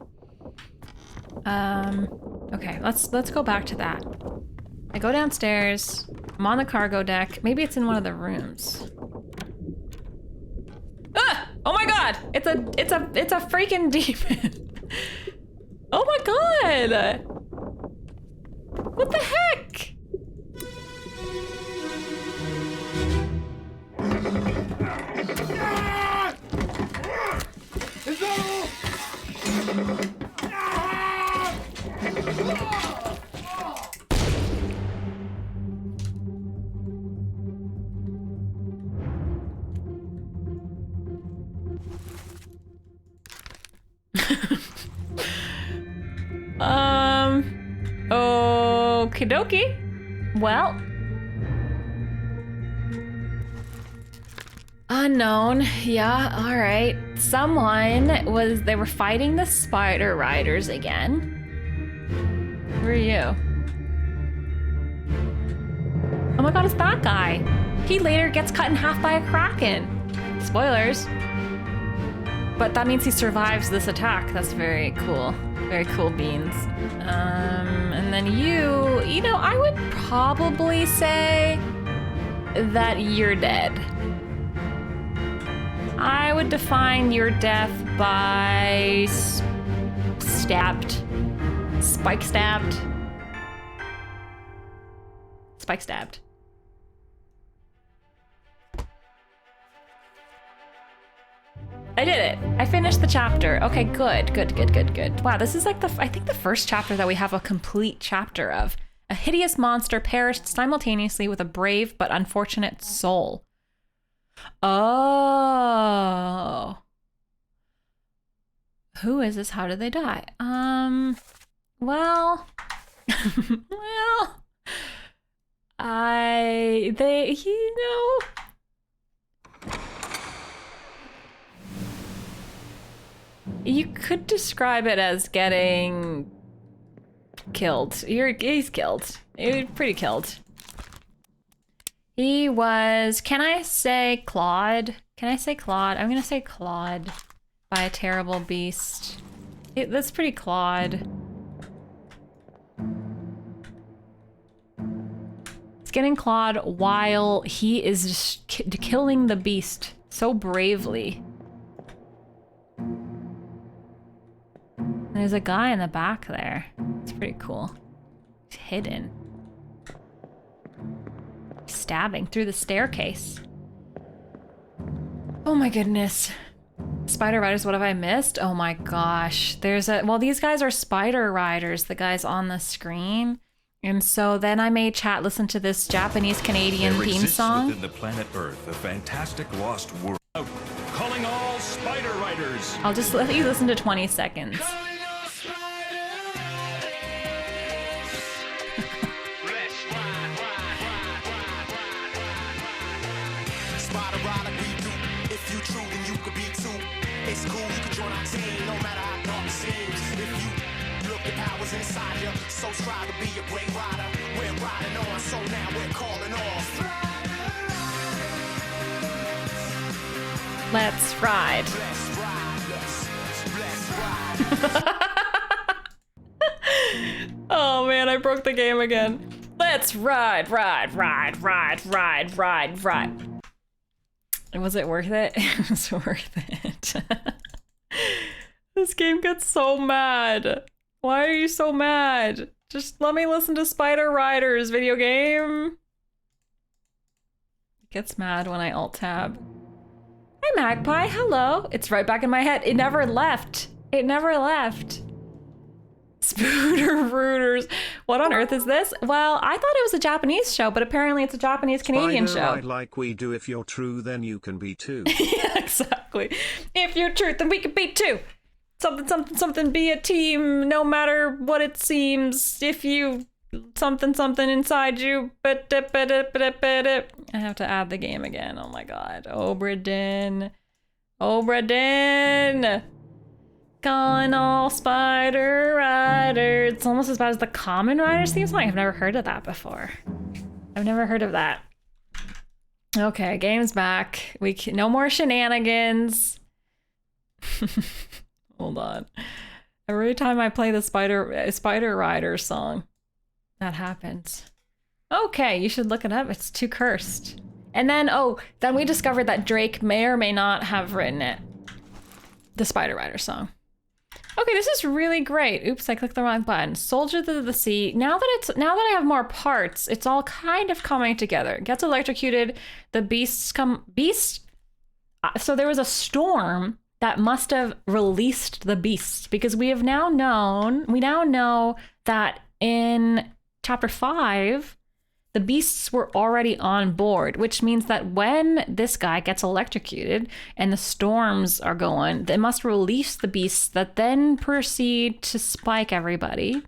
Okay, let's go back to that. I go downstairs. I'm on the cargo deck. Maybe it's in one of the rooms. Ah! Oh my god! It's a freaking demon. Oh my god! What the heck? Is that all? Okie dokie. Well. Unknown. Yeah, alright. They were fighting the spider riders again. Who are you? Oh my god, it's that guy. He later gets cut in half by a kraken. Spoilers. But that means he survives this attack. That's very cool. Very cool beans. And then you know, I would probably say that you're dead. I would define your death by stabbed. Spike stabbed. Spike stabbed. I did it. I finished the chapter. Okay, good. Wow, this is like I think the first chapter that we have a complete chapter of. A hideous monster perished simultaneously with a brave but unfortunate soul. Oh. Who is this? How did they die? Well, you know, you could describe it as getting killed. He's killed. He's pretty killed. He was, can I say clawed? Can I say clawed? I'm gonna say clawed by a terrible beast. That's pretty clawed. He's getting clawed while he is just killing the beast so bravely. There's a guy in the back there. It's pretty cool. He's hidden. Stabbing through the staircase. Oh my goodness. Spider riders, what have I missed? Oh my gosh. Well, these guys are spider riders, the guys on the screen. And so then I made chat listen to this Japanese-Canadian theme song. Within the planet Earth, a fantastic lost world. Calling all spider riders. I'll just let you listen to 20 seconds. It's cool, you can join our team, no matter how dark it seems. If you Your power's inside you, so strive to be a great rider. We're riding on, so now we're calling off. Let's ride. Let's ride, let's ride. Oh man, I broke the game again. Let's ride. Was it worth it? It was worth it. This game gets so mad. Why are you so mad? Just let me listen to Spider Riders, video game. It gets mad when I alt tab. Hi Magpie, hello. It's right back in my head. It never left. It never left. Spooder Rooters. What on earth is this? Well, I thought it was a Japanese show, but apparently it's a Japanese-Canadian show. Ride like we do. If you're true, then you can be too. Yeah, exactly. If you're true, then we can be too. Something, be a team, no matter what it seems. If you something inside you. I have to add the game again. Oh my god. Obra Dinn. Calling all Spider Riders. It's almost as bad as the Common Riders theme song. I've never heard of that before. I've never heard of that. Okay, game's back. No more shenanigans. Hold on. Every time I play the Spider Rider song, that happens. Okay, you should look it up. It's too cursed. And then, then we discovered that Drake may or may not have written it. The Spider Rider song. Okay, this is really great. Oops, I clicked the wrong button. Soldier to the Sea. Now that I have more parts, it's all kind of coming together. It gets electrocuted. The beasts come. So there was a storm that must have released the beasts, because we now know that in chapter 5, the beasts were already on board, which means that when this guy gets electrocuted and the storms are going, they must release the beasts that then proceed to spike everybody.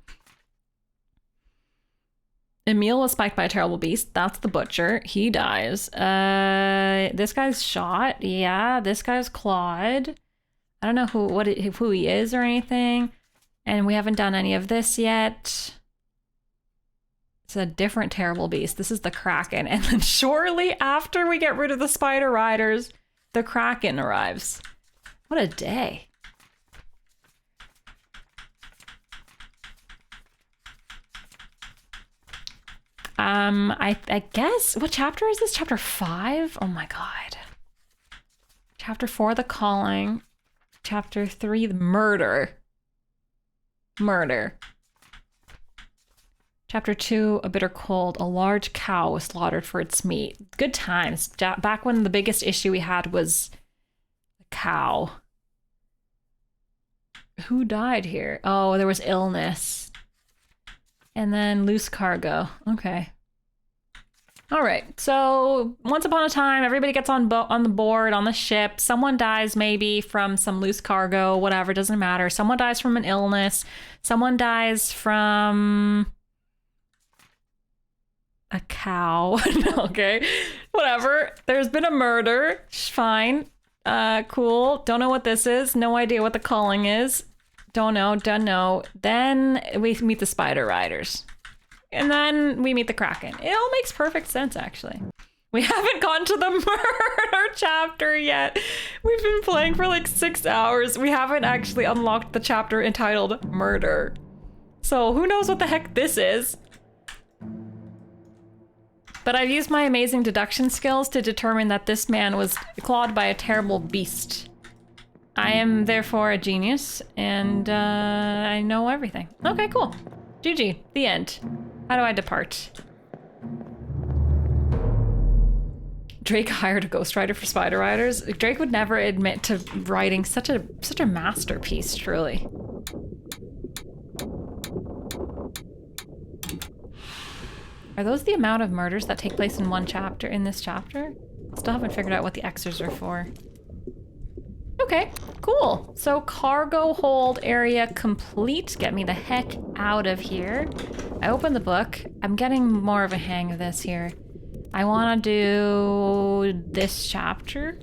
Emil was spiked by a terrible beast. That's the butcher. He dies. This guy's shot. Yeah, this guy's clawed. I don't know who he is or anything. And we haven't done any of this yet. It's a different terrible beast. This is the Kraken. And then shortly after we get rid of the Spider Riders, the Kraken arrives. What a day. I guess, what chapter is this? Chapter 5? Oh my god. Chapter 4, the calling. Chapter 3, the murder. Chapter 2, a bitter cold. A large cow was slaughtered for its meat. Good times. Back when the biggest issue we had was a cow. Who died here? Oh, there was illness. And then loose cargo. Okay. All right. So once upon a time, everybody gets on the board, on the ship. Someone dies maybe from some loose cargo, whatever, doesn't matter. Someone dies from an illness. Someone dies from a cow. Okay, whatever. There's been a murder. Fine. Cool. Don't know what this is. No idea what the calling is. Don't know. Then we meet the Spider Riders. And then we meet the Kraken. It all makes perfect sense, actually. We haven't gone to the murder chapter yet. We've been playing for like 6 hours. We haven't actually unlocked the chapter entitled Murder. So who knows what the heck this is? But I've used my amazing deduction skills to determine that this man was clawed by a terrible beast. I am therefore a genius, and I know everything. Okay, cool. GG. The end. How do I depart? Drake hired a ghostwriter for Spider Riders. Drake would never admit to writing such a masterpiece, truly. Are those the amount of murders that take place in one chapter, in this chapter? Still haven't figured out what the X's are for. Okay, cool. So cargo hold area complete. Get me the heck out of here. I open the book. I'm getting more of a hang of this here. I want to do this chapter.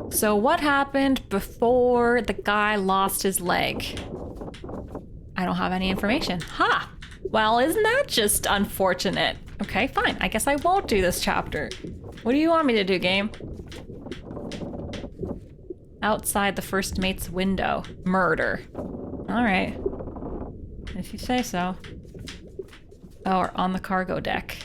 So what happened before the guy lost his leg? I don't have any information. Ha! Well, isn't that just unfortunate? Okay, fine. I guess I won't do this chapter. What do you want me to do, game? Outside the first mate's window. Murder. Alright. If you say so. Oh, or on the cargo deck.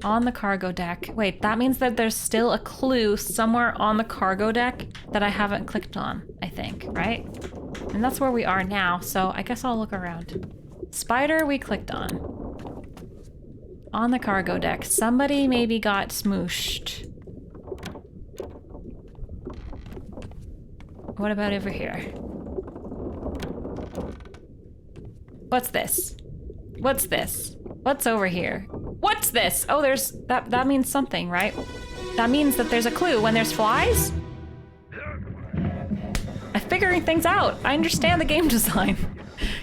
On the cargo deck. Wait, that means that there's still a clue somewhere on the cargo deck that I haven't clicked on, I think, right? And that's where we are now, so I guess I'll look around. Spider we clicked on. On the cargo deck. Somebody maybe got smooshed. What about over here? What's this? What's this? What's over here? What's this? Oh, there's... That means something, right? That means that there's a clue when there's flies? I'm figuring things out. I understand the game design.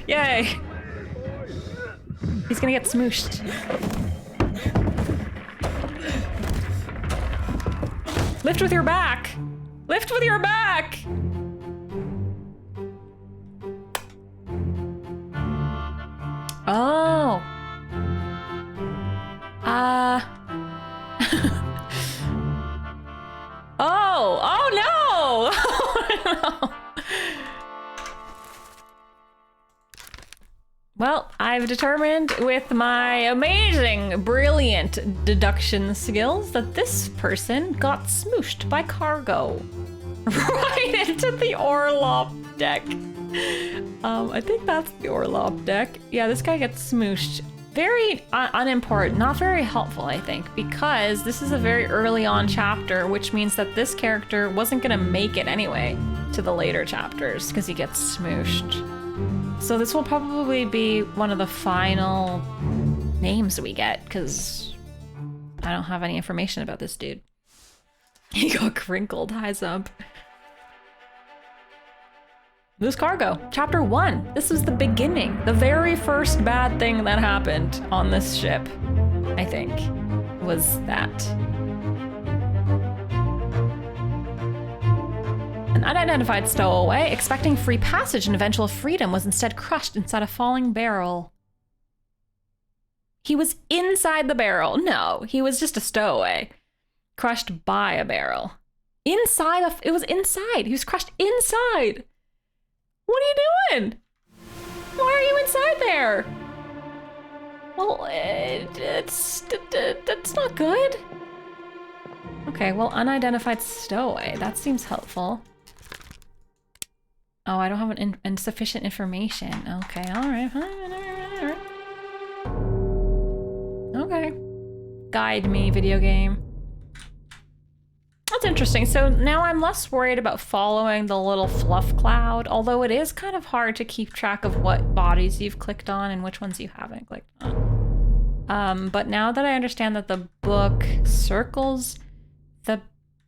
Yay. He's gonna get smooshed. Lift with your back! Lift with your back! Oh. Oh no! Oh no! Well, I've determined with my amazing, brilliant deduction skills that this person got smooshed by cargo. Right into the Orlop deck. I think that's the Orlop deck. Yeah, this guy gets smooshed. Very unimportant, not very helpful, I think, because this is a very early on chapter, which means that this character wasn't gonna make it anyway to the later chapters because he gets smooshed. So this will probably be one of the final names we get because I don't have any information about this dude. He got crinkled, highs up. Loose cargo, chapter 1. This was the beginning, the very first bad thing that happened on this ship, I think, was that. An unidentified stowaway expecting free passage and eventual freedom was instead crushed inside a falling barrel. He was inside the barrel. No, he was just a stowaway. Crushed by a barrel. It was inside. He was crushed inside. What are you doing? Why are you inside there? Well, that's not good. Okay, well, unidentified stowaway. That seems helpful. Oh, I don't have insufficient information. Okay, all right. Okay. Guide me, video game. That's interesting. So now I'm less worried about following the little fluff cloud, although it is kind of hard to keep track of what bodies you've clicked on and which ones you haven't clicked on. But now that I understand that the book circles the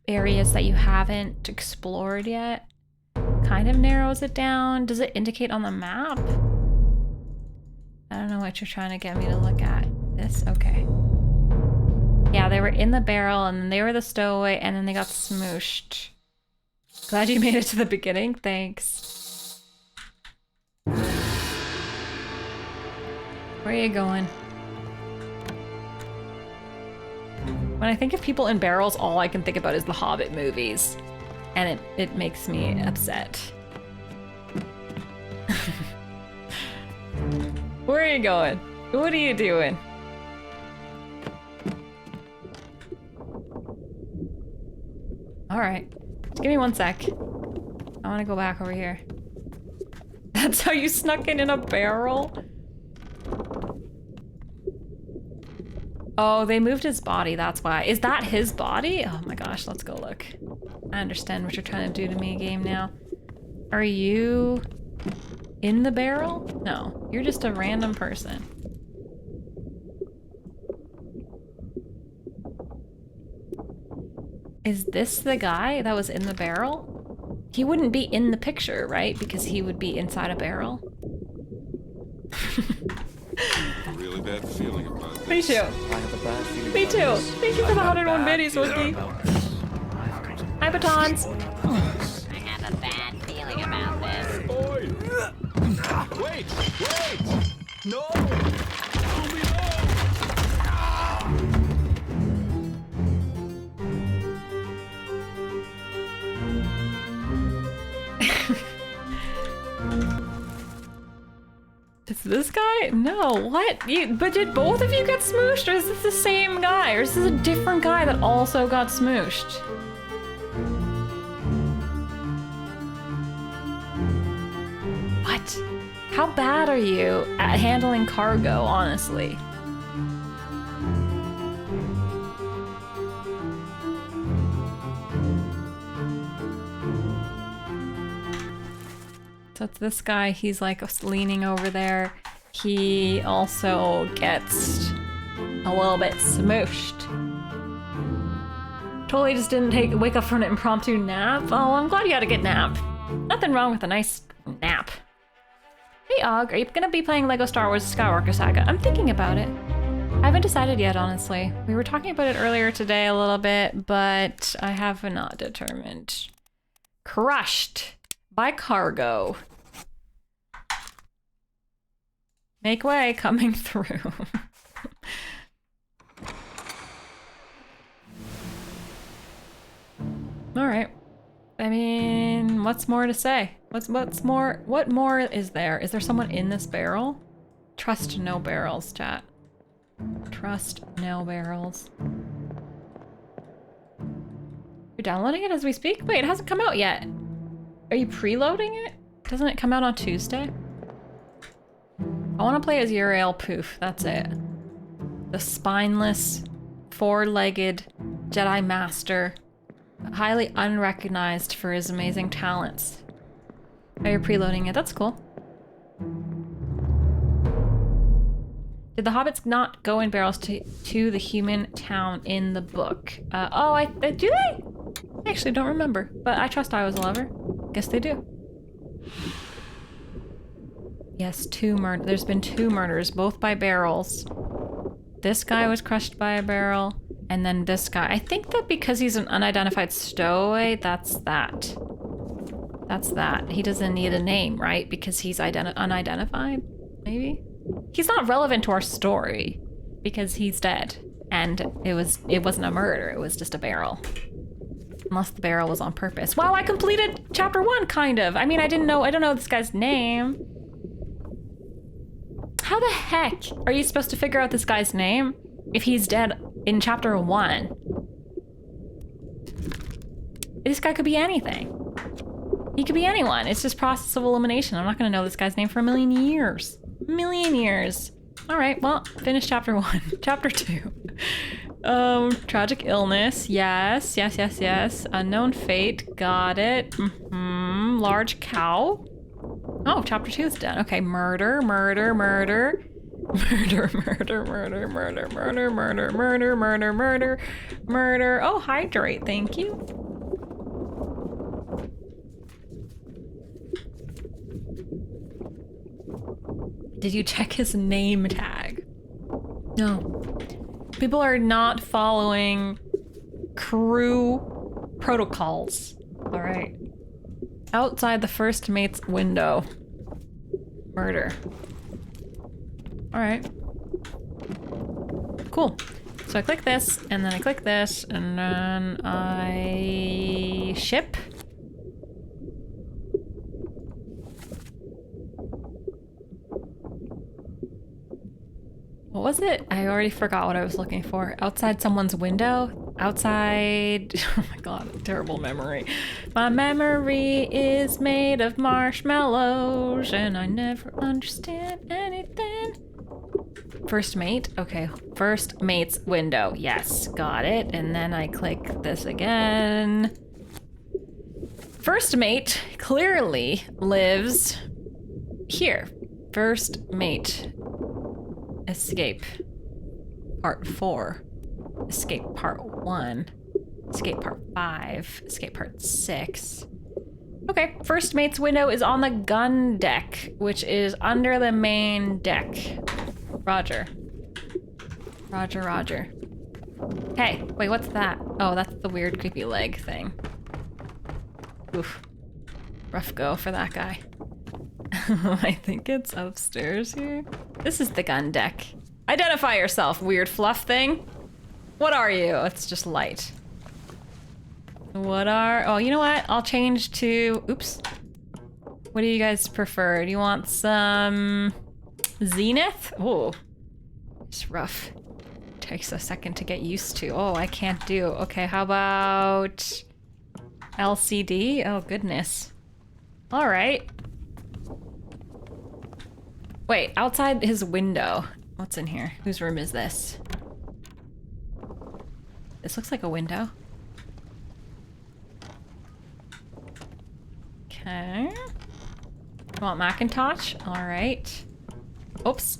areas that you haven't explored yet, kind of narrows it down. Does it indicate on the map? I don't know what you're trying to get me to look at. This? Okay. Yeah, they were in the barrel, and then they were the stowaway, and then they got smooshed. Glad you made it to the beginning. Thanks. Where are you going? When I think of people in barrels, all I can think about is the Hobbit movies. And it makes me upset. Where are you going? What are you doing? Alright. Just give me 1 sec. I want to go back over here. That's how you snuck in a barrel? Oh, they moved his body, that's why. Is that his body? Oh my gosh, let's go look. I understand what you're trying to do to me, game, now. Are you in the barrel? No, you're just a random person. Is this the guy that was in the barrel? He wouldn't be in the picture, right? Because he would be inside a barrel. Really bad feeling about this. Me too. I have a bad feeling. Me too. Thank you for the 101 biddies, Wookie. Hi, batons. I have a bad feeling about this. Wait! No! Homie, no! Is this guy? No, what? But did both of you get smooshed, or is this the same guy? Or is this a different guy that also got smooshed? What? How bad are you at handling cargo, honestly? So it's this guy, he's like leaning over there. He also gets a little bit smooshed. Totally just didn't wake up from an impromptu nap. Oh, I'm glad you had a good nap. Nothing wrong with a nice nap. Hey Og, are you gonna be playing Lego Star Wars Skywalker Saga? I'm thinking about it. I haven't decided yet, honestly. We were talking about it earlier today a little bit, but I have not determined. Crushed by cargo. Make way, coming through. All right. I mean, what's more to say? What more is there? Is there someone in this barrel? Trust no barrels, chat. Trust no barrels. You're downloading it as we speak? Wait, it hasn't come out yet. Are you preloading it? Doesn't it come out on Tuesday? I want to play as Uriel Poof, that's it. The spineless, four-legged Jedi Master, highly unrecognized for his amazing talents. Oh, you're preloading it, that's cool. Did the hobbits not go in barrels to the human town in the book? Do they? I actually don't remember, but I trust I was a lover. Guess they do. Yes, there's been 2 murders, both by barrels. This guy was crushed by a barrel, and then this guy. I think that because he's an unidentified stowaway, that's that. That's that. He doesn't need a name, right? Because he's unidentified, maybe? He's not relevant to our story because he's dead, and it wasn't a murder, it was just a barrel. Unless the barrel was on purpose. Wow, I completed chapter 1, kind of. I mean, I don't know this guy's name. How the heck are you supposed to figure out this guy's name if he's dead in chapter 1? This guy could be anything. He could be anyone. It's just process of elimination. I'm not gonna know this guy's name for a million years. All right, well, finish chapter 1. Chapter 2. Tragic illness. Yes. Unknown fate. Got it. Large cow. Oh, chapter 2 is done. Okay, murder. Oh, hydrate, thank you. Did you check his name tag? No. People are not following crew protocols. All right. Outside the first mate's window. Murder. All right. Cool. So I click this, and then I click this, and then I ship. What was it? I already forgot what I was looking for. Outside someone's window? Outside... Oh my god, terrible memory. My memory is made of marshmallows and I never understand anything. First mate? Okay, first mate's window. Yes, got it. And then I click this again. First mate clearly lives here. First mate. Escape. Part 4. Escape Part 1. Escape Part 5. Escape Part 6. Okay, first mate's window is on the gun deck, which is under the main deck. Roger. Roger. Hey, wait, what's that? Oh, that's the weird creepy leg thing. Oof. Rough go for that guy. I think it's upstairs here. This is the gun deck. Identify yourself, weird fluff thing. What are you? It's just light. Oh, you know what? I'll change to, oops. What do you guys prefer? Do you want some Zenith? Oh, it's rough. Takes a second to get used to. Oh, I can't do. Okay, how about LCD? Oh, goodness. All right. Wait, outside his window. What's in here? Whose room is this? This looks like a window. Okay. You want Macintosh? All right. Oops.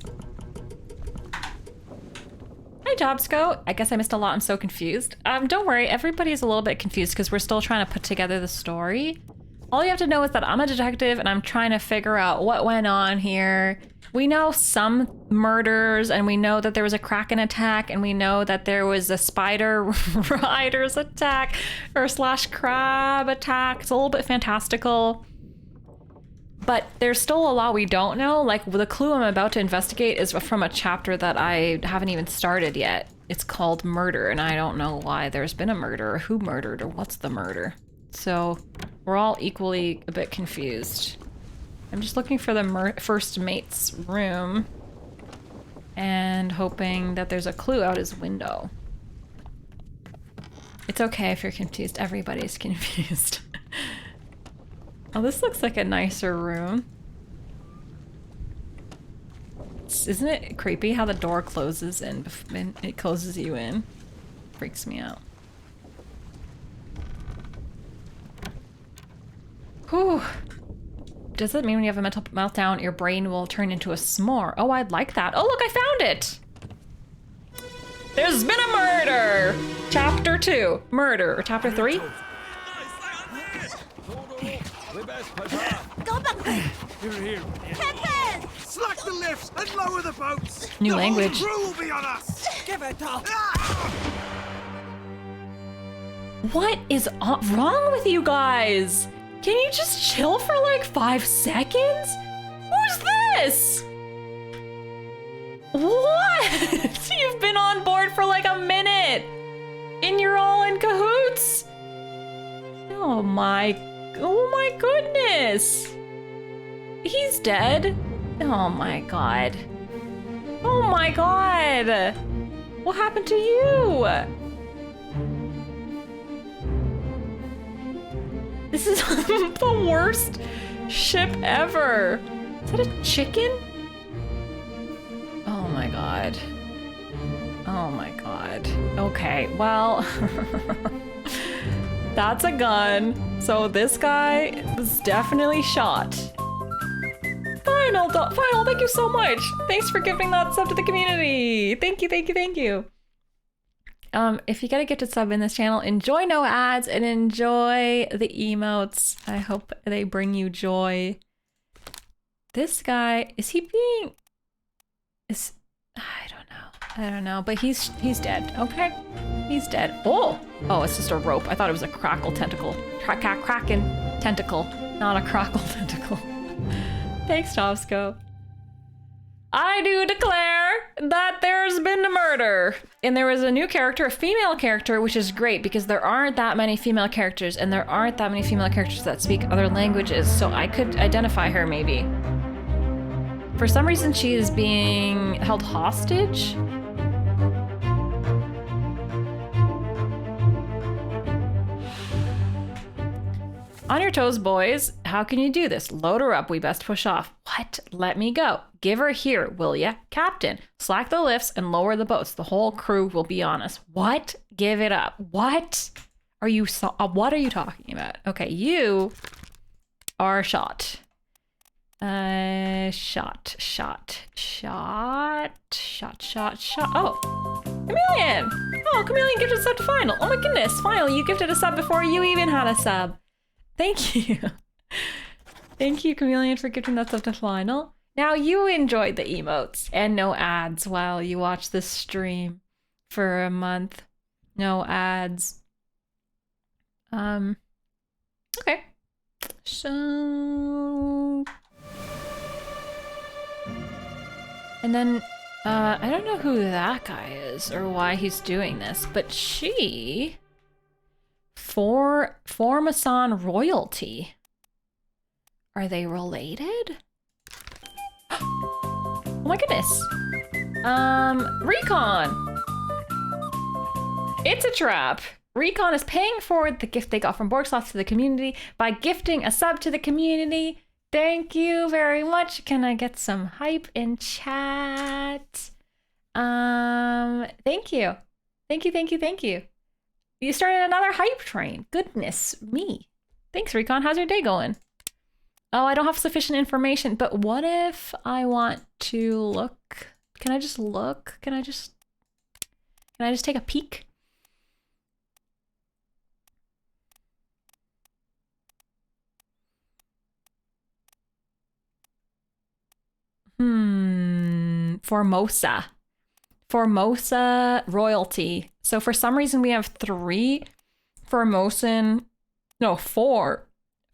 Hi, Jobsco. I guess I missed a lot. I'm so confused. Don't worry. Everybody's a little bit confused because we're still trying to put together the story. All you have to know is that I'm a detective and I'm trying to figure out what went on here. We know some murders and we know that there was a Kraken attack and we know that there was a spider riders attack or slash crab attack. It's a little bit fantastical. But there's still a lot we don't know. Like the clue I'm about to investigate is from a chapter that I haven't even started yet. It's called Murder and I don't know why there's been a murder or who murdered or what's the murder. So we're all equally a bit confused. I'm just looking for the first mate's room and hoping that there's a clue out his window. It's okay if you're confused. Everybody's confused. Oh, this looks like a nicer room. Isn't it creepy how the door closes and it closes you in? Freaks me out. Whew. Does it mean when you have a mental meltdown, your brain will turn into a s'more? Oh, I'd like that. Oh, look, I found it! There's been a murder! Chapter 2, murder. Or chapter 3? Go back! Here. Pepe! Slack the lifts and lower the boats. New language. The whole crew will be on us. Give it up! What is wrong with you guys? Can you just chill for like 5 seconds? Who's this? What? You've been on board for like a minute and you're all in cahoots? Oh my goodness. He's dead. Oh my god. Oh my god. What happened to you? This is the worst ship ever. Is that a chicken? Oh my god. Oh my god. Okay, well, that's a gun. So this guy was definitely shot. Final, thank you so much. Thanks for giving that sub to the community. Thank you. If you get a gifted sub in this channel, enjoy no ads and enjoy the emotes. I hope they bring you joy. This guy, is he being... I don't know, but he's dead, okay? He's dead. Oh, it's just a rope. I thought it was a crackle tentacle. Kraken tentacle, not a crackle tentacle. Thanks, Jobsco. I do declare that there's been a murder. And there was a new character, a female character, which is great because there aren't that many female characters and there aren't that many female characters that speak other languages, so I could identify her maybe. For some reason, she is being held hostage. On your toes, boys. How can you do this? Load her up. We best push off. What? Let me go. Give her here, will ya? Captain, slack the lifts and lower the boats. The whole crew will be on us. What? Give it up. What? What are you talking about? Okay, you are shot. Shot. Oh, Chameleon. Oh, Chameleon gifted a sub to Final. Oh my goodness, Final, you gifted a sub before you even had a sub. Thank you. Thank you, Chameleon, for gifting that sub to Final. Now you enjoyed the emotes and no ads while you watch this stream for a month. No ads. Okay. So And then, I don't know who that guy is or why he's doing this, but she... Formasan royalty. Are they related? Oh my goodness. Recon. It's a trap. Recon is paying forward the gift they got from Borgsloth to the community by gifting a sub to the community. Thank you very much. Can I get some hype in chat? Thank you. Thank you, thank you, thank you. You started another hype train. Goodness me. Thanks, Recon. How's your day going? Oh, I don't have sufficient information, but what if I want to look? Can I just look? Can I just take a peek? Formosa. Formosa royalty. So for some reason we have 4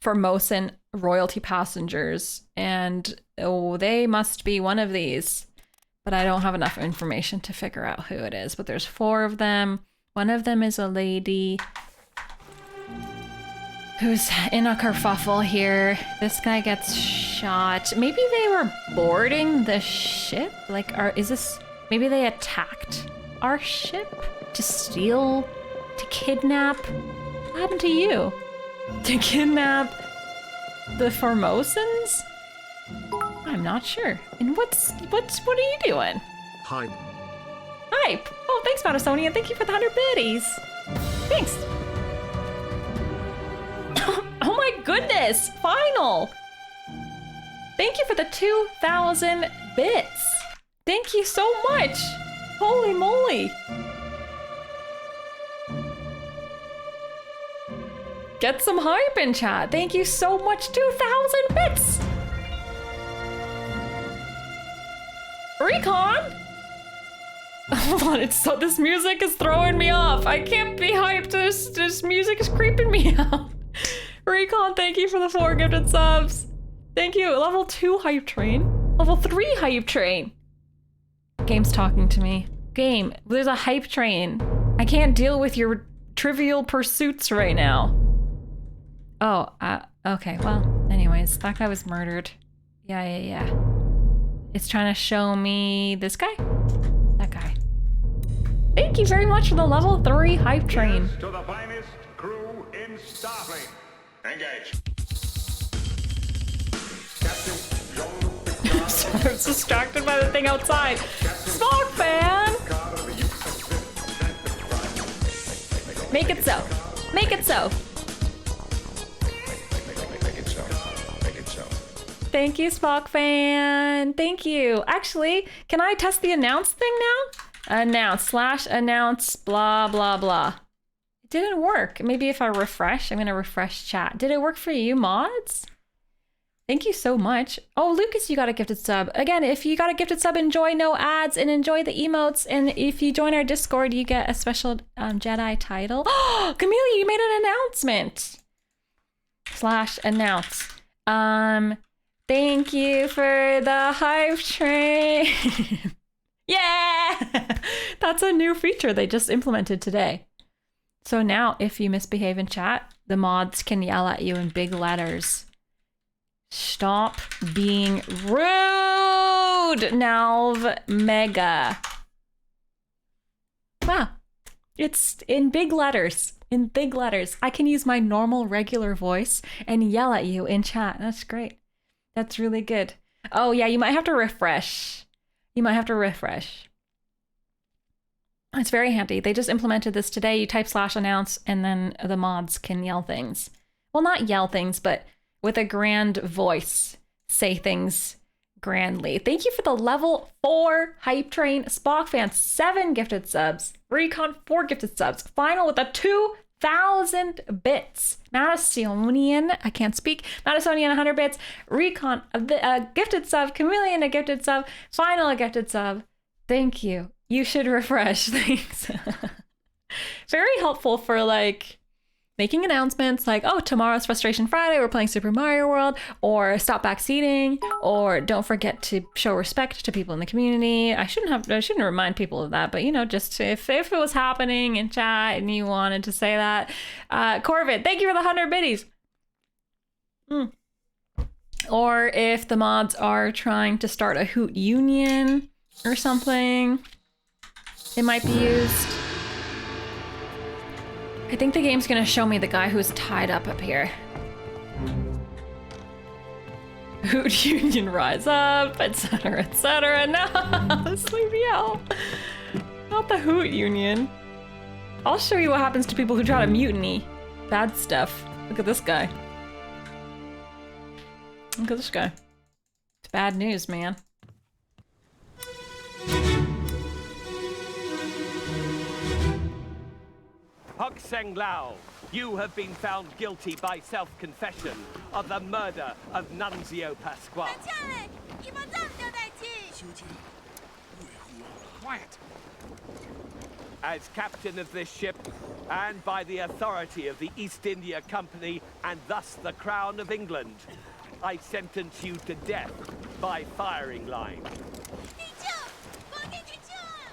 Formosan royalty passengers, and they must be one of these, but I don't have enough information to figure out who it is. But there's 4 of them. One of them is a lady who's in a kerfuffle here. This guy gets shot. Maybe they were boarding the ship. Like, maybe they attacked our ship to steal, to kidnap. What happened to you? To kidnap the Formosans? I'm not sure. And what are you doing? Hype. Hype. Oh, thanks, Madisonian. Thank you for the 100 biddies. Thanks. Oh my goodness! Final! Thank you for the 2,000 bits. Thank you so much. Holy moly. Get some hype in chat. Thank you so much. 2,000 bits. Recon? Hold on, this music is throwing me off. I can't be hyped. This music is creeping me out. Recon, thank you for the 4 gifted subs. Thank you. Level 2 hype train. Level 3 hype train. Game's talking to me. Game, there's a hype train. I can't deal with your trivial pursuits right now. Oh, okay, well, anyways, that guy was murdered. Yeah. It's trying to show me this guy? That guy. Thank you very much for the level 3 hype train. To the finest crew in Starfleet. Engage. I was distracted by the thing outside. Smoke fan! Make it so. Make it so. Thank you, Spock fan. Thank you. Actually, can I test the announce thing now? Announce, blah, blah, blah. It didn't work. Maybe if I refresh, I'm going to refresh chat. Did it work for you, mods? Thank you so much. Oh, Lucas, you got a gifted sub. Again, if you got a gifted sub, enjoy no ads and enjoy the emotes. And if you join our Discord, you get a special Jedi title. Oh, Camelia, you made an announcement. /announce. Thank you for the hype train. Yeah! That's a new feature they just implemented today. So now, if you misbehave in chat, the mods can yell at you in big letters. Stop being rude, Nalv Mega. Wow. It's in big letters. In big letters. I can use my normal, regular voice and yell at you in chat. That's great. That's really good. Oh, yeah, you might have to refresh. It's very handy. They just implemented this today. You type /announce and then the mods can yell things. Well, not yell things, but with a grand voice, say things grandly. Thank you for the level 4 hype train. Spock fan 7 gifted subs. Recon 4 gifted subs. Final with a 2,000 bits. Madisonian, I can't speak. Madisonian 100 bits. Recon a gifted sub. Chameleon a gifted sub. Final a gifted sub. Thank you. You should refresh. Thanks. Very helpful for like making announcements like, oh, tomorrow's Frustration Friday, we're playing Super Mario World, or stop backseating, or don't forget to show respect to people in the community. I shouldn't remind people of that, but you know, just if it was happening in chat and you wanted to say that. Corvid, thank you for the 100 biddies. Or if the mods are trying to start a hoot union or something, it might be used. I think the game's gonna show me the guy who's tied up here. Hoot Union rise up, etc., etc. No, Sleepy Owl. Not the Hoot Union. I'll show you what happens to people who try to mutiny. Bad stuff. Look at this guy. Look at this guy. It's bad news, man. Hok Seng Lao, you have been found guilty by self-confession of the murder of Nunzio Pasquale. Quiet. As captain of this ship, and by the authority of the East India Company, and thus the Crown of England, I sentence you to death by firing line.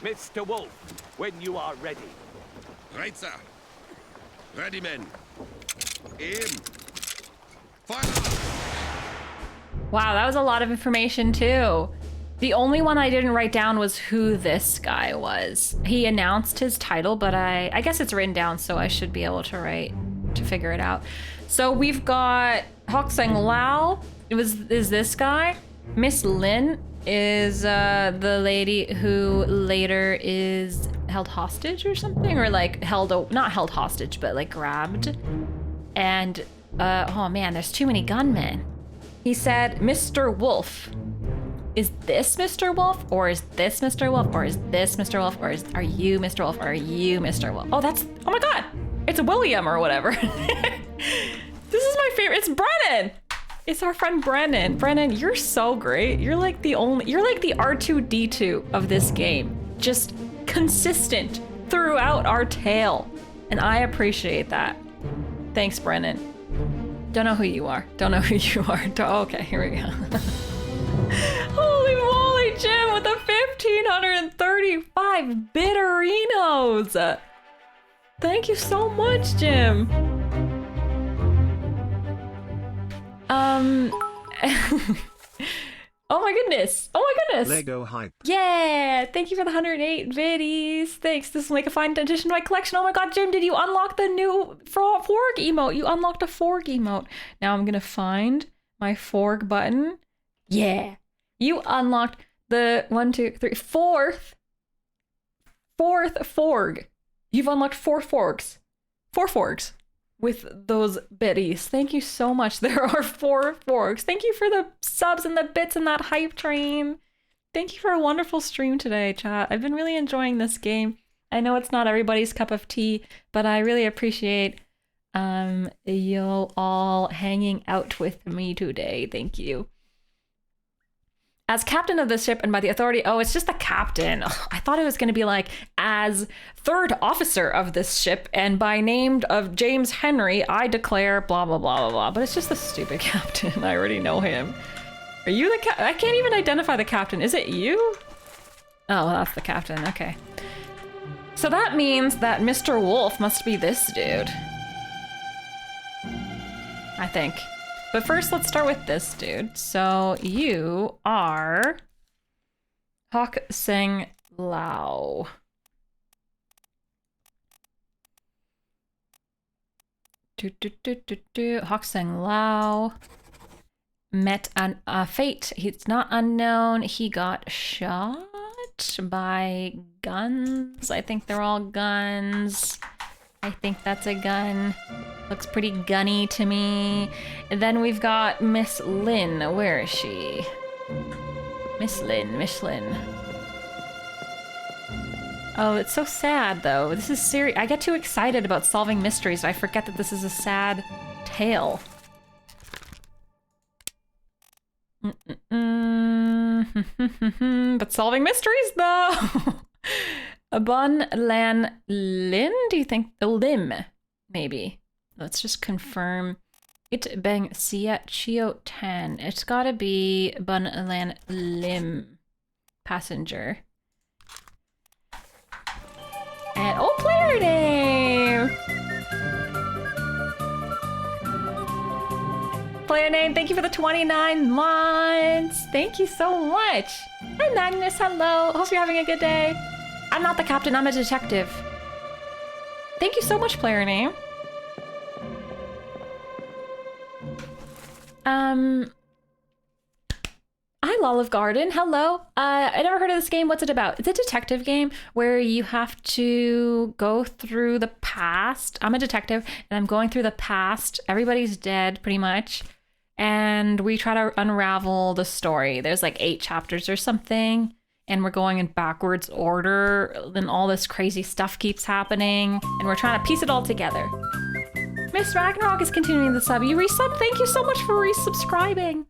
Mr. Wolf, when you are ready. Right, sir. Ready, men. Aim. Fire! Wow, that was a lot of information too. The only one I didn't write down was who this guy was. He announced his title, but I guess it's written down, so I should be able to figure it out. So we've got Hok Seng Lao is this guy. Miss Lin is the lady who later is held hostage or something, or like not held hostage, but like grabbed. And oh man, there's too many gunmen. He said, Mr. Wolf. Is this Mr. Wolf, or is this Mr. Wolf, or is this Mr. Wolf, or are you Mr. Wolf, or are you Mr. Wolf? Oh, oh my god, it's William or whatever. This is my favorite. It's Brennan. It's our friend Brennan. Brennan, you're so great. You're like the R2-D2 of this game. Just consistent throughout our tale. And I appreciate that. Thanks, Brennan. Don't know who you are. Don't know who you are. Okay, here we go. Holy moly, Jim with the 1,535 bitterinos. Thank you so much, Jim. Oh my goodness. Oh my goodness. Lego hype. Yeah. Thank you for the 108 biddies. Thanks. This will make a fine addition to my collection. Oh my god, Jim, did you unlock the new Forg emote? You unlocked a Forg emote. Now I'm gonna find my Forg button. Yeah. You unlocked the fourth Forg. You've unlocked 4 Forgs. 4 Forgs. With those biddies. Thank you so much. There are 4 Forgs. Thank you for the subs and the bits and that hype train. Thank you for a wonderful stream today, chat. I've been really enjoying this game. I know it's not everybody's cup of tea, but I really appreciate you all hanging out with me today. Thank you. As captain of the ship and by the authority, oh, it's just the captain. Ugh, I thought it was going to be like as 3rd officer of this ship and by name of James Henry, I declare blah, blah, blah, blah, blah. But it's just the stupid captain. I already know him. Are you the captain? I can't even identify the captain. Is it you? Oh, that's the captain. Okay. So that means that Mr. Wolf must be this dude. I think. But first, let's start with this dude. So you are Hok Seng Lao. Hok Seng Lao met a fate. He's not unknown. He got shot by guns. I think they're all guns. I think that's a gun. Looks pretty gunny to me. And then we've got Miss Lin. Where is she? Miss Lin. Oh, it's so sad though. This is serious. I get too excited about solving mysteries. I forget that this is a sad tale. But solving mysteries though. Bun Lan Lin? Do you think? Lim, maybe. Let's just confirm. It bang Sia Chio Tan. It's gotta be Bun Lan Lim passenger. And oh, player name! Player name, thank you for the 29 months. Thank you so much. Hi Magnus, hello. Hope you're having a good day. I'm not the captain, I'm a detective. Thank you so much, player name. Hi, Olive Garden. Hello. I never heard of this game. What's it about? It's a detective game where you have to go through the past. I'm a detective and I'm going through the past. Everybody's dead pretty much. And we try to unravel the story. There's like 8 chapters or something. And we're going in backwards order. Then all this crazy stuff keeps happening. And we're trying to piece it all together. Miss Ragnarok is continuing the sub. You resub? Thank you so much for resubscribing.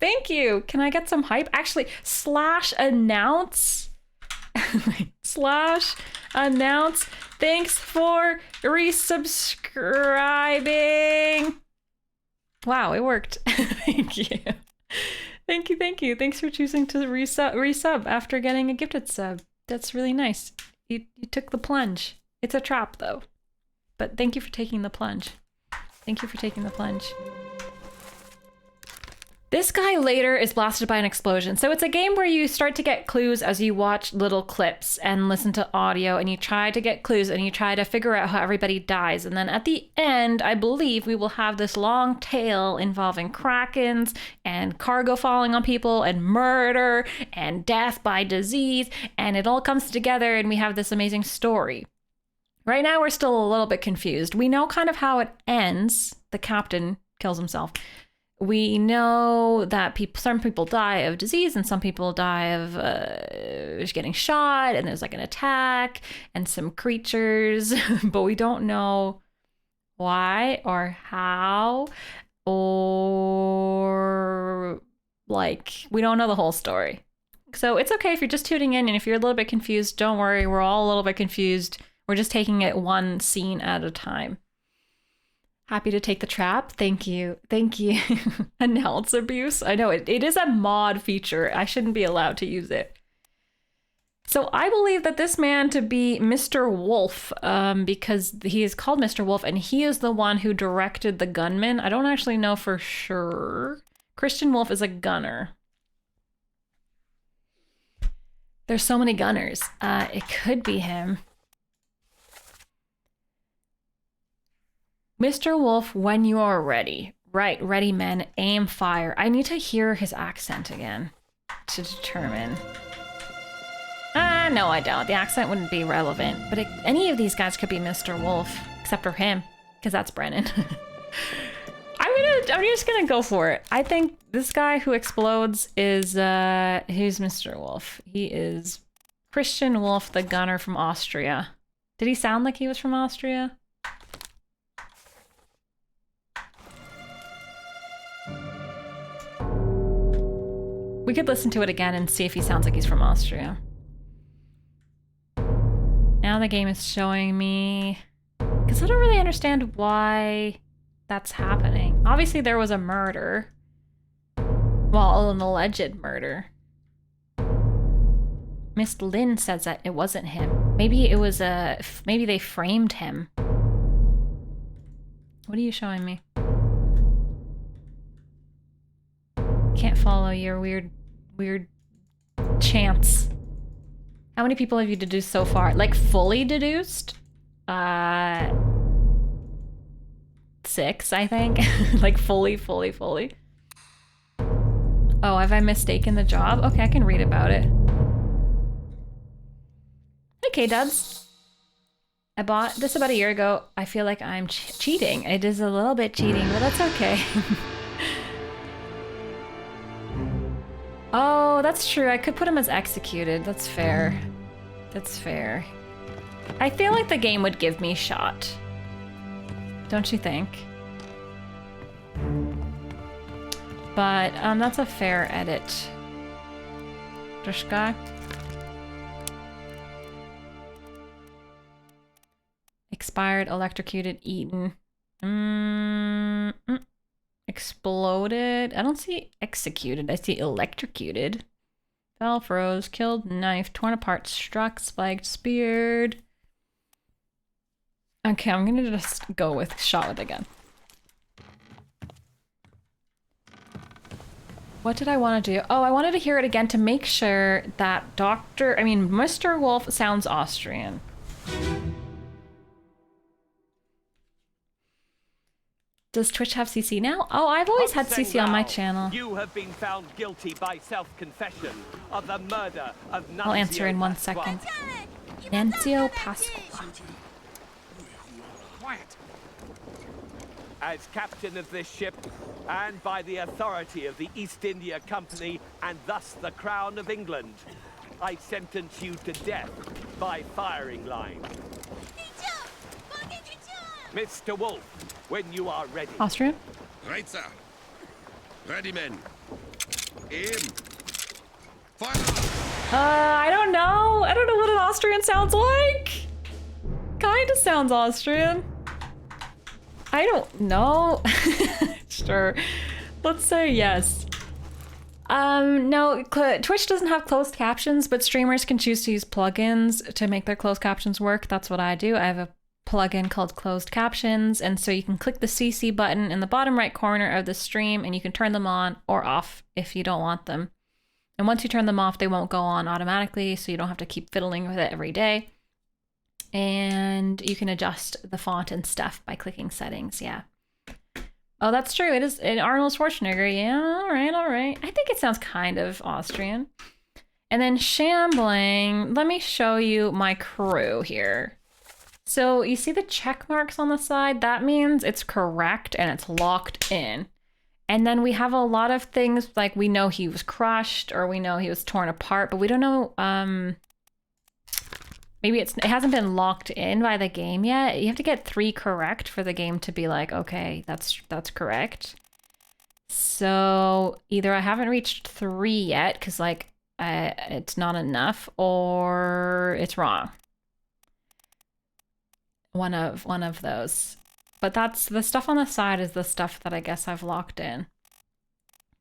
Thank you. Can I get some hype? Actually, /announce. /announce. Thanks for resubscribing. Wow, it worked. Thank you. Thank you, thank you. Thanks for choosing to resub after getting a gifted sub. That's really nice. You took the plunge. It's a trap though. But thank you for taking the plunge. Thank you for taking the plunge. This guy later is blasted by an explosion. So it's a game where you start to get clues as you watch little clips and listen to audio, and you try to get clues and you try to figure out how everybody dies. And then at the end, I believe we will have this long tale involving krakens and cargo falling on people and murder and death by disease. And it all comes together and we have this amazing story. Right now, we're still a little bit confused. We know kind of how it ends. The captain kills himself. We know that some people die of disease and some people die of getting shot, and there's like an attack and some creatures, but we don't know why or how, or like we don't know the whole story. So it's okay if you're just tuning in, and if you're a little bit confused, don't worry, we're all a little bit confused. We're just taking it one scene at a time. Happy to take the trap. Thank you. Thank you. Announce abuse. I know it is a mod feature. I shouldn't be allowed to use it. So I believe that this man to be Mr. Wolf, because he is called Mr. Wolf and he is the one who directed the gunman. I don't actually know for sure. Christian Wolf is a gunner. There's so many gunners. It could be him. Mr. Wolf, when you are ready. Right, ready men, aim, fire. I need to hear his accent again to determine. No, I don't. The accent wouldn't be relevant. But any of these guys could be Mr. Wolf, except for him, because that's Brennan. I'm just gonna go for it. I think this guy who explodes is he's Mr. Wolf. He is Christian Wolf, the gunner from Austria. Did he sound like he was from Austria? We could listen to it again and see if he sounds like he's from Austria. Now the game is showing me... Because I don't really understand why that's happening. Obviously there was a murder. Well, an alleged murder. Miss Lynn says that it wasn't him. Maybe it was maybe they framed him. What are you showing me? Can't follow your weird chants. How many people have you deduced so far? Like fully deduced? 6, I think. Like fully. Oh, have I mistaken the job? Okay, I can read about it. Okay, Dubs. I bought this about a year ago. I feel like I'm cheating. It is a little bit cheating, but that's okay. Oh, that's true. I could put him as executed. That's fair. That's fair. I feel like the game would give me shot. Don't you think? But that's a fair edit. Drushka. expired, electrocuted, eaten. Exploded. I don't see executed. I see electrocuted. Fell, froze, killed, knife, torn apart, struck, spiked, speared. Okay, I'm gonna just go with shot with again. What did I want to do? Oh, I wanted to hear it again to make sure that Mr. Wolf sounds Austrian. Does Twitch have CC now? Oh, I've always had CC on my channel. You have been found guilty by self-confession of the murder of Nunzio I'll answer in 1 second. Nunzio Pasqua. Quiet. As captain of this ship, and by the authority of the East India Company, and thus the Crown of England, I sentence you to death by firing line. Mr. Wolf, when you are ready. Austrian? Right, sir. Ready, men. Aim. Fire! I don't know. I don't know what an Austrian sounds like. Kinda sounds Austrian. I don't know. Sure. Let's say yes. No, Twitch doesn't have closed captions, but streamers can choose to use plugins to make their closed captions work. That's what I do. I have a plugin called Closed Captions, and so you can click the CC button in the bottom right corner of the stream and you can turn them on or off if you don't want them. And once you turn them off, they won't go on automatically, so you don't have to keep fiddling with it every day. And you can adjust the font and stuff by clicking settings. Yeah. Oh, that's true. It is Arnold Schwarzenegger. Yeah, all right. I think it sounds kind of Austrian. And then shambling. Let me show you my crew here. So you see the check marks on the side? That means it's correct and it's locked in. And then we have a lot of things like we know he was crushed or we know he was torn apart, but we don't know. Maybe it hasn't been locked in by the game yet. You have to get 3 correct for the game to be like, okay, that's correct. So either I haven't reached 3 yet because like it's not enough, or it's wrong. One of those. But that's the stuff on the side is the stuff that I guess I've locked in.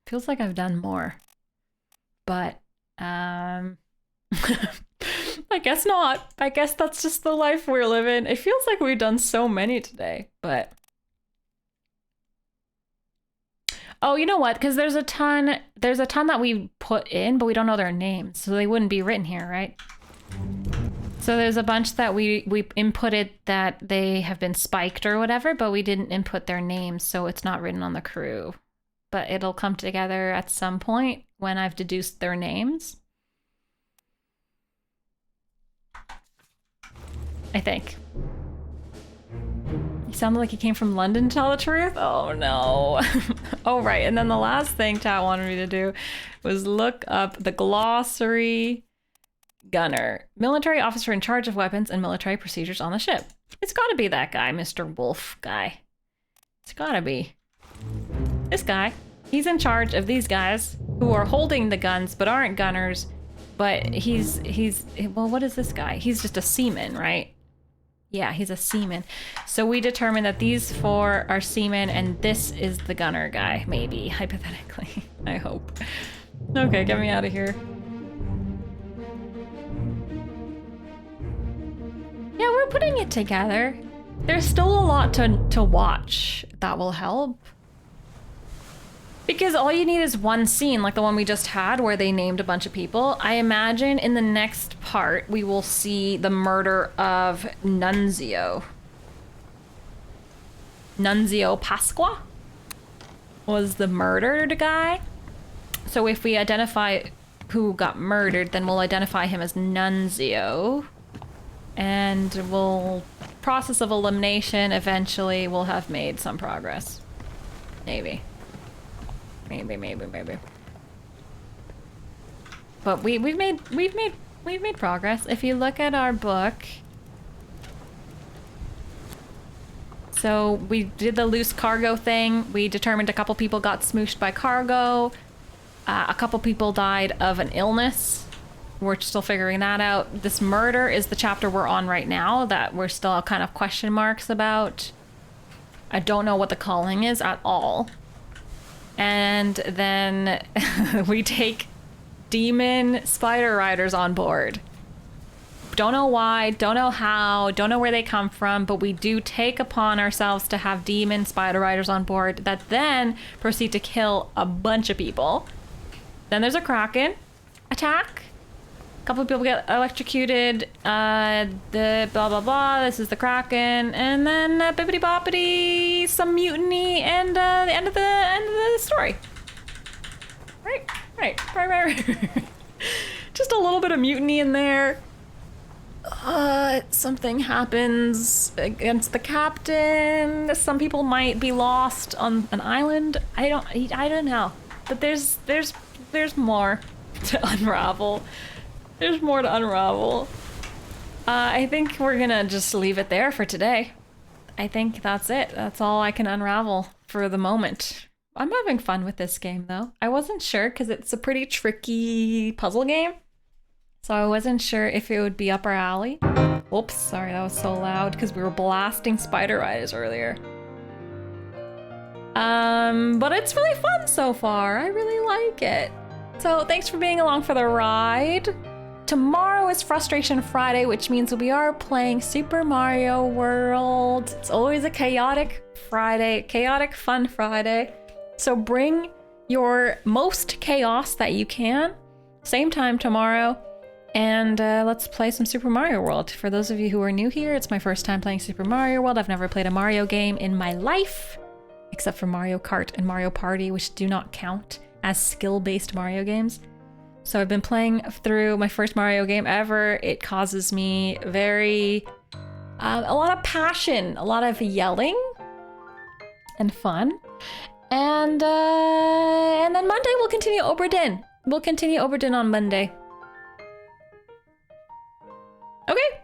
Feels like I've done more. But I guess not. I guess that's just the life we're living. It feels like we've done so many today, but oh, you know what? Because there's a ton that we put in, but we don't know their names, so they wouldn't be written here, right? So there's a bunch that we inputted that they have been spiked or whatever, but we didn't input their names, so it's not written on the crew. But it'll come together at some point when I've deduced their names. I think. He sounded like he came from London, to tell the truth. Oh no. Oh right, and then the last thing chat wanted me to do was look up the glossary. Gunner, military officer in charge of weapons and military procedures on the ship. It's gotta be that guy, Mr. Wolf guy. It's gotta be. This guy. He's in charge of these guys who are holding the guns but aren't gunners. But he's well, what is this guy? He's just a seaman, right? Yeah, he's a seaman. So we determined that these 4 are seamen and this is the gunner guy, maybe, hypothetically. I hope. Okay, get me out of here. Yeah, we're putting it together. There's still a lot to watch that will help. Because all you need is one scene, like the one we just had where they named a bunch of people. I imagine in the next part, we will see the murder of Nunzio. Nunzio Pasqua was the murdered guy. So if we identify who got murdered, then we'll identify him as Nunzio. And we'll, process of elimination, eventually we'll have made some progress. Maybe. Maybe. But we've made progress. If you look at our book, so we did the loose cargo thing. We determined a couple people got smooshed by cargo. A couple people died of an illness. we're still figuring that out. This murder is the chapter we're on right now that we're still kind of question marks about. I don't know what the calling is at all. And then we take demon spider riders on board. Don't know why, don't know how, don't know where they come from, but we do take upon ourselves to have demon spider riders on board that then proceed to kill a bunch of people. Then there's a kraken attack. A couple of people get electrocuted. The blah blah blah. This is the kraken, and then bippity boppity, some mutiny, and the end of the story. Right. Just a little bit of mutiny in there. Something happens against the captain. Some people might be lost on an island. I don't know. But there's more to unravel. There's more to unravel. I think we're gonna just leave it there for today. I think that's it. That's all I can unravel for the moment. I'm having fun with this game though. I wasn't sure because it's a pretty tricky puzzle game. So I wasn't sure if it would be up our alley. Oops, sorry, that was so loud because we were blasting spider riders earlier. But it's really fun so far. I really like it. So thanks for being along for the ride. Tomorrow is Frustration Friday, which means we are playing Super Mario World. It's always a chaotic Friday, chaotic fun Friday. So bring your most chaos that you can. Same time tomorrow. And let's play some Super Mario World. For those of you who are new here, it's my first time playing Super Mario World. I've never played a Mario game in my life, except for Mario Kart and Mario Party, which do not count as skill-based Mario games. So I've been playing through my first Mario game ever. It causes me a lot of passion, a lot of yelling and fun. And then Monday we'll continue Obra Dinn. We'll continue Obra Dinn on Monday. Okay,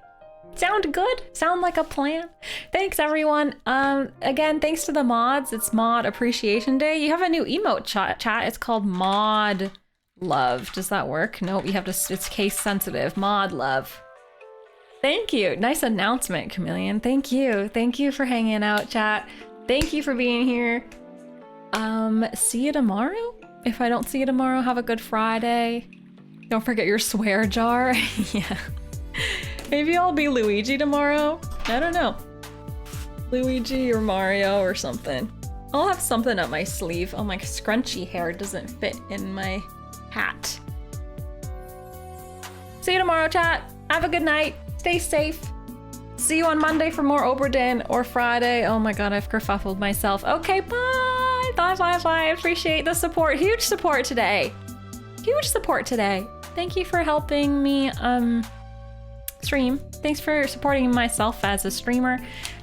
sound good? Sound like a plan? Thanks everyone. Again, thanks to the mods. It's Mod Appreciation Day. You have a new emote chat. It's called Mod Love. Does that work? Nope, you have to, it's case sensitive. Mod Love. Thank you. Nice announcement, Chameleon. Thank you. Thank you for hanging out, chat. Thank you for being here. See you tomorrow? If I don't see you tomorrow, have a good Friday. Don't forget your swear jar. Yeah. Maybe I'll be Luigi tomorrow. I don't know. Luigi or Mario or something. I'll have something up my sleeve. Oh, my scrunchy hair doesn't fit in my hat. See you tomorrow, chat. Have a good night. Stay safe. See you on Monday for more Obra Dinn, or Friday. Oh my god, I've kerfuffled myself. Okay, bye. Bye. I appreciate the support. Huge support today. Huge support today. Thank you for helping me stream. Thanks for supporting myself as a streamer.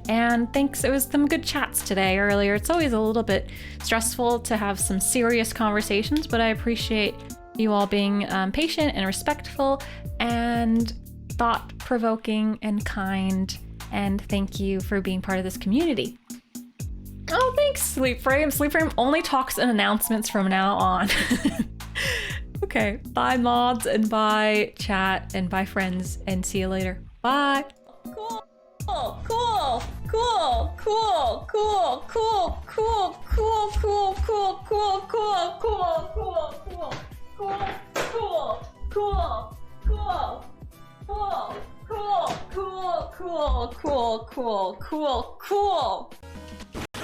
And thanks, it was some good chats today earlier. It's always a little bit stressful to have some serious conversations, but I appreciate you all being patient and respectful and thought-provoking and kind. And thank you for being part of this community. Oh, thanks, Sleep Frame. Sleep Frame only talks in announcements from now on. Okay, bye mods, and bye chat, and bye friends, and see you later. Bye. Cool.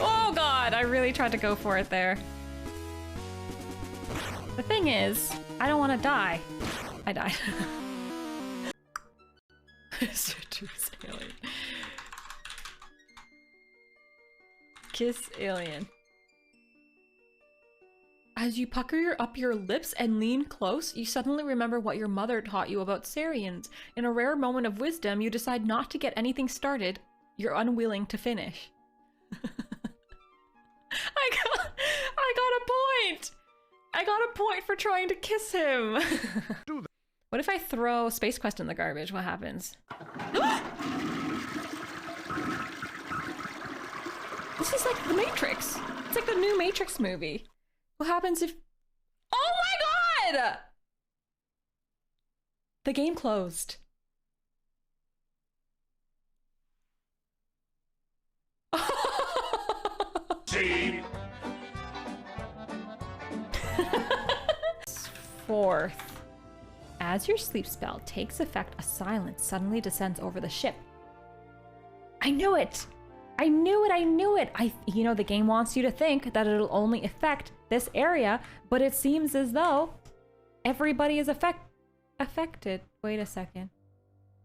Oh god, I really tried to go for it there. The thing is, I don't want to die. I died. Seduce alien. Kiss alien. As you pucker up your lips and lean close, you suddenly remember what your mother taught you about Sarians. In a rare moment of wisdom, you decide not to get anything started. You're unwilling to finish. I got a point! I got a point for trying to kiss him! What if I throw Space Quest in the garbage? What happens? This is like the Matrix. It's like the new Matrix movie. What happens if... Oh my god! The game closed. See? Fourth. As your sleep spell takes effect, a silence suddenly descends over the ship. I knew it! I knew it, I knew it! You know, the game wants you to think that it'll only affect this area, but it seems as though everybody is affected. Wait a second.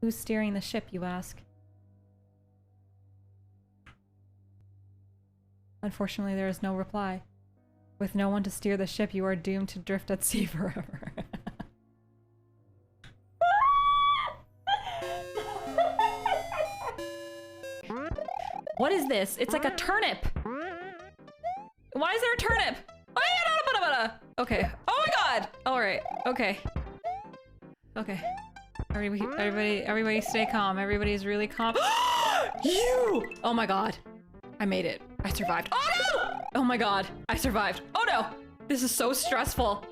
Who's steering the ship, you ask? Unfortunately, there is no reply. With no one to steer the ship, you are doomed to drift at sea forever. What is this? It's like a turnip. Why is there a turnip? Okay. Oh my god! Alright. Okay. Okay. Everybody stay calm. Everybody's really calm. You! Oh my god. I made it. I survived. Oh no! Oh my god. I survived. Oh no! This is so stressful.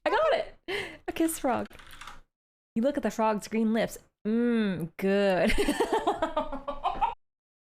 I got it! A kiss frog. You look at the frog's green lips. Mmm, good.